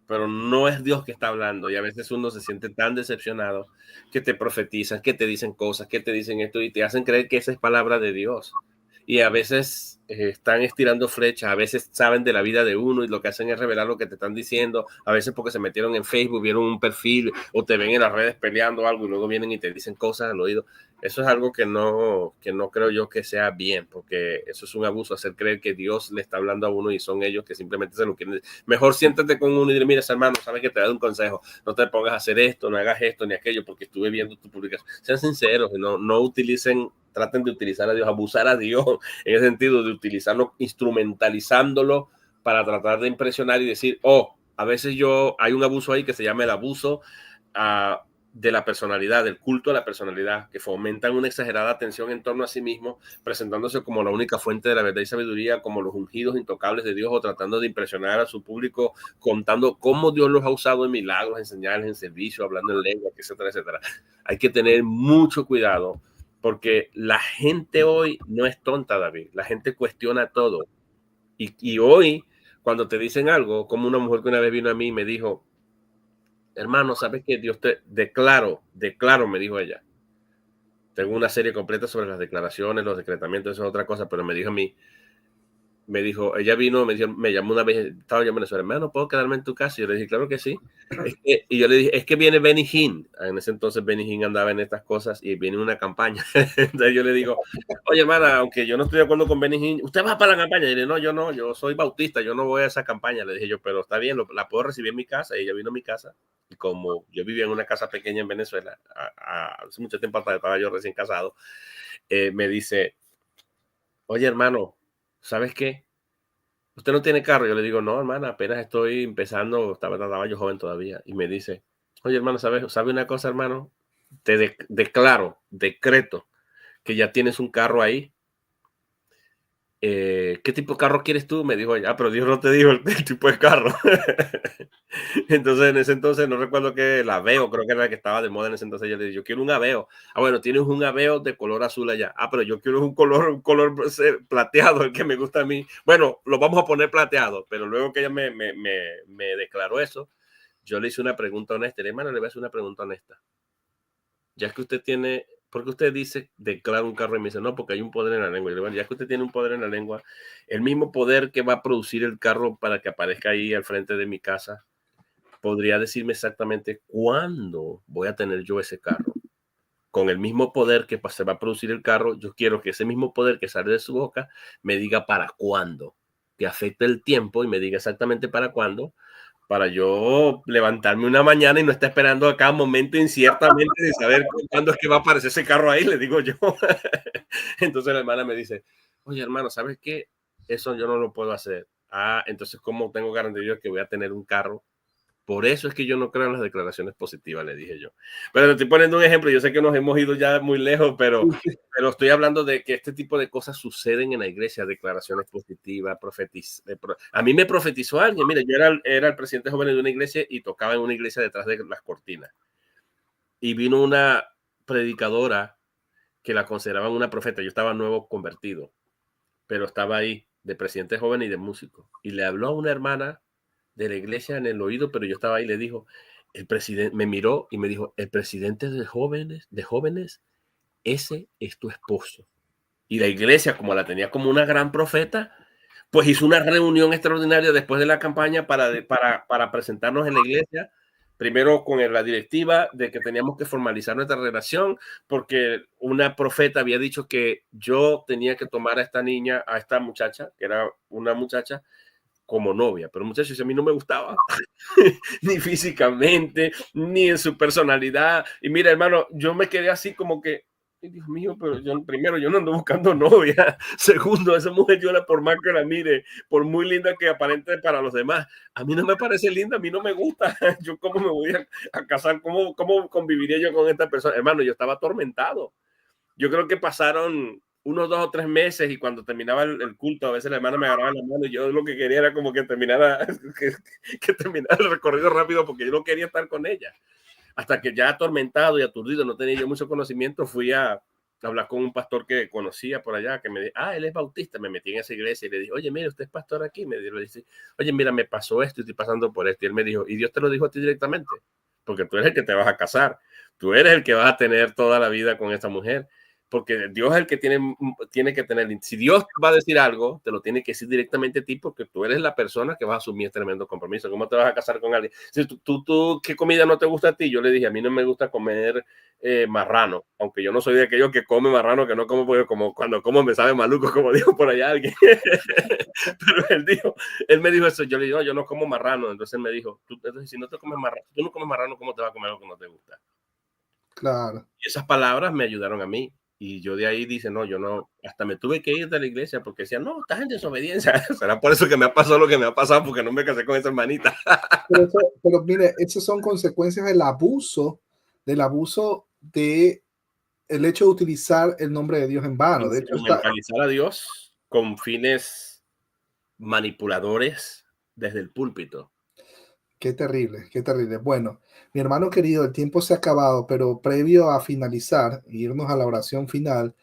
Speaker 2: pero no es Dios que está hablando, y a veces uno se siente tan decepcionado que te profetizan, que te dicen cosas, que te dicen esto y te hacen creer que esa es palabra de Dios. Y a veces están estirando flechas, a veces saben de la vida de uno y lo que hacen es revelar lo que te están diciendo, a veces porque se metieron en Facebook, vieron un perfil o te ven en las redes peleando algo y luego vienen y te dicen cosas al oído. Eso es algo que no creo yo que sea bien, porque eso es un abuso, hacer creer que Dios le está hablando a uno y son ellos que simplemente se lo quieren. Mejor siéntate con uno y dile, mira, hermano, sabes que te da un consejo, no te pongas a hacer esto, no hagas esto ni aquello, porque estuve viendo tu publicación. Sean sinceros, no utilicen, traten de utilizar a Dios, abusar a Dios, en el sentido de utilizarlo, instrumentalizándolo para tratar de impresionar y decir, oh, a veces hay un abuso ahí que se llama el abuso de la personalidad, del culto a la personalidad, que fomentan una exagerada atención en torno a sí mismo, presentándose como la única fuente de la verdad y sabiduría, como los ungidos intocables de Dios, o tratando de impresionar a su público, contando cómo Dios los ha usado en milagros, en señales, en servicio, hablando en lengua, etcétera, etcétera. Hay que tener mucho cuidado, porque la gente hoy no es tonta, David. La gente cuestiona todo. Y hoy, cuando te dicen algo, como una mujer que una vez vino a mí y me dijo, hermano, ¿sabes qué? Dios te declaro, me dijo ella. Tengo una serie completa sobre las declaraciones, los decretamientos, eso es otra cosa, pero me dijo a mí, ella vino, me llamó una vez, estaba yo en Venezuela, hermano, ¿puedo quedarme en tu casa? Y yo le dije, claro que sí. Y yo le dije, es que viene Benny Hinn. En ese entonces Benny Hinn andaba en estas cosas y viene una campaña. Entonces yo le digo, oye, hermana, aunque yo no estoy de acuerdo con Benny Hinn, ¿usted va para la campaña? Y le dije, no, yo soy bautista, yo no voy a esa campaña. Le dije yo, pero está bien, la puedo recibir en mi casa. Y ella vino a mi casa. Y como yo vivía en una casa pequeña en Venezuela, hace mucho tiempo estaba yo recién casado, me dice, oye, hermano, ¿sabes qué? ¿Usted no tiene carro? Yo le digo, no, hermana, apenas estoy empezando, estaba yo joven todavía. Y me dice, oye, hermano, ¿sabe una cosa, hermano? Te decreto que ya tienes un carro ahí. ¿Qué tipo de carro quieres tú? Me dijo, pero Dios no te dijo el tipo de carro. Entonces, en ese entonces, no recuerdo qué, el Aveo, creo que era la que estaba de moda en ese entonces. Yo le dije, yo quiero un Aveo. Bueno, tienes un Aveo de color azul allá. Pero yo quiero un color plateado, el que me gusta a mí. Bueno, lo vamos a poner plateado. Pero luego que ella me declaró eso, yo le hice una pregunta honesta. Hermano, le voy a hacer una pregunta honesta. Ya que usted tiene, porque usted dice, declara un carro y me dice, no, porque hay un poder en la lengua. Y le digo, ya que usted tiene un poder en la lengua, el mismo poder que va a producir el carro para que aparezca ahí al frente de mi casa, podría decirme exactamente cuándo voy a tener yo ese carro. Con el mismo poder que se va a producir el carro, yo quiero que ese mismo poder que sale de su boca me diga para cuándo, que afecte el tiempo y me diga exactamente para cuándo, para yo levantarme una mañana y no estar esperando a cada momento inciertamente de saber cuándo es que va a aparecer ese carro ahí, le digo yo. Entonces la hermana me dice, oye, hermano, ¿sabes qué? Eso yo no lo puedo hacer. Entonces, ¿cómo tengo garantía de que voy a tener un carro? Por eso es que yo no creo en las declaraciones positivas, le dije yo. Pero te estoy poniendo un ejemplo. Yo sé que nos hemos ido ya muy lejos, pero estoy hablando de que este tipo de cosas suceden en la iglesia, declaraciones positivas, a mí me profetizó alguien. Mira, yo era el presidente joven de una iglesia y tocaba en una iglesia detrás de las cortinas. Y vino una predicadora que la consideraban una profeta. Yo estaba nuevo convertido, pero estaba ahí de presidente joven y de músico. Y le habló a una hermana de la iglesia en el oído, pero yo estaba ahí y le dijo, el presidente me miró y me dijo, el presidente de jóvenes, ese es tu esposo. Y la iglesia, como la tenía como una gran profeta, pues hizo una reunión extraordinaria después de la campaña para presentarnos en la iglesia, primero con la directiva de que teníamos que formalizar nuestra relación, porque una profeta había dicho que yo tenía que tomar a esta niña, a esta muchacha, que era una muchacha, como novia, pero muchachos, a mí no me gustaba, ni físicamente, ni en su personalidad. Y mira, hermano, yo me quedé así como que, Dios mío, pero primero, yo no ando buscando novia. Segundo, esa mujer, por más que la mire, por muy linda que aparente para los demás, a mí no me parece linda, a mí no me gusta. Yo cómo me voy a casar, ¿cómo conviviría yo con esta persona? Hermano, yo estaba atormentado. Yo creo que pasaron unos 2 o 3 meses, y cuando terminaba el culto, a veces la hermana me agarraba la mano y yo lo que quería era como que terminara, que terminara el recorrido rápido, porque yo no quería estar con ella. Hasta que ya atormentado y aturdido, no tenía yo mucho conocimiento, fui a hablar con un pastor que conocía por allá, que me dijo, él es bautista. Me metí en esa iglesia y le dije, oye, mire, usted es pastor aquí. Me dice, oye, mira, me pasó esto y estoy pasando por esto. Y él me dijo, ¿y Dios te lo dijo a ti directamente? Porque tú eres el que te vas a casar, tú eres el que vas a tener toda la vida con esta mujer, porque Dios es el que tiene que tener. Si Dios va a decir algo, te lo tiene que decir directamente a ti, porque tú eres la persona que va a asumir este tremendo compromiso. ¿Cómo te vas a casar con alguien? Si tú, ¿qué comida no te gusta a ti? Yo le dije, a mí no me gusta comer marrano, aunque yo no soy de aquellos que come marrano, que no como, porque como cuando como me sabe maluco, como dijo por allá alguien. Pero él me dijo eso. Yo le dije, no, yo no como marrano. Entonces él me dijo, entonces, si no te comes marrano, tú no comes marrano, ¿cómo te vas a comer algo que no te gusta?
Speaker 1: Claro.
Speaker 2: Y esas palabras me ayudaron a mí. Y yo de ahí dice, no, yo no, hasta me tuve que ir de la iglesia porque decía, no, estás en desobediencia. Será por eso que me ha pasado lo que me ha pasado, porque no me casé con esa hermanita.
Speaker 1: Pero mire, esas son consecuencias del abuso de el hecho de utilizar el nombre de Dios en vano. De hecho,
Speaker 2: Instrumentalizar a Dios con fines manipuladores desde el púlpito.
Speaker 1: qué terrible, qué terrible. Bueno, mi hermano querido, el tiempo se ha acabado, pero previo a finalizar e irnos a la oración final,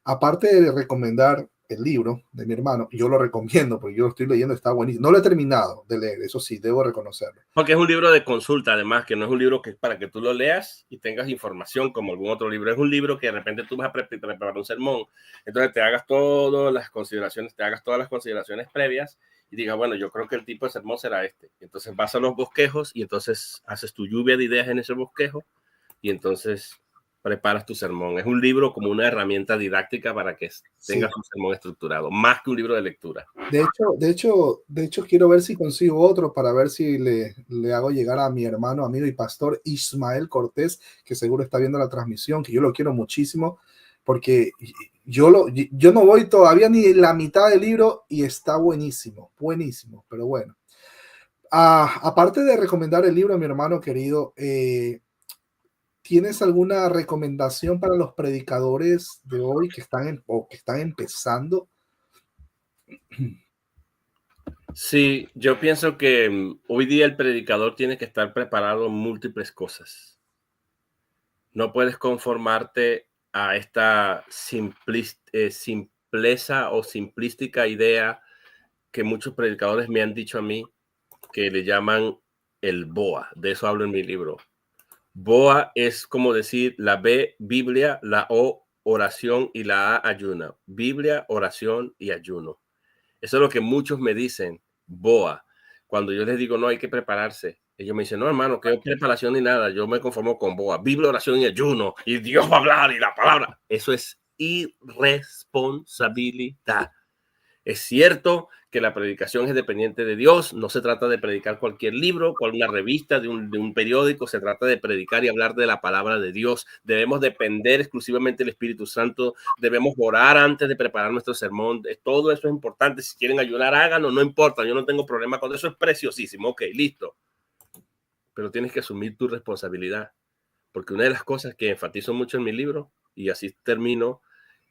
Speaker 1: aparte de recomendar el libro de mi hermano, yo lo recomiendo porque yo lo estoy leyendo, está buenísimo. No lo he terminado de leer, eso sí, debo reconocerlo.
Speaker 2: Porque es un libro de consulta, además, que no es un libro que es para que tú lo leas y tengas información como algún otro libro. Es un libro que de repente tú vas a preparar un sermón, entonces te hagas todas las consideraciones previas y digas, bueno, yo creo que el tipo de sermón será este. Entonces vas a los bosquejos y entonces haces tu lluvia de ideas en ese bosquejo y entonces preparas tu sermón. Es un libro como una herramienta didáctica para que tengas un sermón estructurado, más que un libro de lectura.
Speaker 1: De hecho, quiero ver si consigo otro para ver si le hago llegar a mi hermano, amigo y pastor Ismael Cortés, que seguro está viendo la transmisión, que yo lo quiero muchísimo, porque yo no voy todavía ni la mitad del libro y está buenísimo, buenísimo, pero bueno. Aparte de recomendar el libro a mi hermano querido, ¿tienes alguna recomendación para los predicadores de hoy que que están empezando?
Speaker 2: Sí, yo pienso que hoy día el predicador tiene que estar preparado en múltiples cosas. No puedes conformarte a esta simpleza o simplística idea que muchos predicadores me han dicho a mí, que le llaman el BOA. De eso hablo en mi libro. BOA es como decir la B, Biblia, la O, oración, y la A, ayuna. Biblia, oración y ayuno. Eso es lo que muchos me dicen, BOA. Cuando yo les digo, no, hay que prepararse. Ellos me dicen, no, hermano, que preparación ni nada. Yo me conformo con BOA. Biblia, oración y ayuno. Y Dios va a hablar y la palabra. Eso es irresponsabilidad. Es cierto que la predicación es dependiente de Dios. No se trata de predicar cualquier libro, una revista, de un periódico. Se trata de predicar y hablar de la palabra de Dios. Debemos depender exclusivamente del Espíritu Santo. Debemos orar antes de preparar nuestro sermón. Todo eso es importante. Si quieren ayunar, háganlo. No importa. Yo no tengo problema con eso. Es preciosísimo. Ok, listo. Pero tienes que asumir tu responsabilidad. Porque una de las cosas que enfatizo mucho en mi libro, y así termino,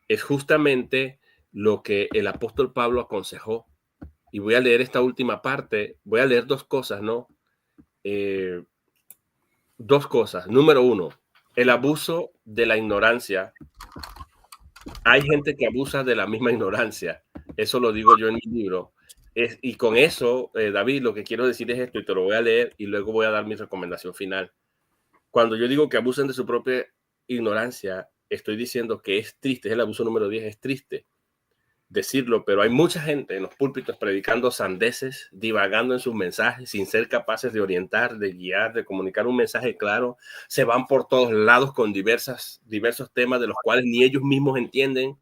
Speaker 2: es justamente lo que el apóstol Pablo aconsejó. Y voy a leer esta última parte. Voy a leer dos cosas, ¿no? Dos cosas. Número uno, el abuso de la ignorancia. Hay gente que abusa de la misma ignorancia. Eso lo digo yo en mi libro. Y con eso, David, lo que quiero decir es esto, y te lo voy a leer y luego voy a dar mi recomendación final. Cuando yo digo que abusen de su propia ignorancia, estoy diciendo que es triste. Es el abuso número 10, es triste decirlo, pero hay mucha gente en los púlpitos predicando sandeces, divagando en sus mensajes, sin ser capaces de orientar, de guiar, de comunicar un mensaje claro. Se van por todos lados con diversos temas de los cuales ni ellos mismos entienden.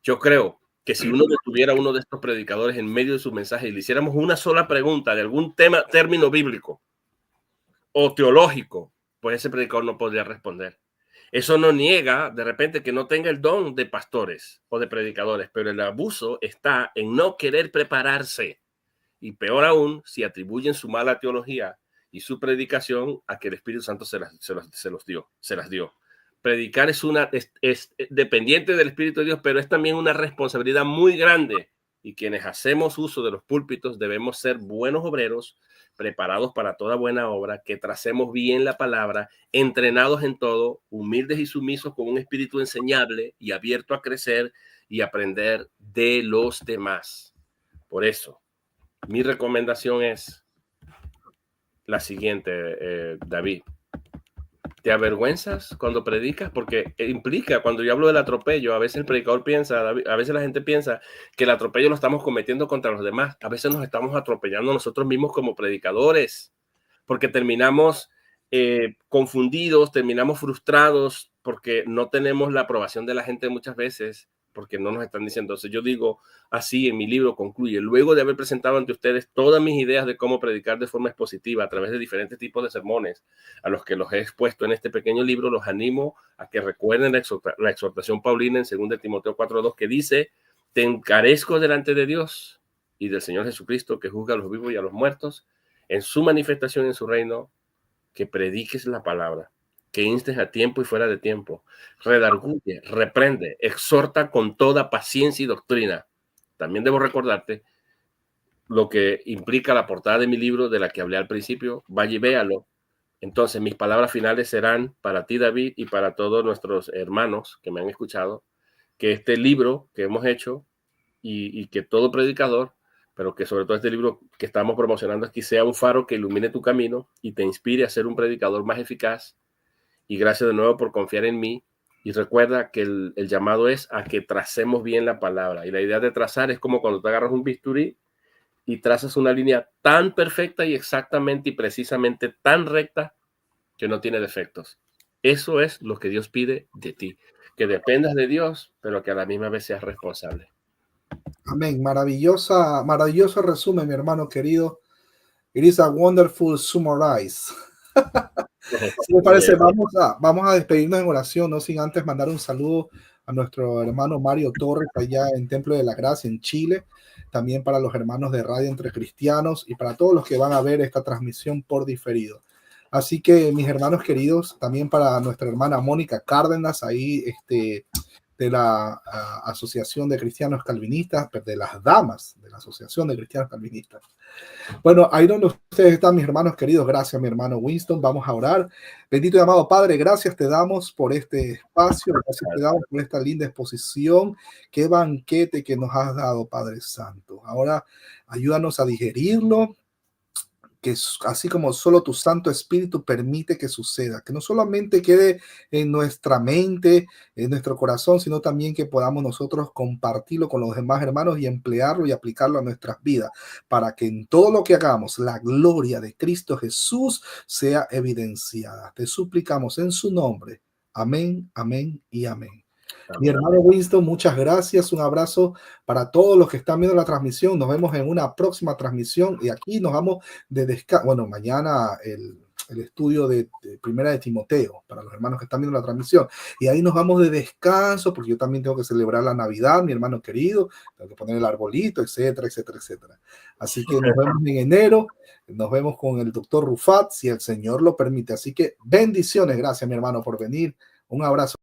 Speaker 2: Yo creo que si uno detuviera a uno de estos predicadores en medio de su mensaje y le hiciéramos una sola pregunta de algún término bíblico o teológico, pues ese predicador no podría responder. Eso no niega de repente que no tenga el don de pastores o de predicadores, pero el abuso está en no querer prepararse. Y peor aún, si atribuyen su mala teología y su predicación a que el Espíritu Santo se las dio. predicar es dependiente del Espíritu de Dios, pero es también una responsabilidad muy grande. Y quienes hacemos uso de los púlpitos debemos ser buenos obreros, preparados para toda buena obra, que tracemos bien la palabra, entrenados en todo, humildes y sumisos, con un espíritu enseñable y abierto a crecer y aprender de los demás. Por eso, mi recomendación es la siguiente, David. ¿Te avergüenzas cuando predicas? Porque implica, cuando yo hablo del atropello, a veces el predicador piensa, a veces la gente piensa que el atropello lo estamos cometiendo contra los demás. A veces nos estamos atropellando nosotros mismos como predicadores, porque terminamos confundidos, terminamos frustrados, porque no tenemos la aprobación de la gente muchas veces, porque no nos están diciendo. Entonces yo digo así en mi libro, concluye: luego de haber presentado ante ustedes todas mis ideas de cómo predicar de forma expositiva a través de diferentes tipos de sermones a los que los he expuesto en este pequeño libro, los animo a que recuerden la exhortación paulina en 2 Timoteo 4:2, que dice: te encarezco delante de Dios y del Señor Jesucristo, que juzga a los vivos y a los muertos, en su manifestación en su reino, que prediques la palabra, que instes a tiempo y fuera de tiempo, redarguye, reprende, exhorta con toda paciencia y doctrina. También debo recordarte lo que implica la portada de mi libro, de la que hablé al principio. Vaya y véalo. Entonces, mis palabras finales serán para ti, David, y para todos nuestros hermanos que me han escuchado, que este libro que hemos hecho y que todo predicador, pero que sobre todo este libro que estamos promocionando aquí, sea un faro que ilumine tu camino y te inspire a ser un predicador más eficaz. Y gracias de nuevo por confiar en mí. Y recuerda que el llamado es a que tracemos bien la palabra. Y la idea de trazar es como cuando te agarras un bisturí y trazas una línea tan perfecta y exactamente y precisamente tan recta que no tiene defectos. Eso es lo que Dios pide de ti, que dependas de Dios, pero que a la misma vez seas responsable.
Speaker 1: Amén. Maravilloso resumen, mi hermano querido. It is a wonderful summarize. Si me parece, vamos a despedirnos en oración, no sin antes mandar un saludo a nuestro hermano Mario Torres, allá en Templo de la Gracia, en Chile. También para los hermanos de Radio Entre Cristianos y para todos los que van a ver esta transmisión por diferido. Así que, mis hermanos queridos, también para nuestra hermana Mónica Cárdenas, ahí de la Asociación de Cristianos Calvinistas, de las damas de la Asociación de Cristianos Calvinistas. Bueno, ahí donde ustedes están, mis hermanos queridos. Gracias, mi hermano Winston. Vamos a orar. Bendito y amado Padre, gracias te damos por este espacio, gracias te damos por esta linda exposición. Qué banquete que nos has dado, Padre Santo. Ahora ayúdanos a digerirlo, que así como solo tu Santo Espíritu permite que suceda, que no solamente quede en nuestra mente, en nuestro corazón, sino también que podamos nosotros compartirlo con los demás hermanos y emplearlo y aplicarlo a nuestras vidas, para que en todo lo que hagamos la gloria de Cristo Jesús sea evidenciada. Te suplicamos en su nombre. Amén, amén y amén. Mi hermano Winston, muchas gracias. Un abrazo para todos los que están viendo la transmisión. Nos vemos en una próxima transmisión y aquí nos vamos de descanso. Bueno, mañana el estudio de Primera de Timoteo para los hermanos que están viendo la transmisión. Y ahí nos vamos de descanso porque yo también tengo que celebrar la Navidad, mi hermano querido. Tengo que poner el arbolito, etcétera, etcétera, etcétera. Así que nos vemos en enero. Nos vemos con el doctor Rufat, si el Señor lo permite. Así que bendiciones. Gracias, mi hermano, por venir. Un abrazo.